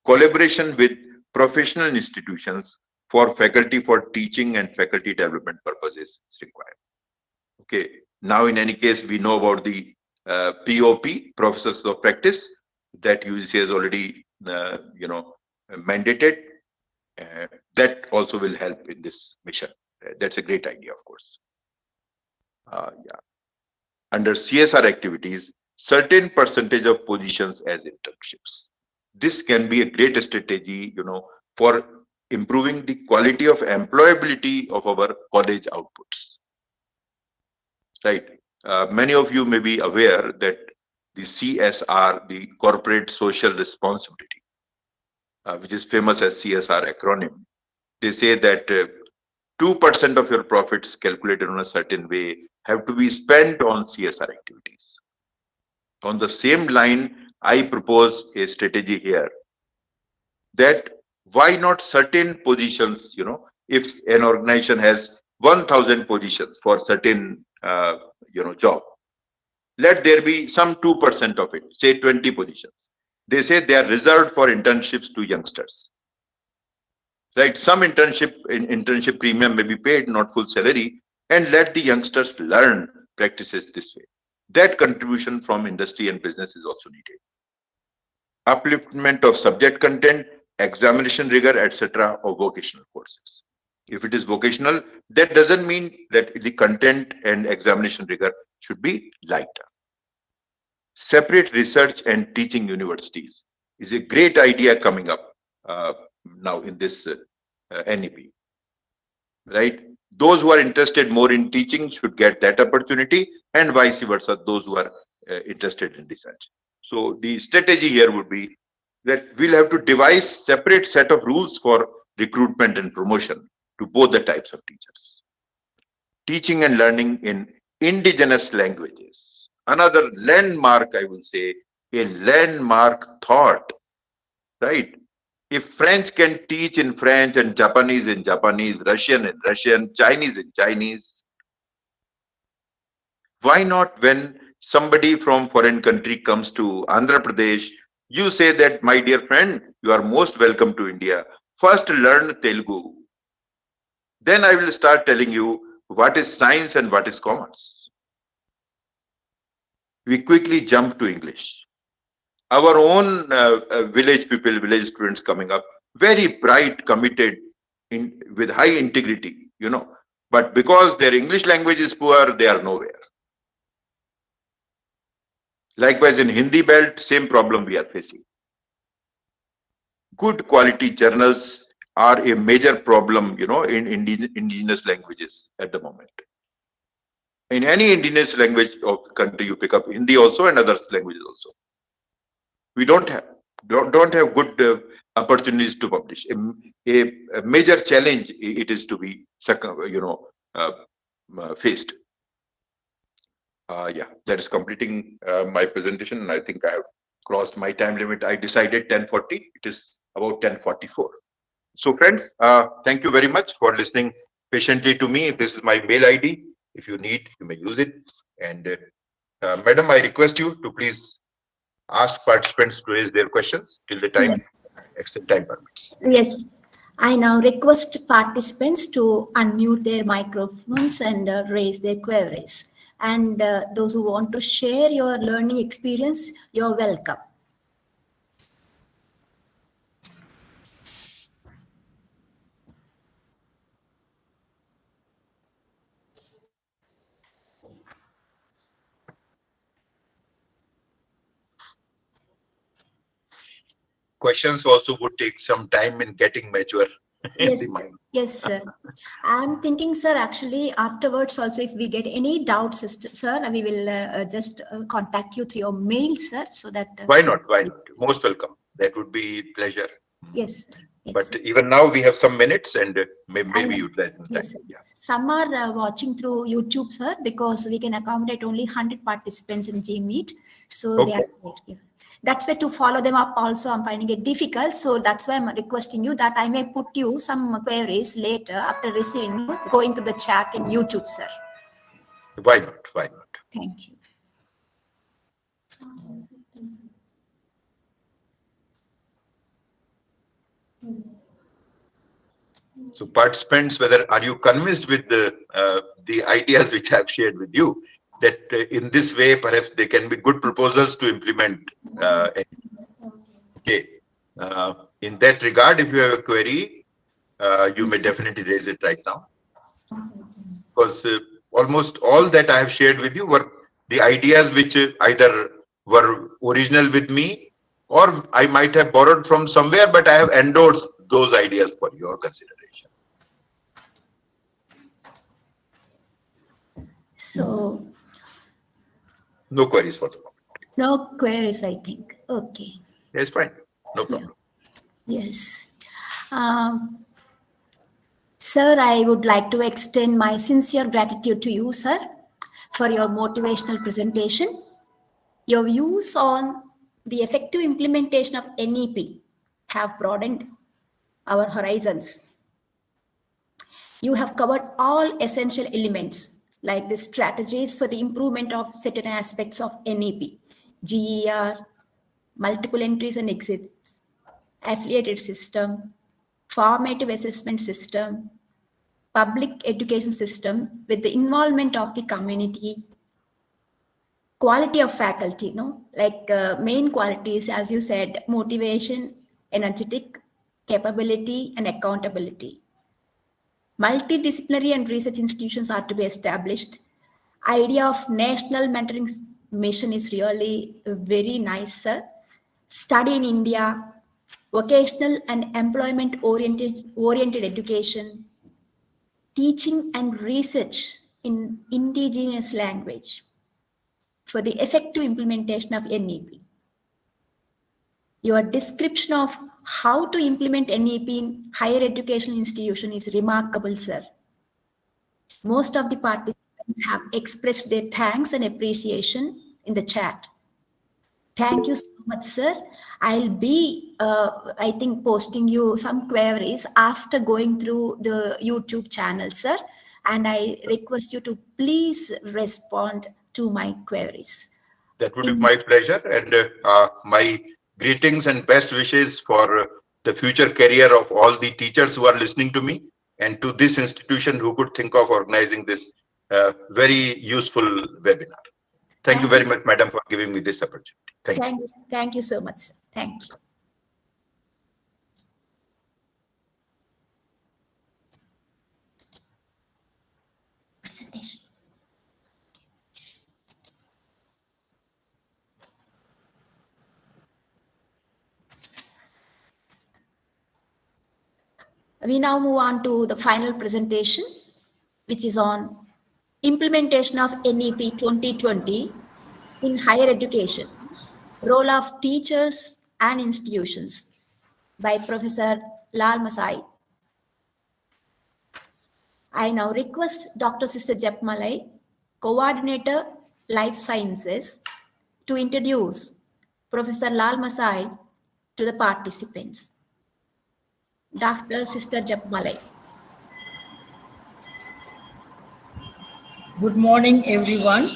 Collaboration with professional institutions for faculty for teaching and faculty development purposes is required. Okay. Now, in any case, we know about the POP, Professors of Practice, that UGC has already, mandated. That also will help in this mission. That's a great idea, of course. Under CSR activities, certain percentage of positions as internships. This can be a great strategy, for improving the quality of employability of our college outputs. Right. Many of you may be aware that the CSR, the Corporate Social Responsibility, which is famous as CSR acronym, they say that 2% of your profits calculated on a certain way have to be spent on CSR activities. On the same line, I propose a strategy here that why not certain positions, if an organization has 1,000 positions for certain, job, let there be some 2% of it, say 20 positions. They say they are reserved for internships to youngsters. Right? Some internship premium may be paid, not full salary, and let the youngsters learn practices this way. That contribution from industry and business is also needed. Upliftment of subject content, examination rigor, etc., or vocational courses. If it is vocational, that doesn't mean that the content and examination rigor should be lighter. Separate research and teaching universities is a great idea coming up now in this NEP, right? Those who are interested more in teaching should get that opportunity, and vice versa, those who are interested in research. So the strategy here would be that we'll have to devise separate set of rules for recruitment and promotion to both the types of teachers. Teaching and learning in indigenous languages. Another landmark, I will say, a landmark thought, right? If French can teach in French and Japanese in Japanese, Russian in Russian, Chinese in Chinese, why not when somebody from foreign country comes to Andhra Pradesh, you say that, my dear friend, you are most welcome to India. First learn Telugu. Then I will start telling you what is science and what is commerce. We quickly jump to English. Our own village people, village students coming up, very bright, committed, with high integrity, you know. But because their English language is poor, they are nowhere. Likewise, in Hindi belt, same problem we are facing. Good quality journals are a major problem, you know, in indigenous languages at the moment. In any indigenous language of the country, you pick up Hindi also and other languages also. We don't have good opportunities to publish. A major challenge it is to be, faced. Yeah, that is completing my presentation, and I think I have crossed my time limit. I decided 10:40. It is about 10:44. So, friends, thank you very much for listening patiently to me. This is my mail ID. If you need, you may use it. And Madam, I request you to please ask participants to raise their questions till the time, Yes. except time permits. Yes. I now request participants to unmute their microphones and raise their queries. And those who want to share your learning experience, you're welcome. Questions also would take some time in getting mature in Yes, the mind. yes, sir. I'm thinking, sir, actually afterwards also, if we get any doubts, sir, we will just contact you through your mail, sir, so that. Why not? Why not? Most welcome. That would be pleasure. Yes, sir. Yes, But sir. even now we have some minutes, and maybe utilize some time. Yes, sir. Yeah. Some are watching through YouTube, sir, because we can accommodate only 100 participants in Gmeet. So Okay. they are, yeah. That's why to follow them up also, I'm finding it difficult. So that's why I'm requesting you that I may put you some queries later after receiving, going to the chat in YouTube, sir. Why not? Why not? Thank you. So participants, whether are you convinced with the ideas which I have shared with you, that in this way perhaps they can be good proposals to implement. Okay. In that regard, if you have a query, you may definitely raise it right now, because almost all that I have shared with you were the ideas which either were original with me, or I might have borrowed from somewhere, but I have endorsed those ideas for your consideration. So No queries for the moment. no queries, I think. Okay. Yes, fine. No problem. Yes. Sir, I would like to extend my sincere gratitude to you, sir, for your motivational presentation. Your views on the effective implementation of NEP have broadened our horizons. You have covered all essential elements like the strategies for the improvement of certain aspects of NEP, GER, multiple entries and exits, affiliated system, formative assessment system, public education system with the involvement of the community, quality of faculty, main qualities, as you said, motivation, energetic, capability, and accountability. Multidisciplinary and research institutions are to be established. Idea of national mentoring mission is really very nice, sir. Study in India, vocational and employment oriented education, teaching and research in indigenous language for the effective implementation of NEP. Your description of how to implement NEP in higher education institution is remarkable, sir. Most of the participants have expressed their thanks and appreciation in the chat. Thank you so much, sir. I'll be, I think, posting you some queries after going through the YouTube channel, sir. And I request you to please respond to my queries. That would be my pleasure. And my greetings and best wishes for the future career of all the teachers who are listening to me, and to this institution who could think of organizing this very useful webinar. Thank you very much, madam, for giving me this opportunity. Thank you. Thank you so much. Thank you. Presentation. We now move on to the final presentation, which is on implementation of NEP 2020 in higher education, role of teachers and institutions, by Professor Lalhmasai. I now request Dr. Sister Japmalai, Coordinator, Life Sciences, to introduce Professor Lalhmasai to the participants. Dr. Sister Japmalai. Good morning, everyone.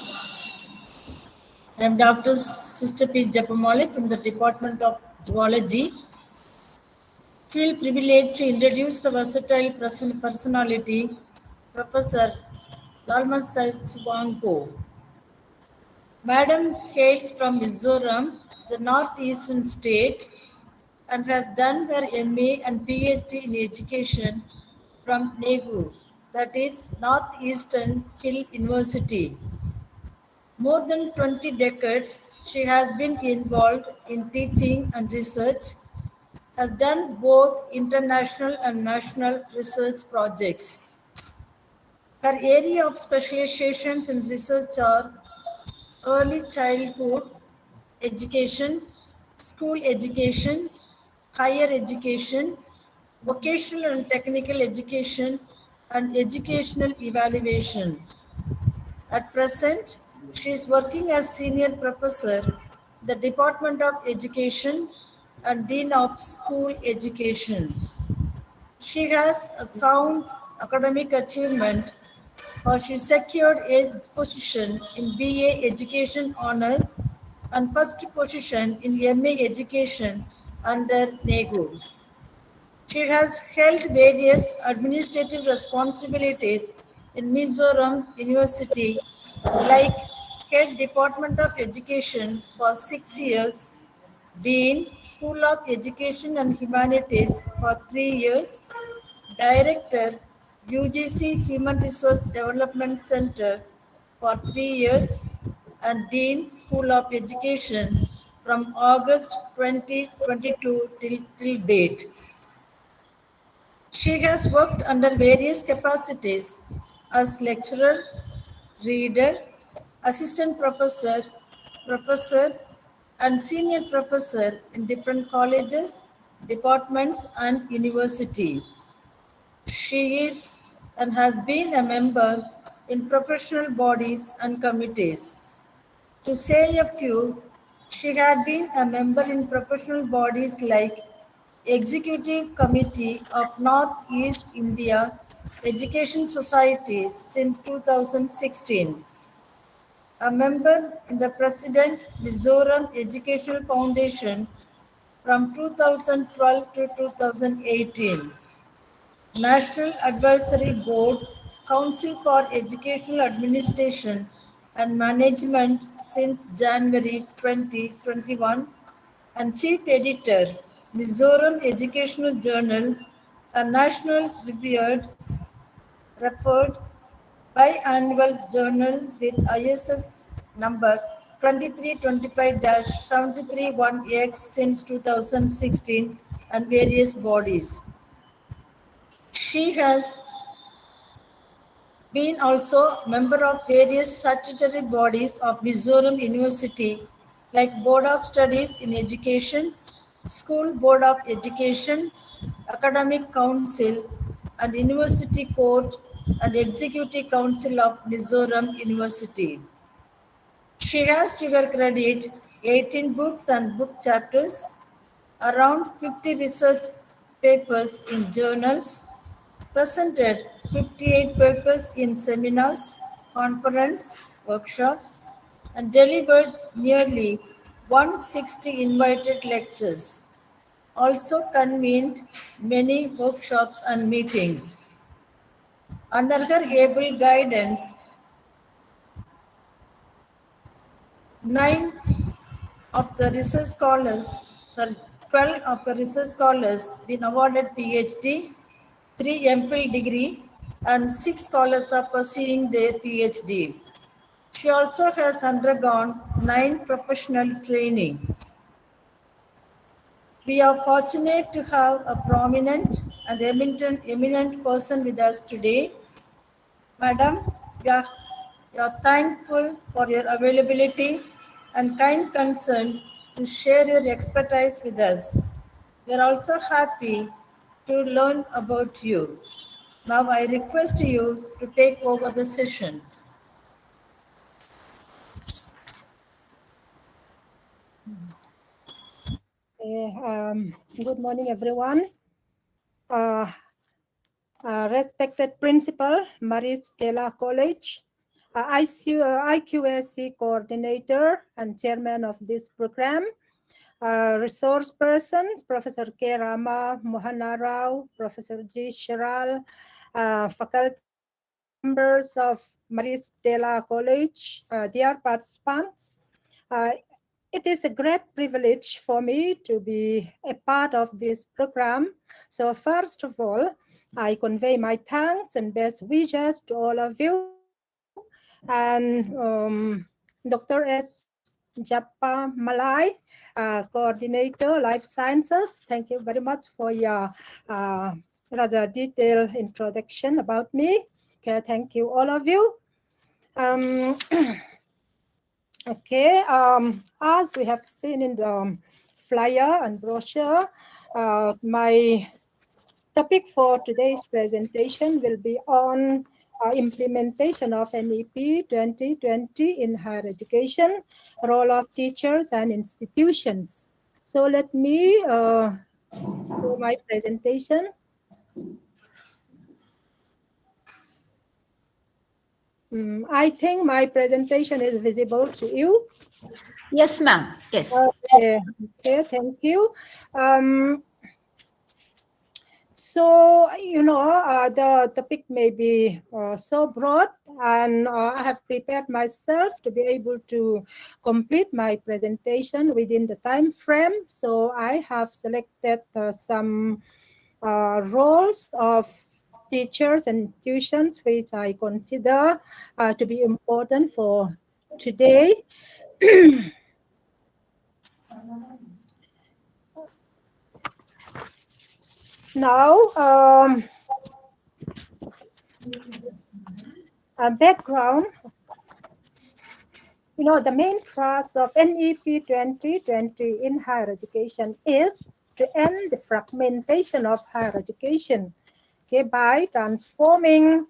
I am Dr. Sister P. Japmalai from the Department of Zoology. Feel privileged to introduce the versatile personality, Professor Lalhmasai Chuaungo. Madam hails from Mizoram, the northeastern state, and has done her MA and PhD in education from NEGU, that is Northeastern Hill University. More than 20 decades, she has been involved in teaching and research, has done both international and national research projects. Her area of specializations in research are early childhood education, school education, higher education, vocational and technical education, and educational evaluation. At present, she is working as Senior Professor in the Department of Education and Dean of School Education. She has a sound academic achievement, for she secured a position in BA Education Honours and first position in MA Education under NEGU. She has held various administrative responsibilities in Mizoram University, like Head Department of Education for 6 years, Dean, School of Education and Humanities for 3 years, Director, UGC Human Resource Development Center for 3 years, and Dean, School of Education from August 2022 till date. She has worked under various capacities as lecturer, reader, assistant professor, professor, and senior professor in different colleges, departments, and university. She is and has been a member in professional bodies and committees. To say a few, she had been a member in professional bodies like Executive Committee of Northeast India Education Society since 2016. A member in the President Mizoram Educational Foundation from 2012 to 2018. National Advisory Board, Council for Educational Administration and Management since January 2021, and Chief Editor, Mizoram Educational Journal, a national referred biannual journal with ISS number 2325-731X since 2016, and various bodies. She has been also member of various statutory bodies of Mizoram University like Board of Studies in Education, School Board of Education, Academic Council, and University Court and Executive Council of Mizoram University. She has to her credit 18 books and book chapters, around 50 research papers in journals, presented 58 papers in seminars, conferences, workshops, and delivered nearly 160 invited lectures. Also convened many workshops and meetings. Under her able guidance, 12 of the research scholars been awarded PhD, 3 MPhil degree, and 6 scholars are pursuing their PhD. She also has undergone 9 professional training. We are fortunate to have a prominent and eminent person with us today. Madam, we are thankful for your availability and kind concern to share your expertise with us. We are also happy to learn about you. Now I request you to take over the session. Good morning, everyone. Respected Principal, Stella College, IQAC Coordinator and Chairman of this program, resource persons, Professor K. Rama, Mohanlal, Professor G. Soral, faculty members of Stella College, dear participants. It is a great privilege for me to be a part of this program. So first of all, I convey my thanks and best wishes to all of you. And Dr. S. Japa Malai, Coordinator, Life Sciences. Thank you very much for your rather detailed introduction about me. Okay, thank you, all of you. Okay, as we have seen in the flyer and brochure, my topic for today's presentation will be on implementation of NEP 2020 in higher education, role of teachers and institutions. So let me show my presentation. I think my presentation is visible to you. Yes, ma'am. Yes. Okay, thank you. So, you know, the topic may be so broad, and I have prepared myself to be able to complete my presentation within the time frame. So I have selected some roles of teachers and institutions which I consider to be important for today. Now, a background. You know, the main thrust of NEP 2020 in higher education is to end the fragmentation of higher education, okay, by transforming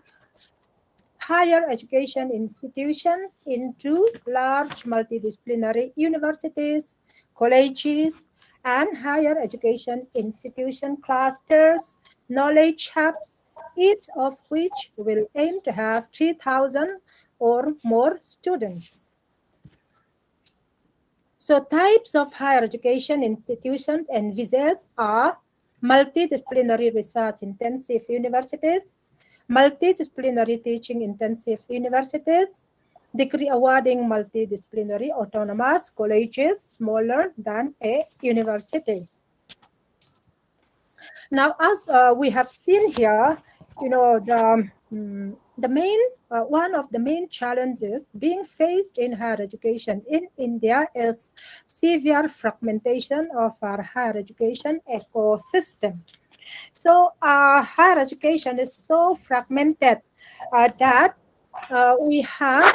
higher education institutions into large multidisciplinary universities, colleges, and higher education institution clusters, knowledge hubs, each of which will aim to have 3,000 or more students. So types of higher education institutions envisaged are multidisciplinary research intensive universities, multidisciplinary teaching intensive universities, degree awarding multidisciplinary autonomous colleges smaller than a university. Now, as we have seen here, the main one of the main challenges being faced in higher education in India is severe fragmentation of our higher education ecosystem. So higher education is so fragmented that we have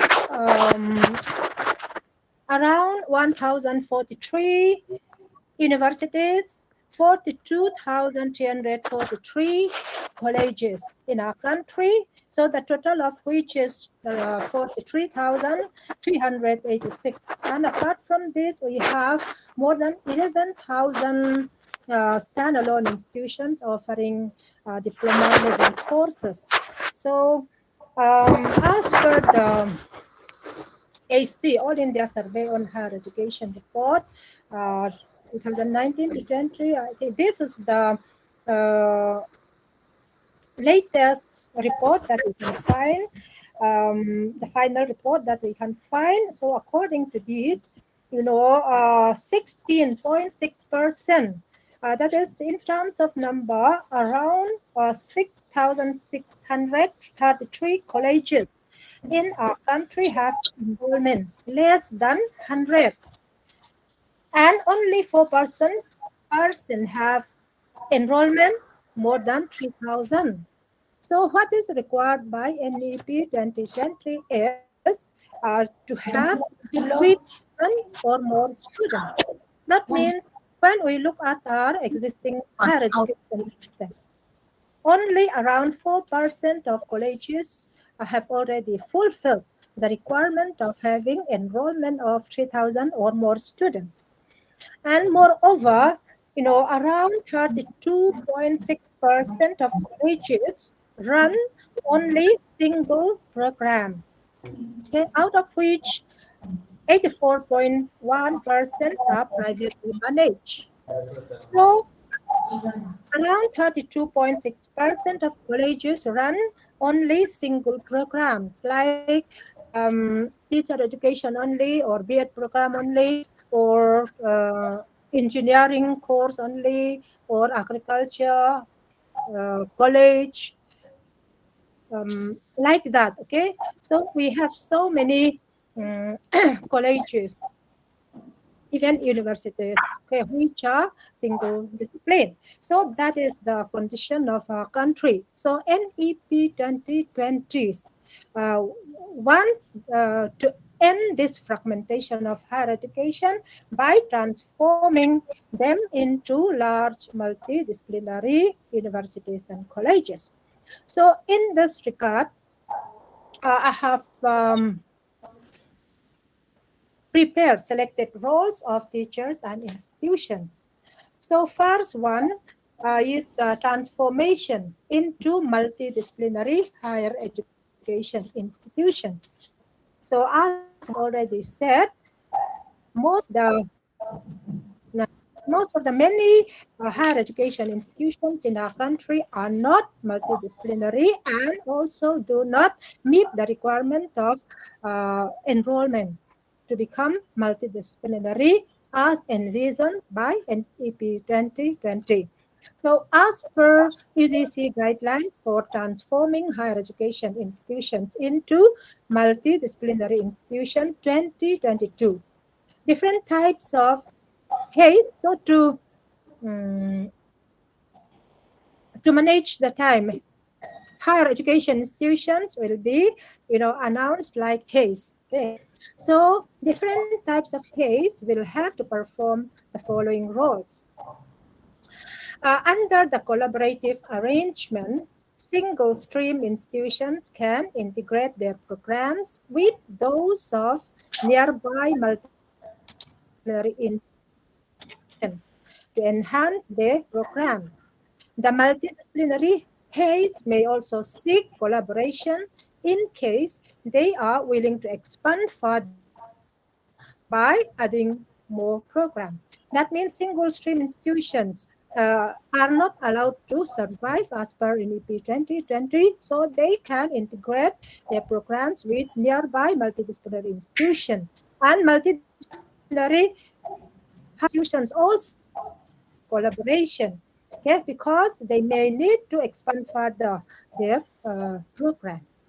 around 1,043 universities, 42,343 colleges in our country. So the total of which is 43,386. And apart from this, we have more than 11,000 standalone institutions offering diploma level courses. So as per the AC, All India Survey on Higher Education report, 2019 to 20, I think this is the latest report that we can find, the final report that we can find. So according to this, 16.6%, that is in terms of number, around 6,633 colleges in our country have enrollment less than 100. And only 4% have enrollment more than 3,000. So what is required by NEP 2020 is to have 3,000 or more students. That means when we look at our existing higher education system, only around 4% of colleges have already fulfilled the requirement of having enrollment of 3,000 or more students. And moreover, around 32.6% of colleges run only single program, okay, out of which 84.1% are privately managed. So around 32.6% of colleges run only single programs like teacher education only, or B.Ed program only, or engineering course only, or agriculture college, like that. Okay, so we have so many colleges, even universities, okay, which are single discipline. So that is the condition of our country. So NEP 2020 wants to end this fragmentation of higher education by transforming them into large multidisciplinary universities and colleges. So in this regard, I have prepared selected roles of teachers and institutions. So first one is transformation into multidisciplinary higher education institutions. So as already said, most of the many higher education institutions in our country are not multidisciplinary and also do not meet the requirement of enrollment to become multidisciplinary as envisioned by NEP 2020. So as per UGC guidelines for transforming higher education institutions into multidisciplinary institution 2022, different types of haze, so to manage the time, higher education institutions will be, announced like haze. Okay. So different types of haze will have to perform the following roles. Under the collaborative arrangement, single stream institutions can integrate their programs with those of nearby multidisciplinary institutions to enhance their programs. The multidisciplinary haze may also seek collaboration in case they are willing to expand further by adding more programs. That means single stream institutions are not allowed to survive as per NEP 2020, so they can integrate their programs with nearby multidisciplinary institutions. And multidisciplinary institutions also need collaboration, okay, because they may need to expand further their programs.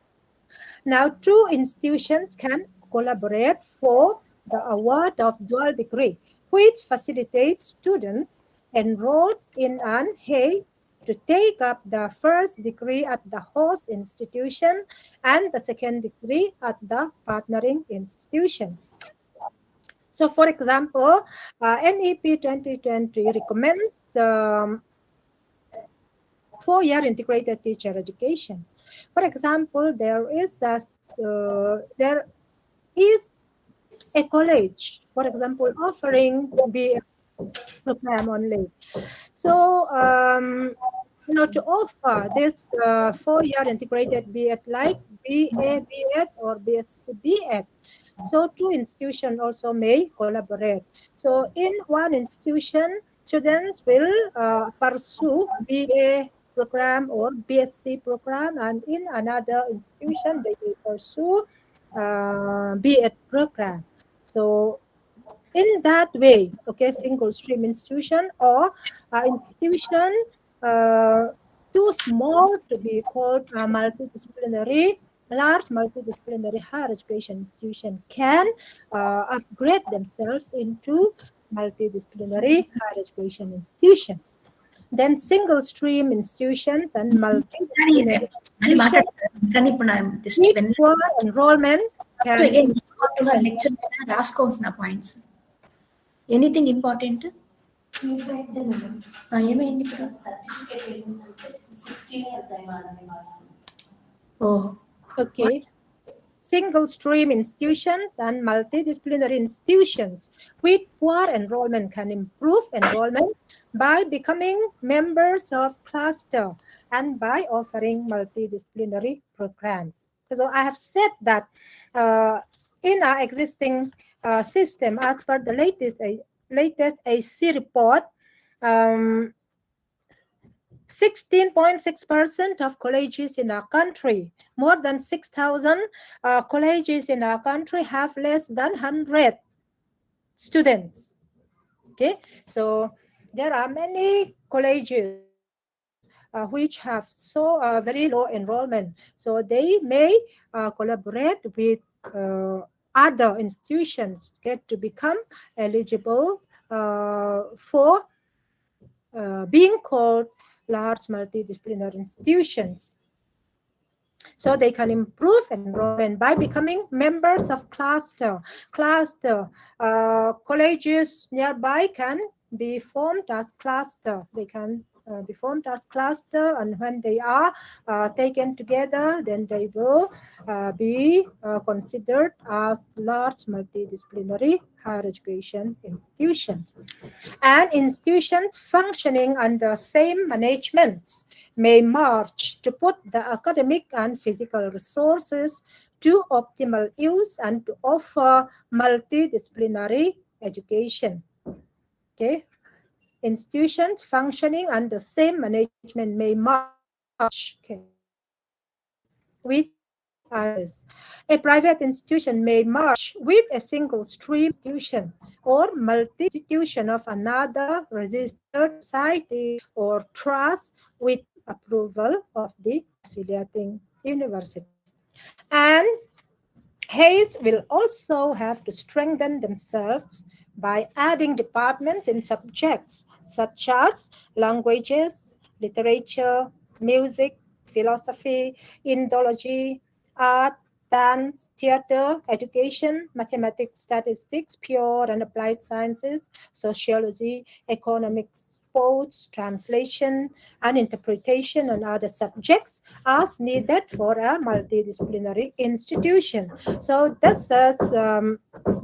Now, two institutions can collaborate for the award of dual degree, which facilitates students enrolled in an HE to take up the first degree at the host institution and the second degree at the partnering institution. So, for example, NEP 2020 recommends 4-year integrated teacher education. For example, there is a college, for example, offering BA program only. So, to offer this 4-year integrated BEd like BA BEd or BSc BEd, so two institutions also may collaborate. So in one institution, students will pursue BA program or BSc program, and in another institution, they will pursue BEd program. So in that way, okay, single stream institution or institution too small to be called multidisciplinary, large multidisciplinary higher education institution can upgrade themselves into multidisciplinary higher education institutions. Then single stream institutions and multidisciplinary institutions equal enrollment can points. Anything important? Oh, okay. Single stream institutions and multidisciplinary institutions with poor enrollment can improve enrollment by becoming members of cluster and by offering multidisciplinary programs. So I have said that in our existing system, as per the latest AC report, 16.6% of colleges in our country, more than 6,000 colleges in our country have less than 100 students. Okay, so there are many colleges which have very low enrollment. So they may collaborate with other institutions to become eligible for being called large multidisciplinary institutions. So they can improve enrollment by becoming members of cluster. Colleges nearby can be formed as cluster. They can be formed as cluster, and when they are taken together, then they will be considered as large multidisciplinary higher education institutions. And institutions functioning under same management may merge to put the academic and physical resources to optimal use and to offer multidisciplinary education. Okay, institutions functioning under same management may merge with others. A private institution may merge with a single stream institution or multi-institution of another registered society or trust with approval of the affiliating university. And HEIS will also have to strengthen themselves by adding departments in subjects such as languages, literature, music, philosophy, Indology, art, dance, theater, education, mathematics, statistics, pure and applied sciences, sociology, economics, sports, translation, and interpretation, and other subjects as needed for a multidisciplinary institution. So that's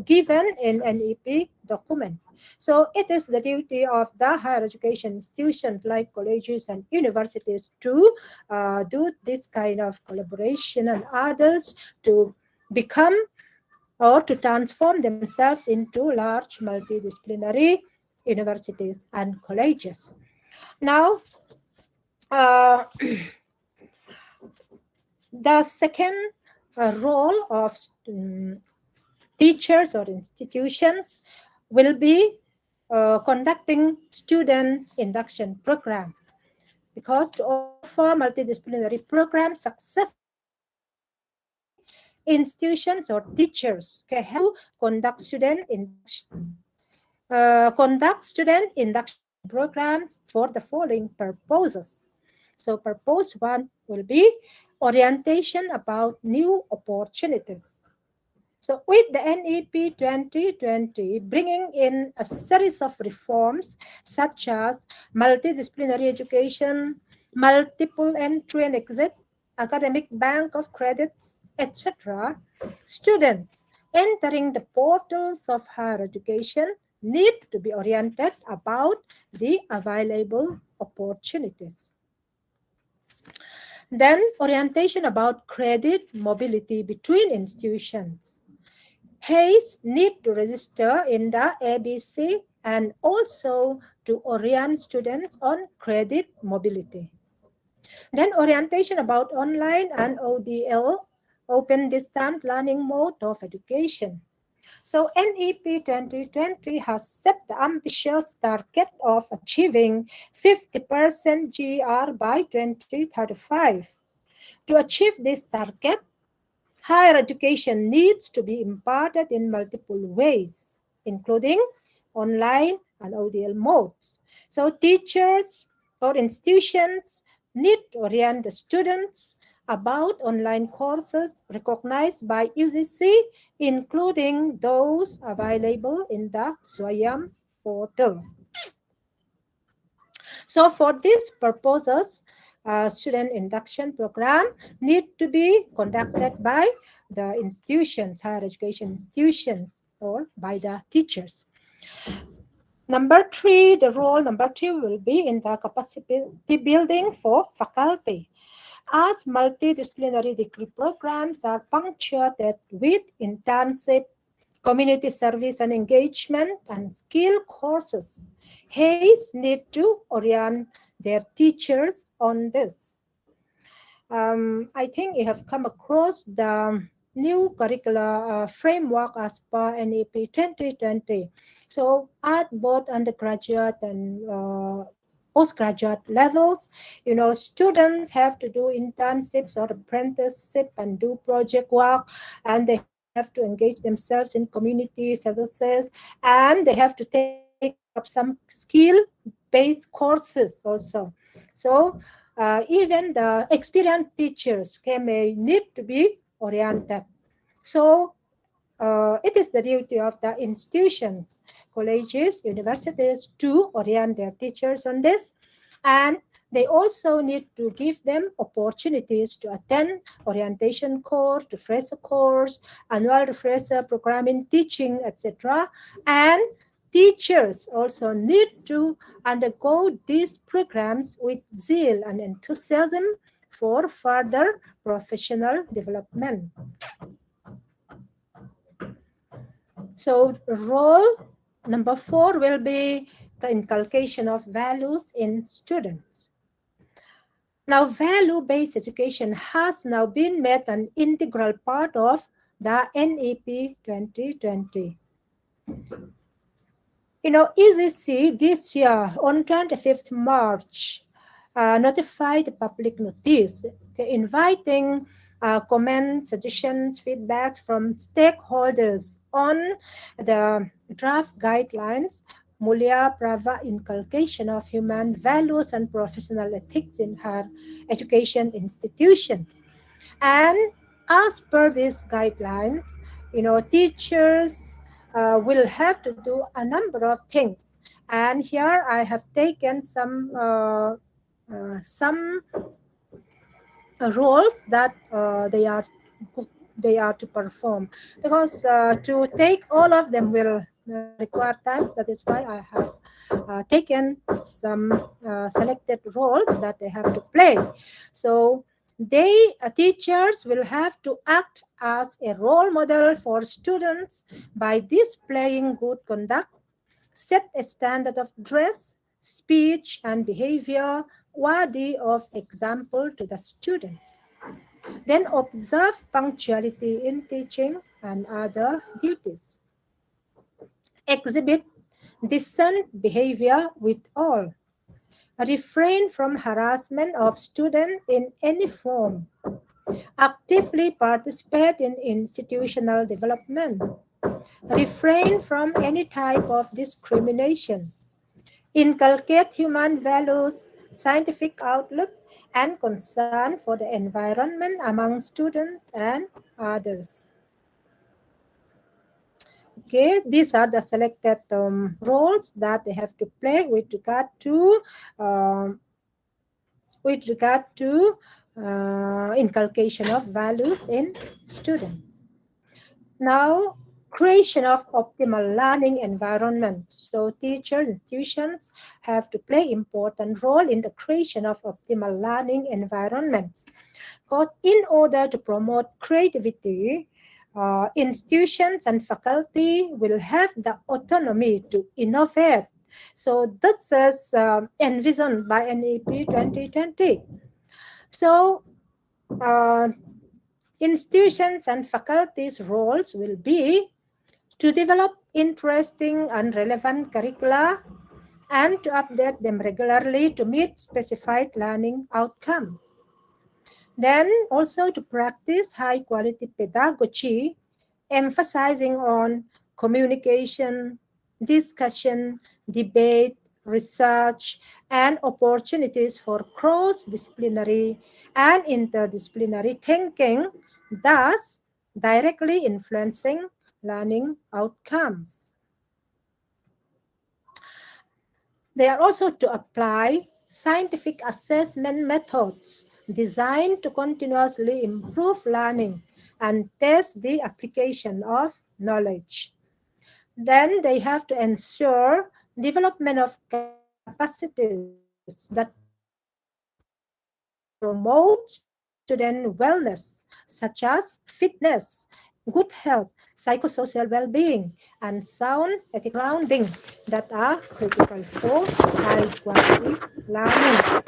given in NEP document. So it is the duty of the higher education institutions like colleges and universities to do this kind of collaboration, and others to become or to transform themselves into large multidisciplinary universities and colleges. Now, the second role of teachers or institutions will be conducting student induction program, because to offer multidisciplinary programs successfully, institutions or teachers can help conduct student induction programs for the following purposes. So purpose one will be orientation about new opportunities. So with the NEP 2020 bringing in a series of reforms such as multidisciplinary education, multiple entry and exit, academic bank of credits, etc., students entering the portals of higher education need to be oriented about the available opportunities. Then orientation about credit mobility between institutions. HAYS need to register in the APSCHE and also to orient students on credit mobility. Then orientation about online and ODL, open distance learning mode of education. So NEP 2020 has set the ambitious target of achieving 50% GR by 2035. To achieve this target, higher education needs to be imparted in multiple ways, including online and ODL modes. So teachers or institutions need to orient the students about online courses recognized by UGC, including those available in the SWAYAM portal. So for these purposes, student induction program need to be conducted by the institutions, higher education institutions, or by the teachers. Number three, the role number two will be in the capacity building for faculty. As multidisciplinary degree programs are punctuated with internship, community service and engagement, and skill courses, HAYS need to orient their teachers on this. I think you have come across the new curricular framework as per NEP 2020. So at both undergraduate and postgraduate levels, students have to do internships or apprenticeship and do project work, and they have to engage themselves in community services, and they have to take up some skill-based courses also. So even the experienced teachers may need to be oriented. So it is the duty of the institutions, colleges, universities to orient their teachers on this, and they also need to give them opportunities to attend orientation course, refresher course, annual refresher program in teaching, etc. And teachers also need to undergo these programs with zeal and enthusiasm for further professional development. So role number 4 will be the inculcation of values in students. Now, value-based education has now been made an integral part of the NEP 2020. UGC this year on 25th March notified the public notice inviting comments, suggestions, feedbacks from stakeholders on the draft guidelines, Mulya Prava inculcation of human values and professional ethics in higher education institutions. And as per these guidelines, teachers will have to do a number of things. And here I have taken some roles that they are to perform, because to take all of them will require time. That is why I have taken some selected roles that they have to play. So teachers will have to act as a role model for students by displaying good conduct, set a standard of dress, speech, and behavior worthy of example to the students. Then observe punctuality in teaching and other duties. Exhibit decent behavior with all. Refrain from harassment of students in any form. Actively participate in institutional development. Refrain from any type of discrimination. Inculcate human values, scientific outlook, and concern for the environment among students and others. Okay, these are the selected roles that they have to play with regard to inculcation of values in students. Now, creation of optimal learning environment. So teachers, institutions have to play important role in the creation of optimal learning environments. Because in order to promote creativity, institutions and faculty will have the autonomy to innovate. So this is envisioned by NEP 2020. So institutions and faculties' roles will be to develop interesting and relevant curricula and to update them regularly to meet specified learning outcomes. Then also to practice high quality pedagogy, emphasizing on communication, discussion, debate, research, and opportunities for cross-disciplinary and interdisciplinary thinking, thus directly influencing learning outcomes. They are also to apply scientific assessment methods designed to continuously improve learning and test the application of knowledge. Then they have to ensure development of capacities that promote student wellness, such as fitness, good health, psychosocial well-being, and sound ethical grounding that are critical for high quality learning.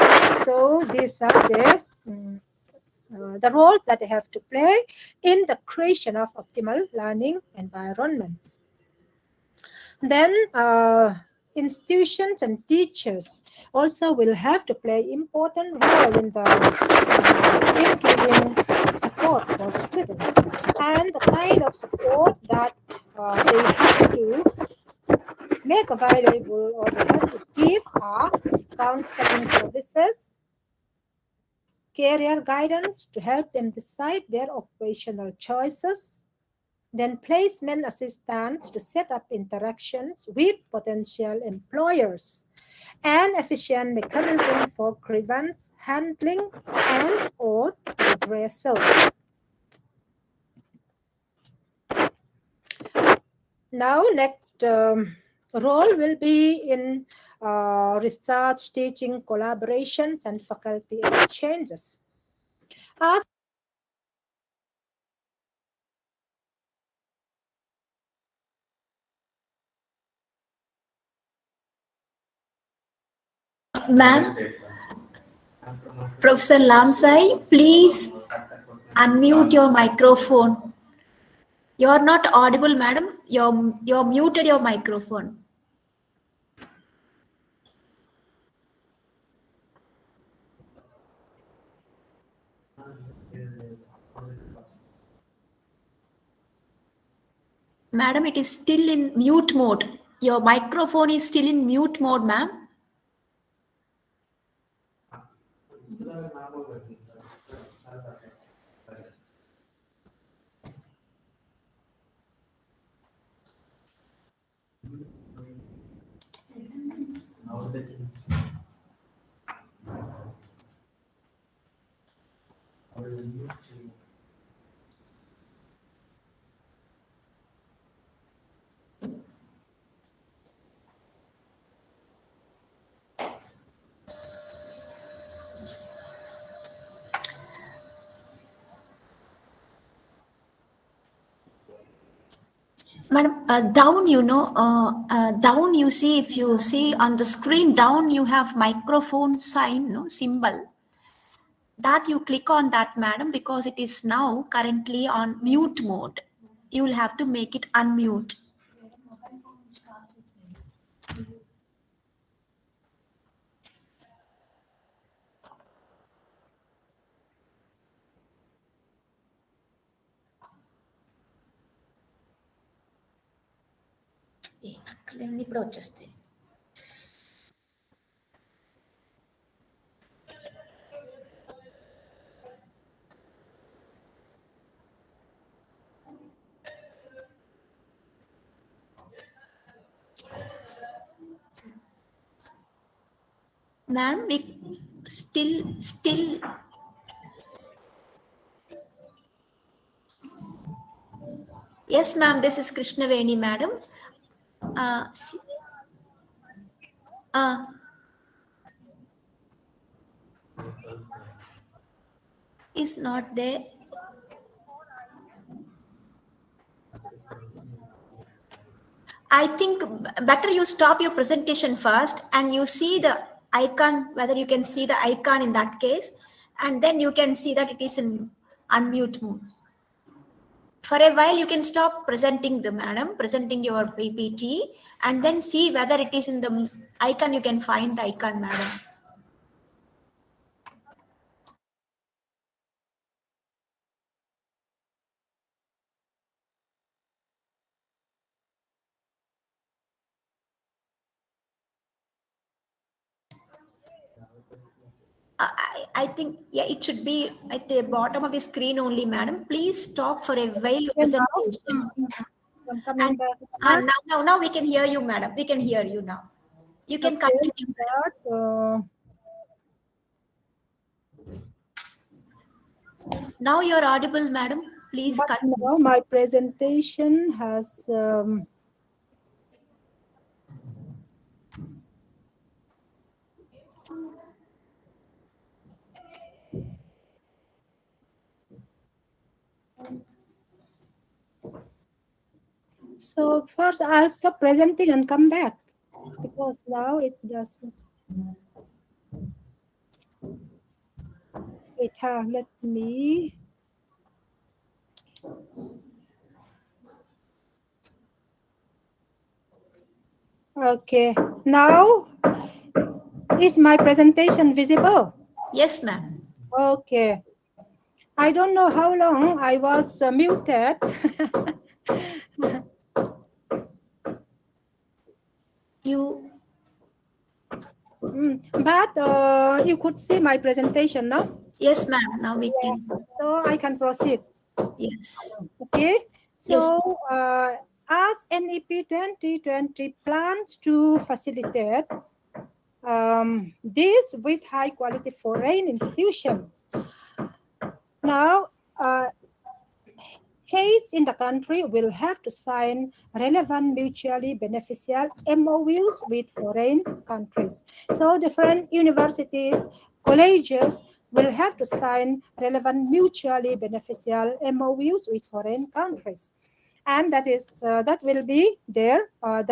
So these are the role that they have to play in the creation of optimal learning environments. Then institutions and teachers also will have to play important role in giving support for students, and the kind of support that they have to make available or they have to give are counseling services, career guidance to help them decide their occupational choices, then placement assistance to set up interactions with potential employers, and efficient mechanism for grievance handling and or redressal. Now next role will be in research, teaching, collaborations, and faculty exchanges. As Ma'am, Professor Lalhmasai, please unmute your microphone. You're not audible, madam. You're muted your microphone. Madam, it is still in mute mode. Your microphone is still in mute mode, ma'am. Madam, down, down you see, if you see on the screen, down you have microphone sign, no, symbol. That you click on that, madam, because it is now currently on mute mode. You will have to make it unmute. ఇప్పుడు వచ్చేస్తాయి. Ma'am, we still. Yes, ma'am, this is Krishnaveni, madam. Is not there. I think better you stop your presentation first and you see the icon, whether you can see the icon in that case, and then you can see that it is in unmute mode. For a while, you can stop presenting presenting your PPT, and then see whether it is in the icon. You can find the icon, madam. I think, yeah, it should be at the bottom of the screen only, madam. Please stop for a while your presentation. I'm coming back. Now we can hear you, madam. We can hear you now. You can continue. Now you're audible, madam. Please continue. Now my presentation has so first I'll stop presenting and come back because now it doesn't. Wait, let me. Okay, now is my presentation visible? Yes, ma'am. Okay. I don't know how long I was muted. But you could see my presentation now? Yes, ma'am. Now we can. So I can proceed. Yes. Okay. So Yes. as NEP 2020 plans to facilitate this with high quality foreign institutions. Now, HACE in the country will have to sign relevant mutually beneficial MOUs with foreign countries. So different universities, colleges will have to sign relevant mutually beneficial MOUs with foreign countries. And that will be the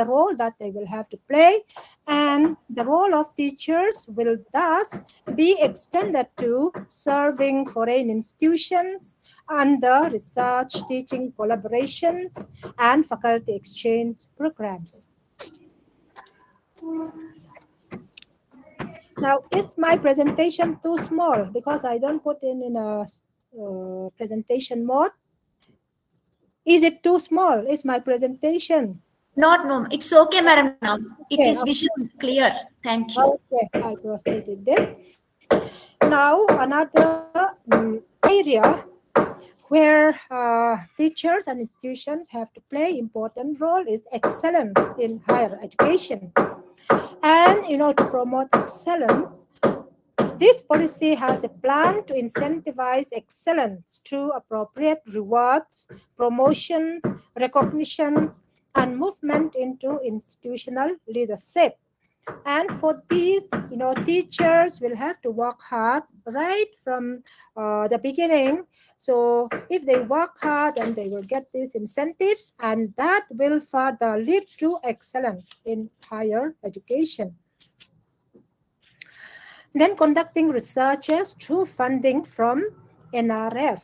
role that they will have to play, and the role of teachers will thus be extended to serving foreign institutions under research, teaching collaborations, and faculty exchange programs. Now, is my presentation too small because I don't put in a presentation mode? Is it too small? Is my presentation? No, it's okay, madam. Now it is visual clear. Thank you. Okay, I'll proceed with this. Now, another area where teachers and institutions have to play important role is excellence in higher education. And to promote excellence, this policy has a plan to incentivize excellence through appropriate rewards, promotions, recognition, and movement into institutional leadership. And for these, teachers will have to work hard right from the beginning. So if they work hard, then they will get these incentives, and that will further lead to excellence in higher education. Then conducting researches through funding from NRF.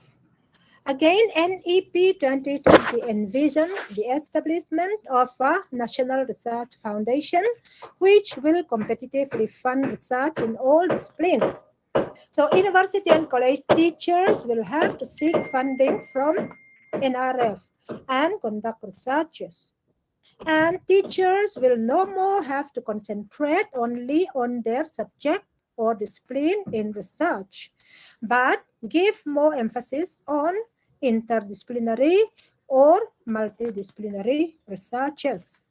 Again, NEP 2020 envisions the establishment of a National Research Foundation, which will competitively fund research in all disciplines. So university and college teachers will have to seek funding from NRF and conduct researches. And teachers will no more have to concentrate only on their subject or discipline in research, but give more emphasis on interdisciplinary or multidisciplinary researches.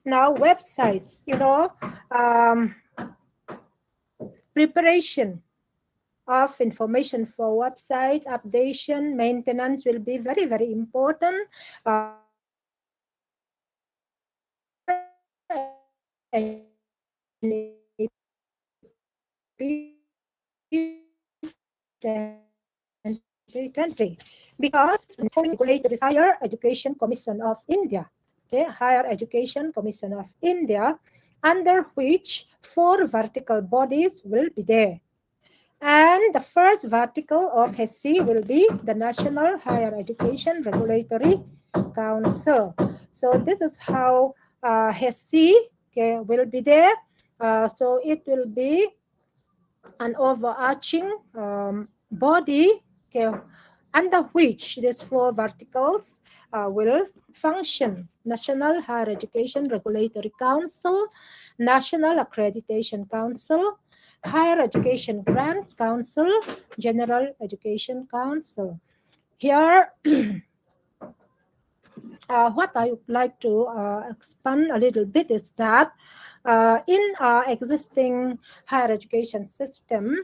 Now, websites, preparation of information for websites, updation, maintenance will be very, very important. Because regulate the Higher Education Commission of India, Higher Education Commission of India, under which 4 vertical bodies will be there. And the first vertical of HESI will be the National Higher Education Regulatory Council. So this is how HESI will be there. So it will be an overarching body under which these 4 verticals will function: National Higher Education Regulatory Council, National Accreditation Council, Higher Education Grants Council, General Education Council. Here, what I would like to expand a little bit is that in our existing higher education system,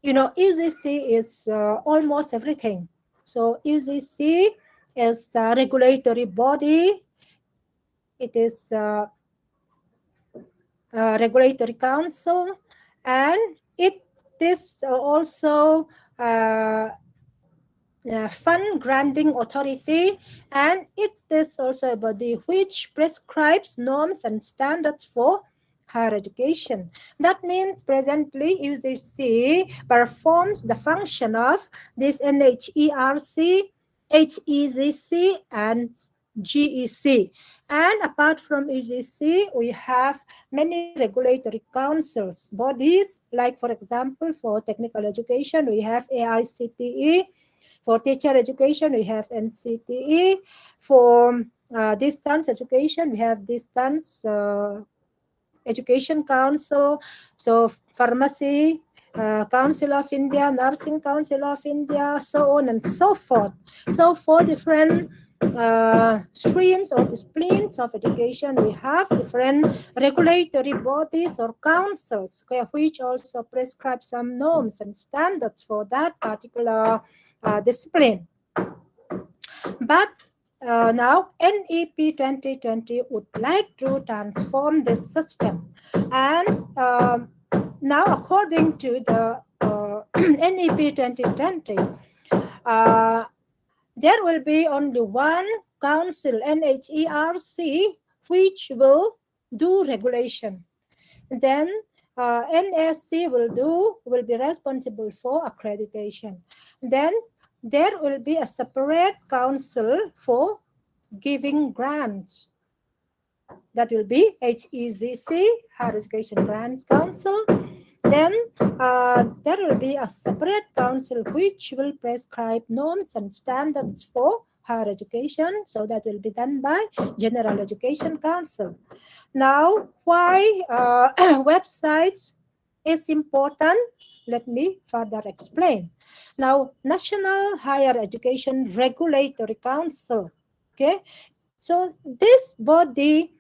UGC is almost everything. So UGC is a regulatory body. It is a regulatory council, and it is also fund granting authority, and it is also a body which prescribes norms and standards for higher education. That means presently UGC performs the function of this NHERC, HEZC, and GEC. And apart from UGC, we have many regulatory councils, bodies, like for example, for technical education, we have AICTE. For teacher education, we have NCTE. For distance education, we have Distance Education Council. So Pharmacy Council of India, Nursing Council of India, so on and so forth. So 4 different streams or disciplines of education, we have different regulatory bodies or councils which also prescribe some norms and standards for that particular discipline. But now NEP 2020 would like to transform this system, and now according to the NEP 2020, there will be only one council, NHERC, which will do regulation. Then NSC will be responsible for accreditation. Then there will be a separate council for giving grants. That will be HEZC, Higher Education Grants Council. Then there will be a separate council which will prescribe norms and standards for higher education. So that will be done by General Education Council. Now, why websites is important? Let me further explain. Now, National Higher Education Regulatory Council. Okay, so this body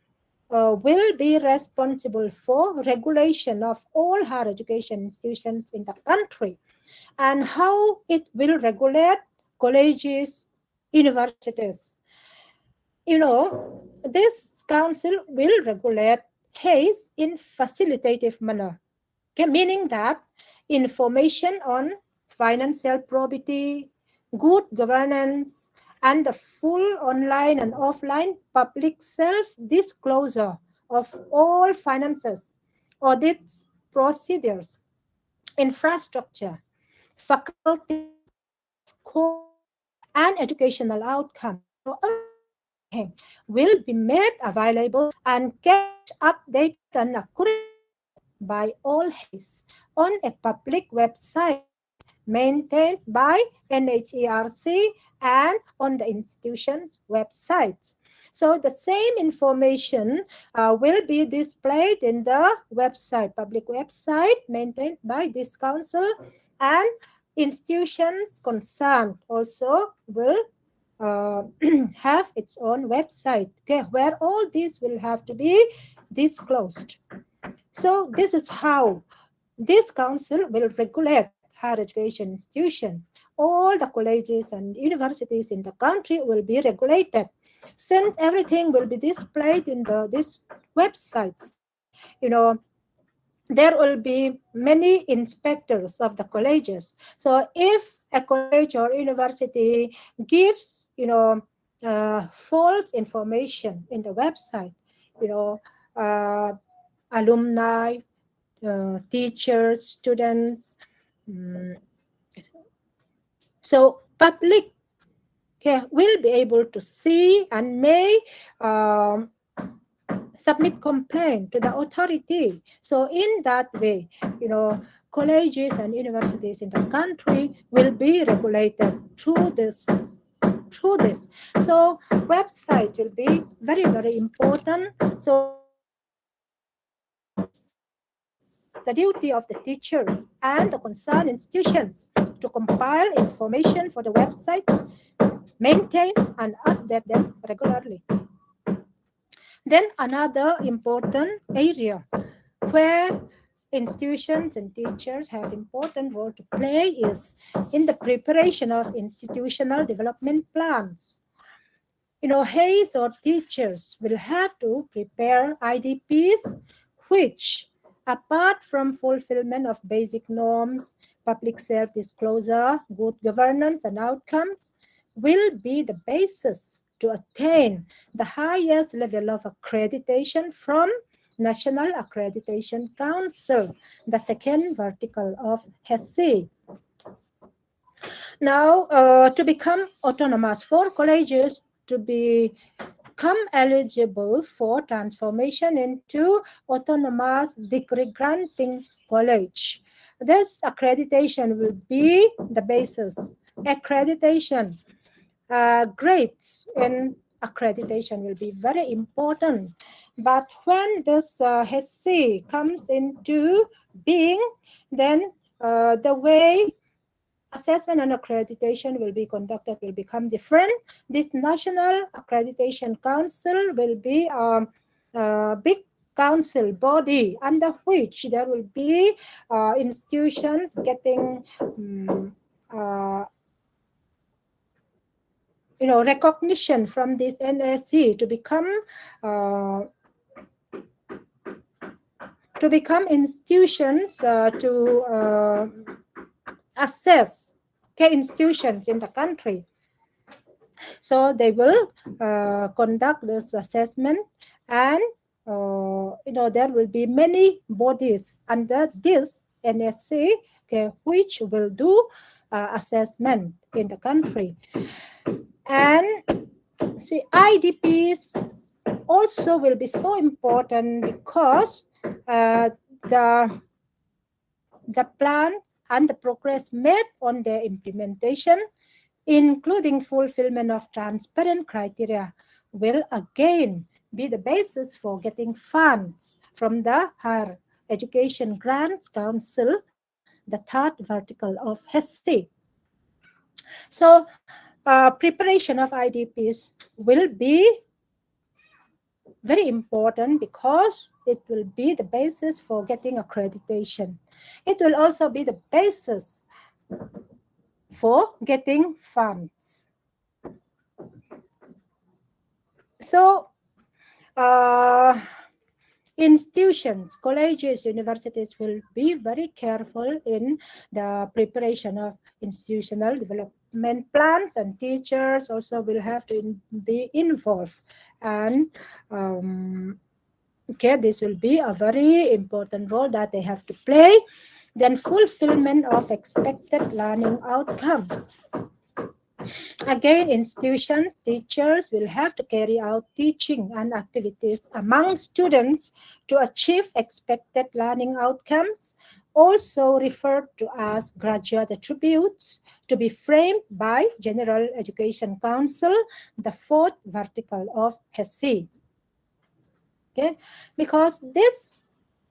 will be responsible for regulation of all higher education institutions in the country, and how it will regulate colleges, universities. This council will regulate HAZE in facilitative manner, meaning that information on financial probity, good governance, and the full online and offline public self-disclosure of all finances, audits, procedures, infrastructure, faculties, course, and educational outcomes. So everything will be made available and kept updated and accurate by all HAZE on a public website maintained by NHERC and on the institution's website. So the same information will be displayed in the website, public website maintained by this council, and institutions concerned also will have its own website, where all these will have to be disclosed. So this is how this council will regulate higher education institutions. All the colleges and universities in the country will be regulated. Since everything will be displayed in these websites, there will be many inspectors of the colleges. So if a college or university gives, false information in the website, alumni, teachers, students, so public will be able to see and may submit complaint to the authority. So in that way, colleges and universities in the country will be regulated through this. So website will be very, very important. So the duty of the teachers and the concerned institutions to compile information for the websites, maintain and update them regularly. Then another important area where institutions and teachers have important role to play is in the preparation of institutional development plans. HAZE or teachers will have to prepare IDPs which, apart from fulfillment of basic norms, public self-disclosure, good governance and outcomes, will be the basis to attain the highest level of accreditation from National Accreditation Council, the second vertical of HESI. Now, to become autonomous, for colleges to become eligible for transformation into autonomous degree granting college, this accreditation will be the basis. Accreditation, grades in accreditation will be very important. But when this HESI comes into being, then the way assessment and accreditation will be conducted will become different. This National Accreditation Council will be a big council body under which there will be institutions getting recognition from this NAC to become institutions to assess institutions in the country. So they will conduct this assessment, and there will be many bodies under this NSC which will do assessment in the country. And see, IDPs also will be so important because the plan and the progress made on their implementation, including fulfillment of transparent criteria, will again be the basis for getting funds from the Higher Education Grants Council, the third vertical of HESI. So preparation of IDPs will be very important because it will be the basis for getting accreditation. It will also be the basis for getting funds. So, institutions, colleges, universities will be very careful in the preparation of institutional development plans, and teachers also will have to be involved. And okay, this will be a very important role that they have to play. Then fulfillment of expected learning outcomes. Again, institution teachers will have to carry out teaching and activities among students to achieve expected learning outcomes, also referred to as graduate attributes, to be framed by General Education Council, the fourth vertical of APSCHE. Okay, because this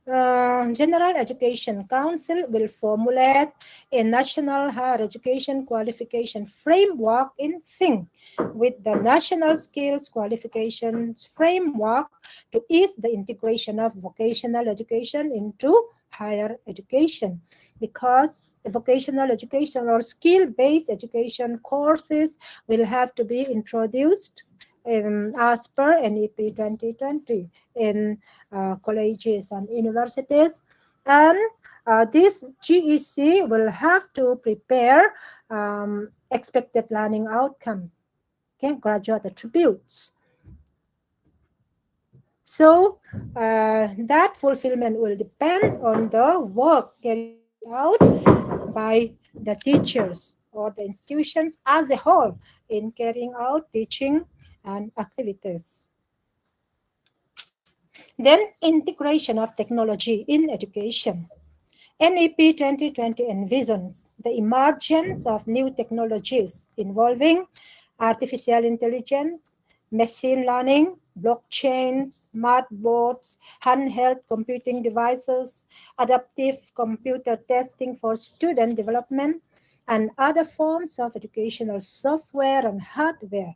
General Education Council will formulate a national higher education qualification framework in sync with the national skills qualifications framework to ease the integration of vocational education into higher education, because vocational education or skill-based education courses will have to be introduced as per NEP 2020 in colleges and universities. And this GEC will have to prepare expected learning outcomes, okay, graduate attributes. So that fulfillment will depend on the work carried out by the teachers or the institutions as a whole in carrying out teaching and activities. Then integration of technology in education. NEP 2020 envisions the emergence of new technologies involving artificial intelligence, machine learning, blockchain, smart boards, handheld computing devices, adaptive computer testing for student development, and other forms of educational software and hardware.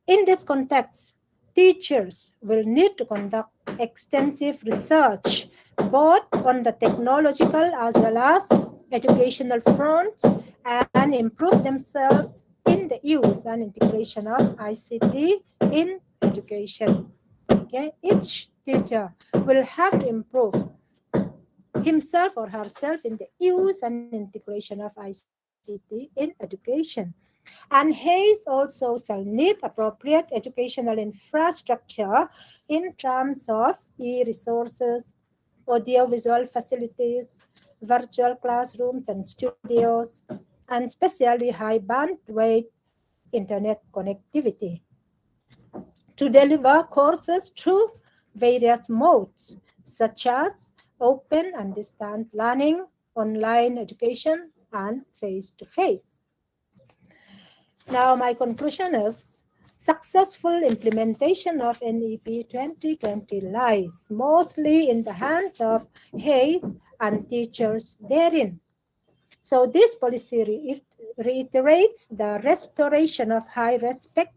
In this context, teachers will need to conduct extensive research both on the technological as well as educational fronts and improve themselves in the use and integration of ICT in education. Okay? Each teacher will have to improve himself or herself in the use and integration of ICT in education. And HAYS also shall need appropriate educational infrastructure in terms of e-resources, audiovisual facilities, virtual classrooms and studios, and especially high bandwidth internet connectivity to deliver courses through various modes, such as open and distant learning, online education, and face-to-face. Now, my conclusion is successful implementation of NEP 2020 lies mostly in the hands of HAYS and teachers therein. So this policy reiterates the restoration of high respect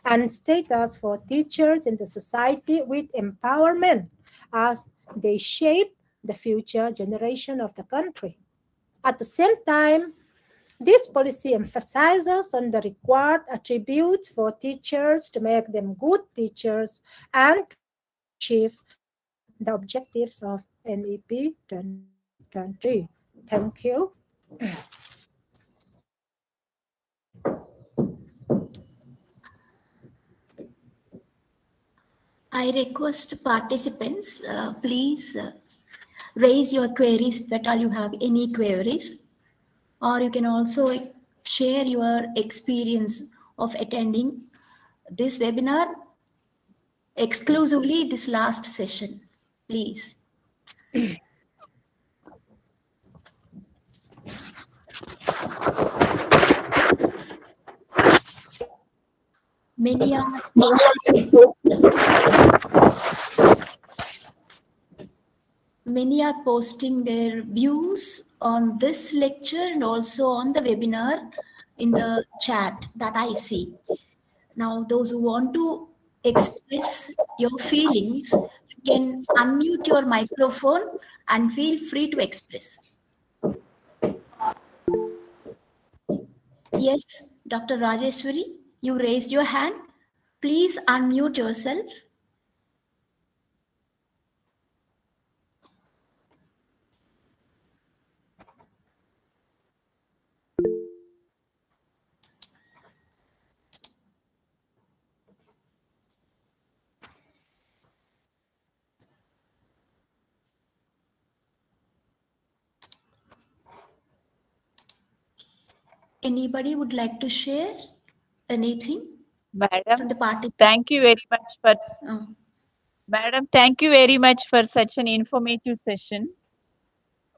and status for teachers in the society with empowerment as they shape the future generation of the country. At the same time, this policy emphasizes on the required attributes for teachers to make them good teachers and to achieve the objectives of NEP 2020. Thank you. I request participants, please raise your queries if at all you have any queries, or you can also share your experience of attending this webinar, exclusively this last session, please. Many are posting their views on this lecture and also on the webinar in the chat that I see. Now, those who want to express your feelings, you can unmute your microphone and feel free to express. Yes, Dr. Rajeshwari, you raised your hand. Please unmute yourself. Anybody would like to share anything Madam, from the participants? thank you very much for Madam, thank you very much for such an informative session.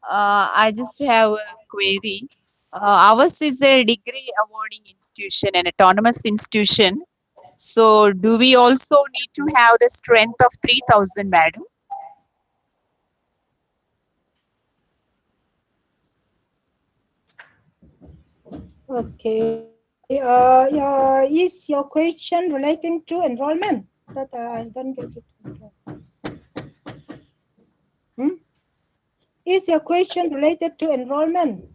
I just have a query. Ours is a degree awarding institution, an autonomous institution. So, do we also need to have the strength of 3,000, madam? Okay. Is your question relating to enrollment? That I don't get it. Is your question related to enrollment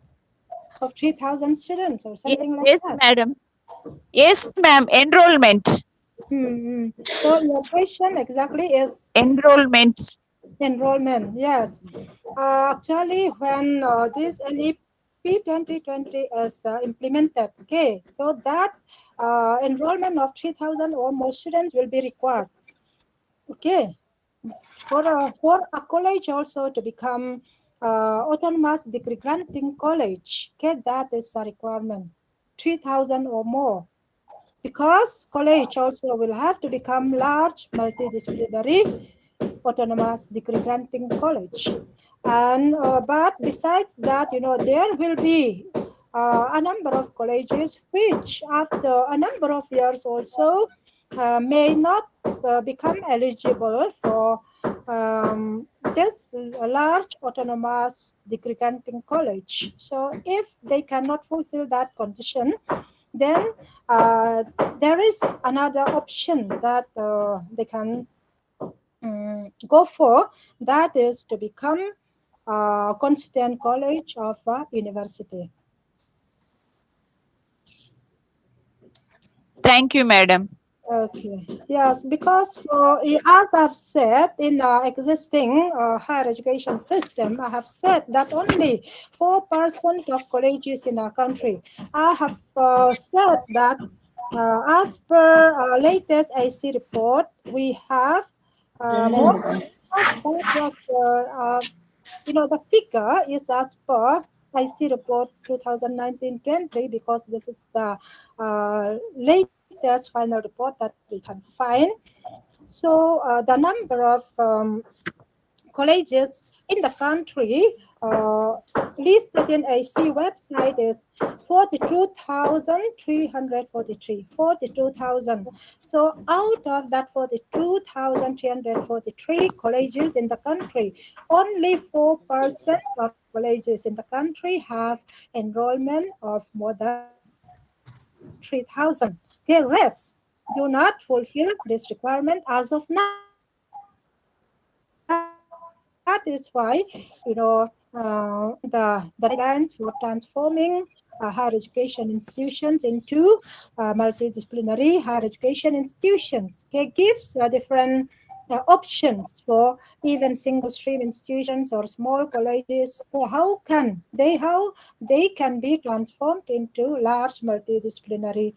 of 3,000 students or something like Yes, that? madam. Yes, ma'am. Enrollment. So your question exactly is enrollment. Enrollment, yes. Actually, when this NEP 2020 is implemented, okay, so that enrollment of 3,000 or more students will be required. Okay, for a college also to become autonomous degree granting college, okay, that is a requirement, 3,000 or more. Because college also will have to become large multidisciplinary autonomous degree granting college. And but besides that, there will be a number of colleges which after a number of years also may not become eligible for this large autonomous degree granting college. So if they cannot fulfill that condition, then there is another option that they can go for, that is to become a constituent college of a university. Thank you, madam. Okay. Yes, because as I've said in the existing higher education system, I have said that only 4% of colleges in our country. I have said that as per latest AC report, we have more. The figure is as per IC report 2019-20 because this is the latest final report that we can find. So the number of colleges in the country listed in AC website is 42,343. 42,000. So out of that 42,343 colleges in the country, only 4% of colleges in the country have enrollment of more than 3,000. The rest do not fulfill this requirement as of now. That is why, the guidelines for transforming higher education institutions into multidisciplinary higher education institutions gives different options for even single stream institutions or small colleges. How they can be transformed into large multidisciplinary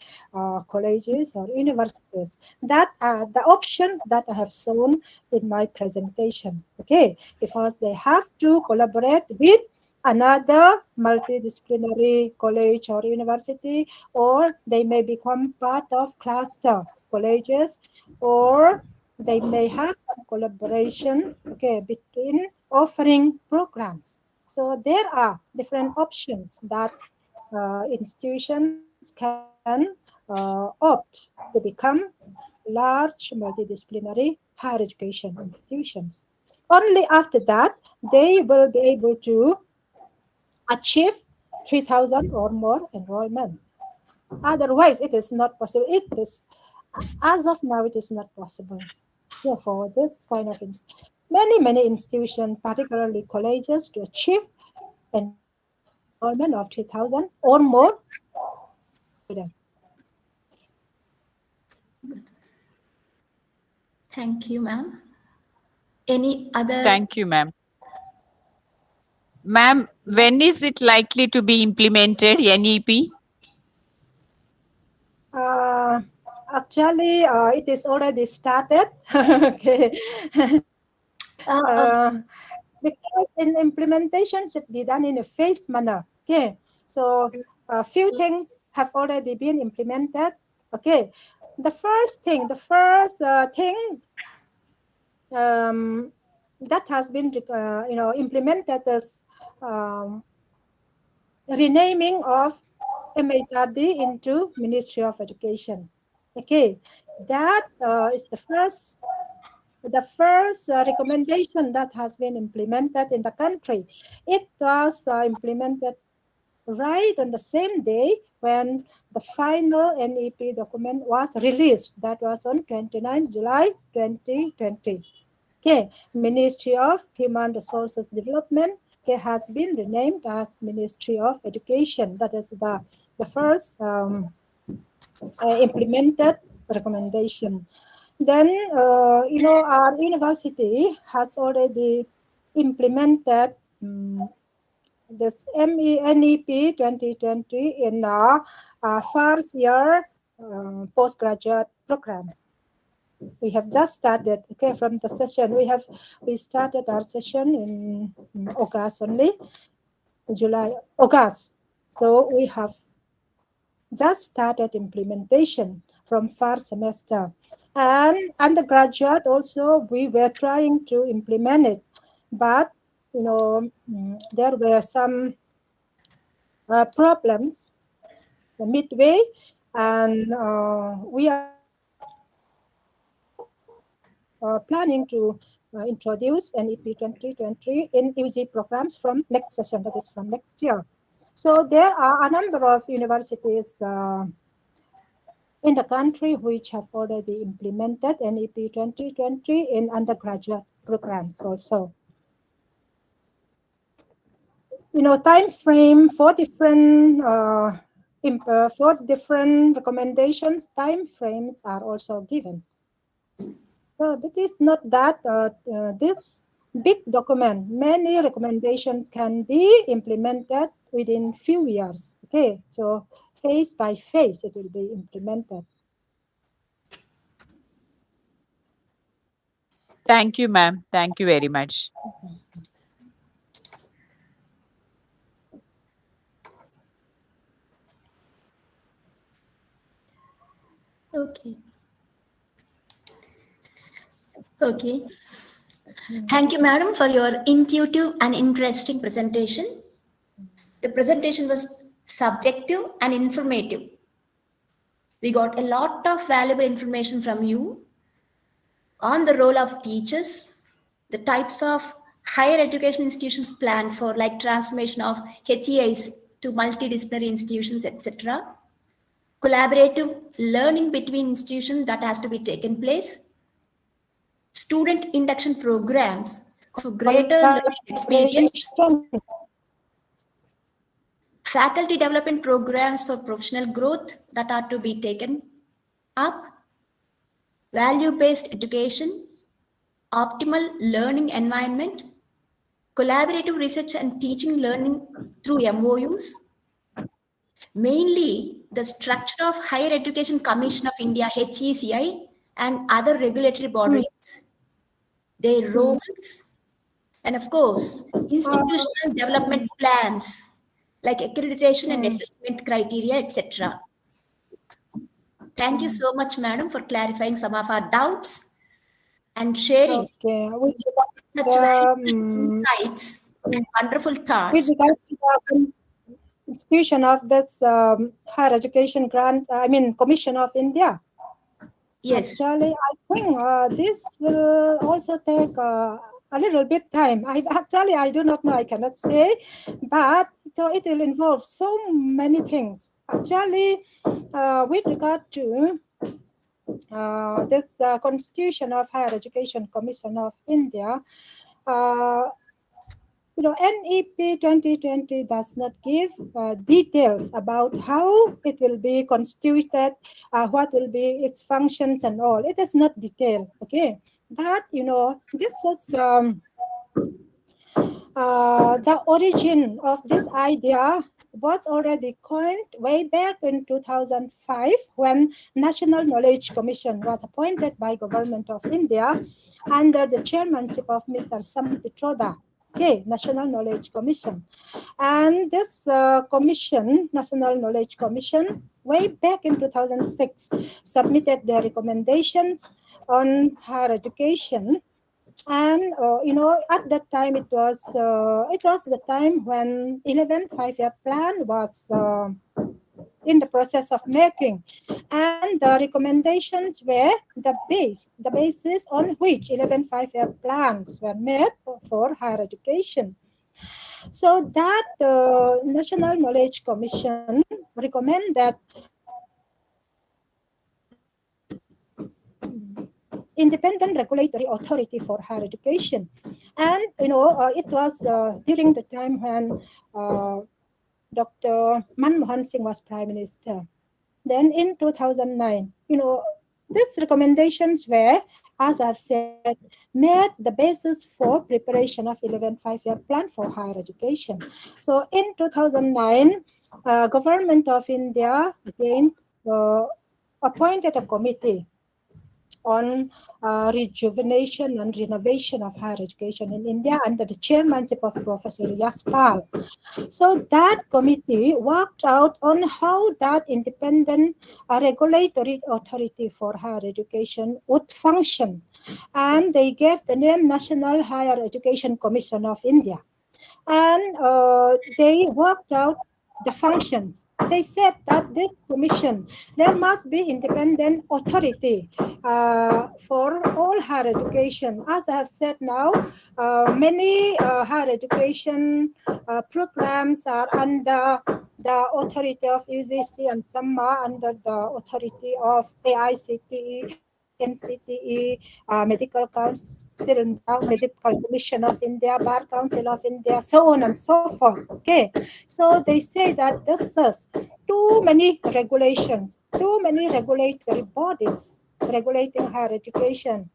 colleges or universities. That the option that I have shown in my presentation. Okay, because they have to collaborate with another multidisciplinary college or university, or they may become part of cluster colleges, or they may have some collaboration, okay, between offering programs. So there are different options that institutions can opt to become large multidisciplinary higher education institutions. Only after that, they will be able to achieve 3,000 or more enrollment. Otherwise, it is not possible. It is, as of now, it is not possible. Therefore, this kind of many institutions, particularly colleges, to achieve enrollment of 3,000 or more students. Thank you, ma'am. Any other? Thank you, ma'am. Ma'am, when is it likely to be implemented, NEP? Actually, it is already started. Okay. Because in implementation should be done in a phased manner. Okay. So a few things have already been implemented. Okay. The first thing that has been implemented is renaming of MHRD into Ministry of Education. Okay, that is the first recommendation that has been implemented in the country. It was implemented right on the same day when the final NEP document was released. That was on 29 July 2020. Okay, Ministry of Human Resources Development has been renamed as Ministry of Education. That is the first implemented recommendation. Then, our university has already implemented this NEP 2020 in our first year postgraduate program. We have just started, okay, from the session. We started our session in August only, August. So we have just started implementation from first semester. And undergraduate also, we were trying to implement it, but there were some problems midway, and we are planning to introduce NEP 2020 in UG programs from next session, that is from next year. So there are a number of universities in the country which have already implemented NEP 2020 in undergraduate programs also. Time frame for different recommendations, time frames are also given. So it is not that this big document, many recommendations can be implemented within few years. Okay, so phase by phase it will be implemented. Thank you, ma'am. Thank you very much. Okay. Okay. Thank you, madam, for your intuitive and interesting presentation. The presentation was subjective and informative. We got a lot of valuable information from you on the role of teachers, the types of higher education institutions planned for, like transformation of HEIs to multidisciplinary institutions, etc. Collaborative learning between institutions that has to be taken place. Student induction programs for greater learning experience. Faculty development programs for professional growth that are to be taken up. Value-based education, optimal learning environment, collaborative research and teaching learning through MOUs. Mainly, the structure of Higher Education Commission of India, HECI, and other regulatory bodies, their roles, and of course, institutional development plans like accreditation and assessment criteria, etc. Thank you so much, madam, for clarifying some of our doubts and sharing such valuable insights and wonderful thoughts. With regard to the institution of this higher education Commission of India. Yes. Actually, I think this will also take a little bit time. I do not know, I cannot say, but it will involve so many things. Actually, with regard to this Constitution of Higher Education Commission of India, NEP 2020 does not give details about how it will be constituted, what will be its functions and all. It is not detailed, okay? But, this was the origin of this idea was already coined way back in 2005 when National Knowledge Commission was appointed by Government of India under the chairmanship of Mr. Sampitroda. Okay, National Knowledge Commission. And this commission, National Knowledge Commission, way back in 2006, submitted their recommendations on higher education. And at that time it was the time when 11th 5-year plan was in the process of making, and the recommendations were the basis on which 11th 5-year plans were made for higher education. So that the National Knowledge Commission recommend that independent regulatory authority for higher education. And, it was during the time when Dr. Manmohan Singh was Prime Minister. Then in 2009, these recommendations were, as I've said, made the basis for preparation of 11th 5-year plan for higher education. So in 2009, Government of India again appointed a committee on rejuvenation and renovation of higher education in India under the chairmanship of Professor Yaspal. So that committee worked out on how that independent regulatory authority for higher education would function. And they gave the name National Higher Education Commission of India. And they worked out the functions. They said that this commission, there must be independent authority for all higher education. As I have said now, many higher education programs are under the authority of UGC and some are under the authority of AICTE, NCTE, Medical Council, Medical Commission of India, Bar Council of India, so on and so forth. Okay, so they say that this is too many regulations, too many regulatory bodies regulating higher education,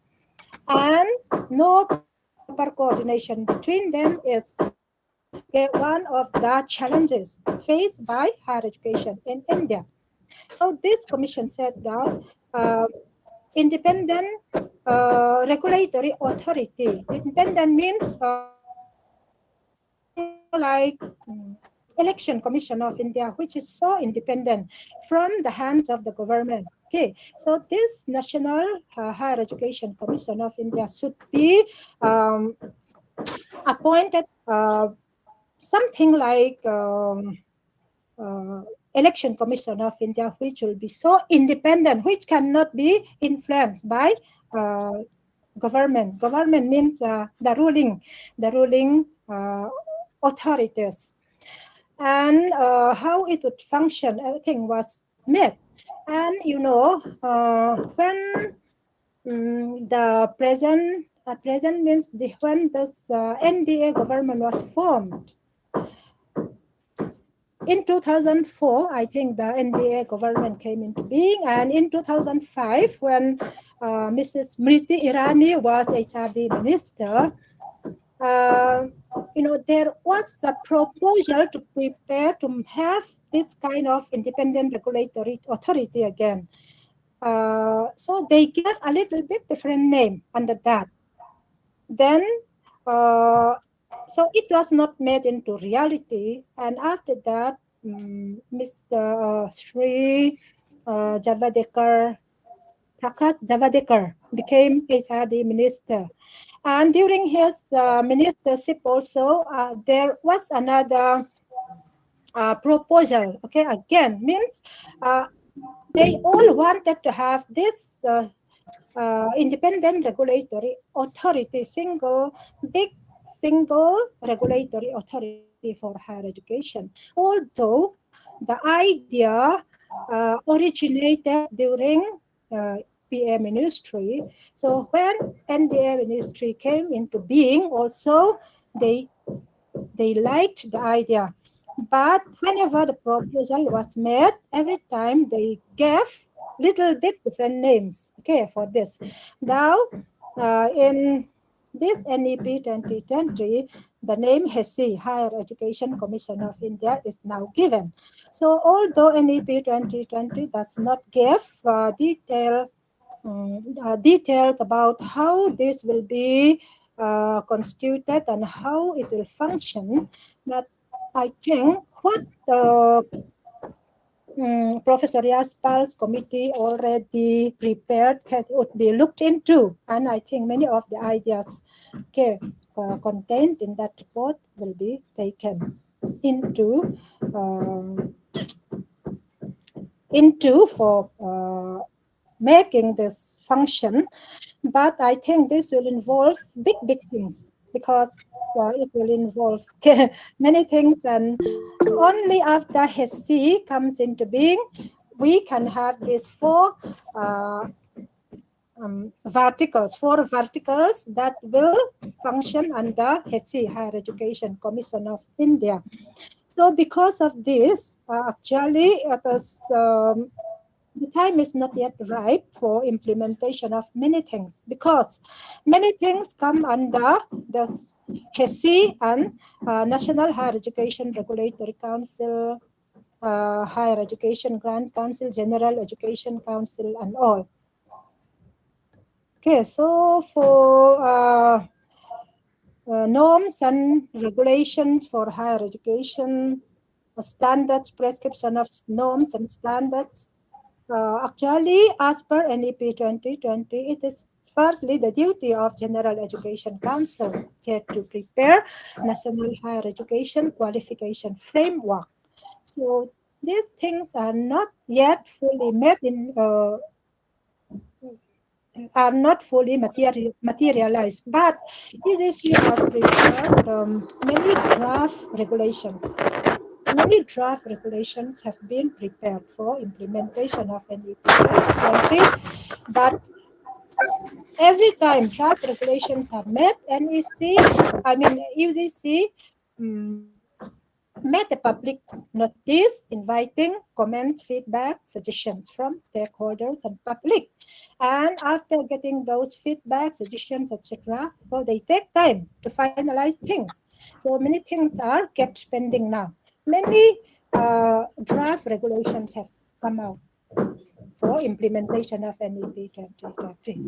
and no proper coordination between them is one of the challenges faced by higher education in India. So this commission said that independent regulatory authority. Independent means like Election Commission of India, which is so independent from the hands of the government. Okay, so this National Higher Education Commission of India should be appointed something like Election Commission of India, which will be so independent, which cannot be influenced by government. Government means the ruling authorities. And how it would function, everything was made. And when the present means when this NDA government was formed. In 2004, I think the NDA government came into being, and in 2005, when Mrs. Smriti Irani was HRD minister, there was a proposal to prepare to have this kind of independent regulatory authority again. So they gave a little bit different name under that. Then, so it was not made into reality. And after that, Mr. Sri Prakash Javadekar became HRD minister. And during his ministership also, there was another proposal. Okay, again, means they all wanted to have this independent regulatory authority, big single regulatory authority for higher education. Although the idea originated during PA ministry. So when NDA ministry came into being, also they they liked the idea. But whenever the proposal was made, every time they gave little bit different names, okay, for this. Now, in this NEP 2020, the name HESI, Higher Education Commission of India, is now given. So although NEP 2020 does not give details about how this will be constituted and how it will function, but I think what Professor Yaspal's committee already prepared would be looked into, and I think many of the ideas contained in that report will be taken into for making this function. But I think this will involve big things, because it will involve many things, and only after HESI comes into being, we can have these four verticals that will function under HESI, Higher Education Commission of India. So because of this, actually, the time is not yet ripe for implementation of many things, because many things come under the HESI and National Higher Education Regulatory Council, Higher Education Grant Council, General Education Council, and all. Okay, so for norms and regulations for higher education, standards, prescription of norms and standards, actually, as per NEP 2020, it is firstly the duty of General Education Council to prepare National Higher Education Qualification Framework. So these things are not yet fully met in are not fully materialized, but UGC has prepared many draft regulations. Many draft regulations have been prepared for implementation of NEP 2020, but every time draft regulations are met, UGC made a public notice inviting comments, feedback, suggestions from stakeholders and public. And after getting those feedback, suggestions, etc., well, they take time to finalize things. So many things are kept pending now. Many draft regulations have come out for implementation of NEP 2020.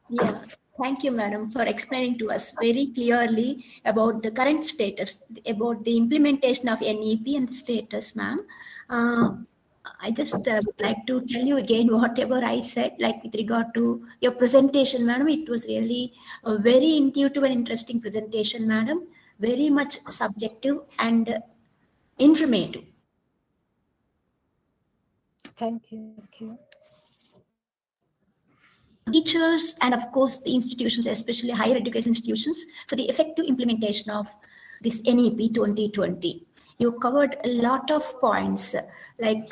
Yeah, thank you, madam, for explaining to us very clearly about the current status, about the implementation of NEP and status, ma'am. I just would like to tell you again whatever I said, like with regard to your presentation, madam. It was really a very intuitive and interesting presentation, madam. Very much subjective and informative. Thank you. Thank you. Teachers and of course the institutions, especially higher education institutions, for the effective implementation of this NEP 2020. You covered a lot of points like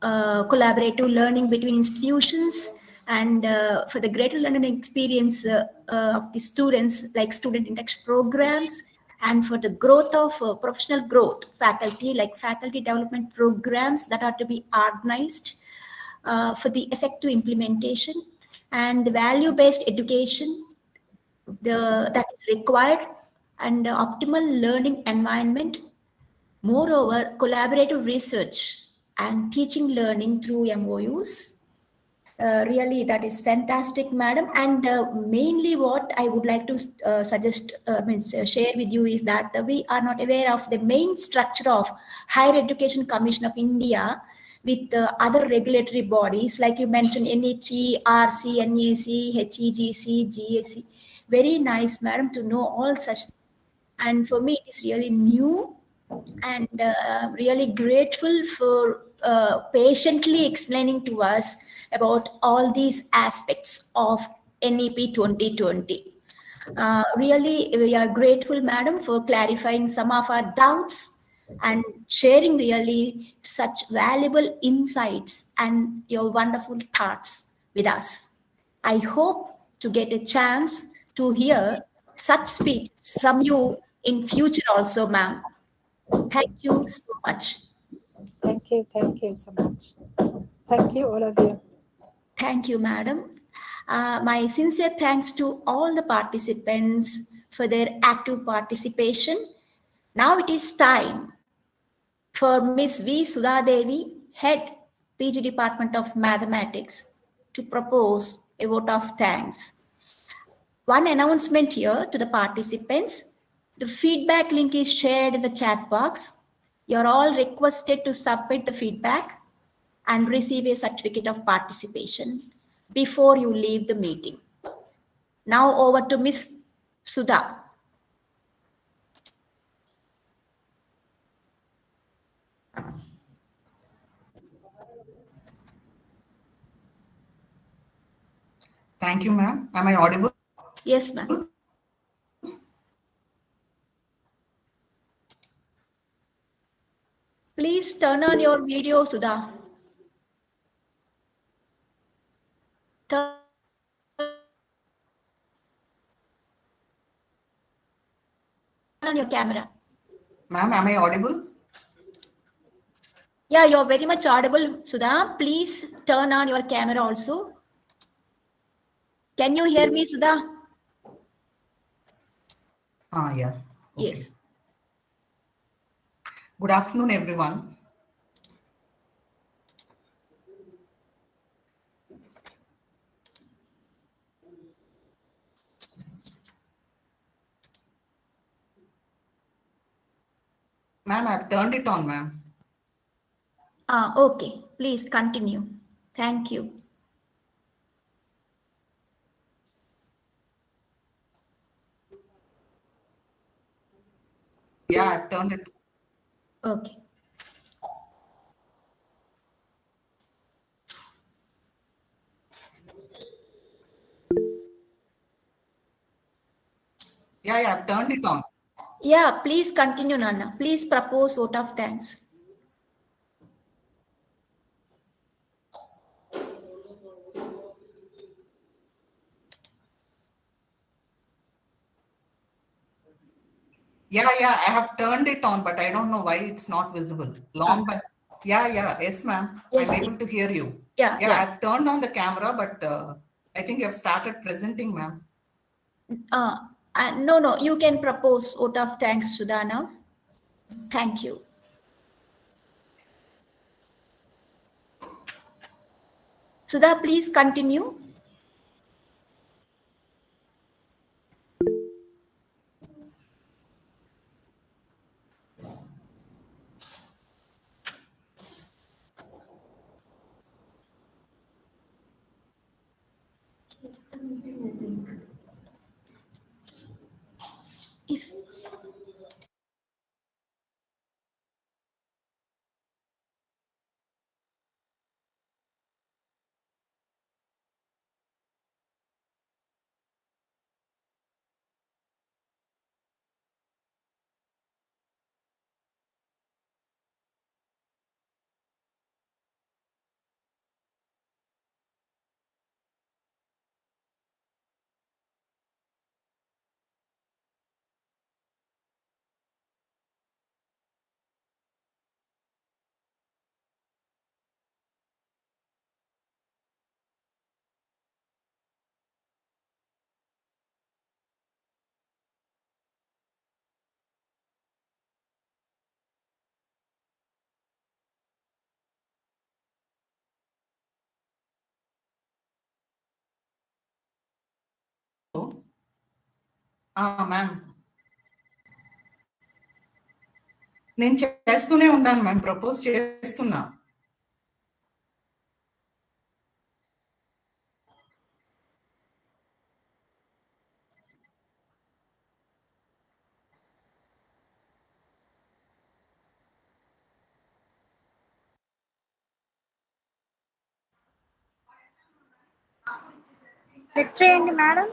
collaborative learning between institutions, and for the greater learning experience of the students, like student interaction programs, and for the growth of professional growth, faculty, like faculty development programs that are to be organized for the effective implementation, and the value-based education that is required, and optimal learning environment. Moreover, collaborative research and teaching learning through MOUs. Really, that is fantastic, madam. And mainly what I would like to share with you is that we are not aware of the main structure of Higher Education Commission of India with other regulatory bodies, like you mentioned, NHE, RC, NAC, HEGC, GAC. Very nice, madam, to know all such. And for me, it is really new, and really grateful for patiently explaining to us about all these aspects of NEP 2020. Really, we are grateful, madam, for clarifying some of our doubts and sharing really such valuable insights and your wonderful thoughts with us. I hope to get a chance to hear such speeches from you in future also, ma'am. Thank you so much. Thank you so much. Thank you, all of you. Thank you, madam. My sincere thanks to all the participants for their active participation. Now it is time for Ms. V. Sudhadevi, Head, PG Department of Mathematics, to propose a vote of thanks. One announcement here to the participants. The feedback link is shared in the chat box. You're all requested to submit the feedback and receive a certificate of participation before you leave the meeting. Now over to Ms. Sudha. Thank you, ma'am. Am I audible? Yes, ma'am. Please turn on your video, Sudha. Turn on your camera. Ma'am, am I audible? Yeah, you're very much audible, Sudha. Please turn on your camera also. Can you hear me, Sudha? Yeah. Okay. Yes. Good afternoon, everyone. Ma'am, I've turned it on, ma'am. Okay. Please continue. Thank you. Yeah, I've turned it. Okay. Yeah, I've turned it on. Yeah, please continue, Nana. Please propose vote of thanks. Yeah, I have turned it on, but I don't know why it's not visible. But yes, ma'am. Yes, I'm able to hear you. Yeah. I've turned on the camera, but I think you've started presenting, ma'am. No, you can propose vote of thanks, Sudha, now. Thank you. Sudha, please continue. If ma'am నేను చేస్తూనే ఉన్నాను ma'am propose చేస్తున్నా click చేయండి madam.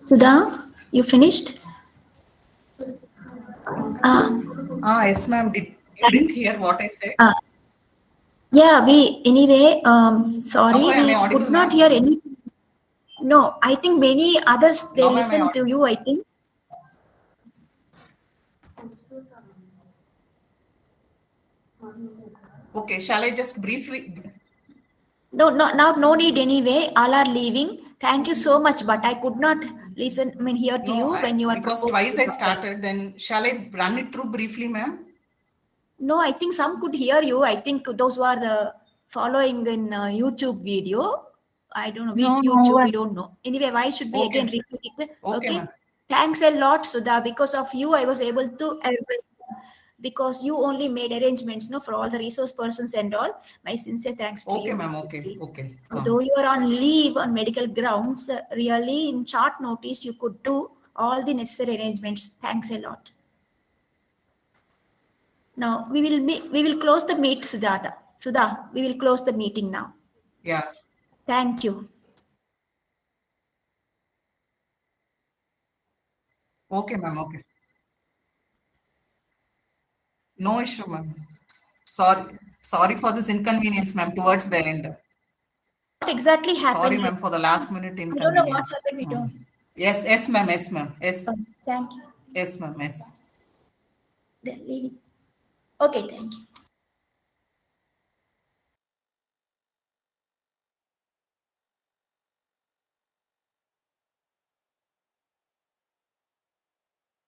Sudha, you finished? Yes, ma'am. You didn't hear what I said? Yeah, anyway, sorry, Am I we audible, could not ma'am? hear anything. No, I think many others, they Now am I listen to you, I think. Okay, shall I just briefly? No need anyway. All are leaving. Thank you so much, but I could not listen, hear to you when you are Because proposing. twice I started, then shall I run it through briefly, ma'am? No, I think some could hear you. I think those who are following in YouTube video. I don't know. YouTube, we don't know. Anyway, why should we again repeat it? Okay. Thanks a lot, Sudha. Because of you, I was able to, because you only made arrangements for all the resource persons and all. My sincere thanks to you. Okay, ma'am. Okay. Though you are on leave on medical grounds, really in short notice, you could do all the necessary arrangements. Thanks a lot. Now we will close the meet, Sudha, we will close the meeting now. Yeah. Thank you. Okay, ma'am. Okay. No issue, ma'am. Sorry for this inconvenience, ma'am, towards the end. What exactly happened? Sorry, ma'am, for the last minute inconvenience. I don't know what happened. We don't. Yes, ma'am. Yes, ma'am. Yes. Thank you. Yes, ma'am. Yes. They're leaving. Okay, thank you.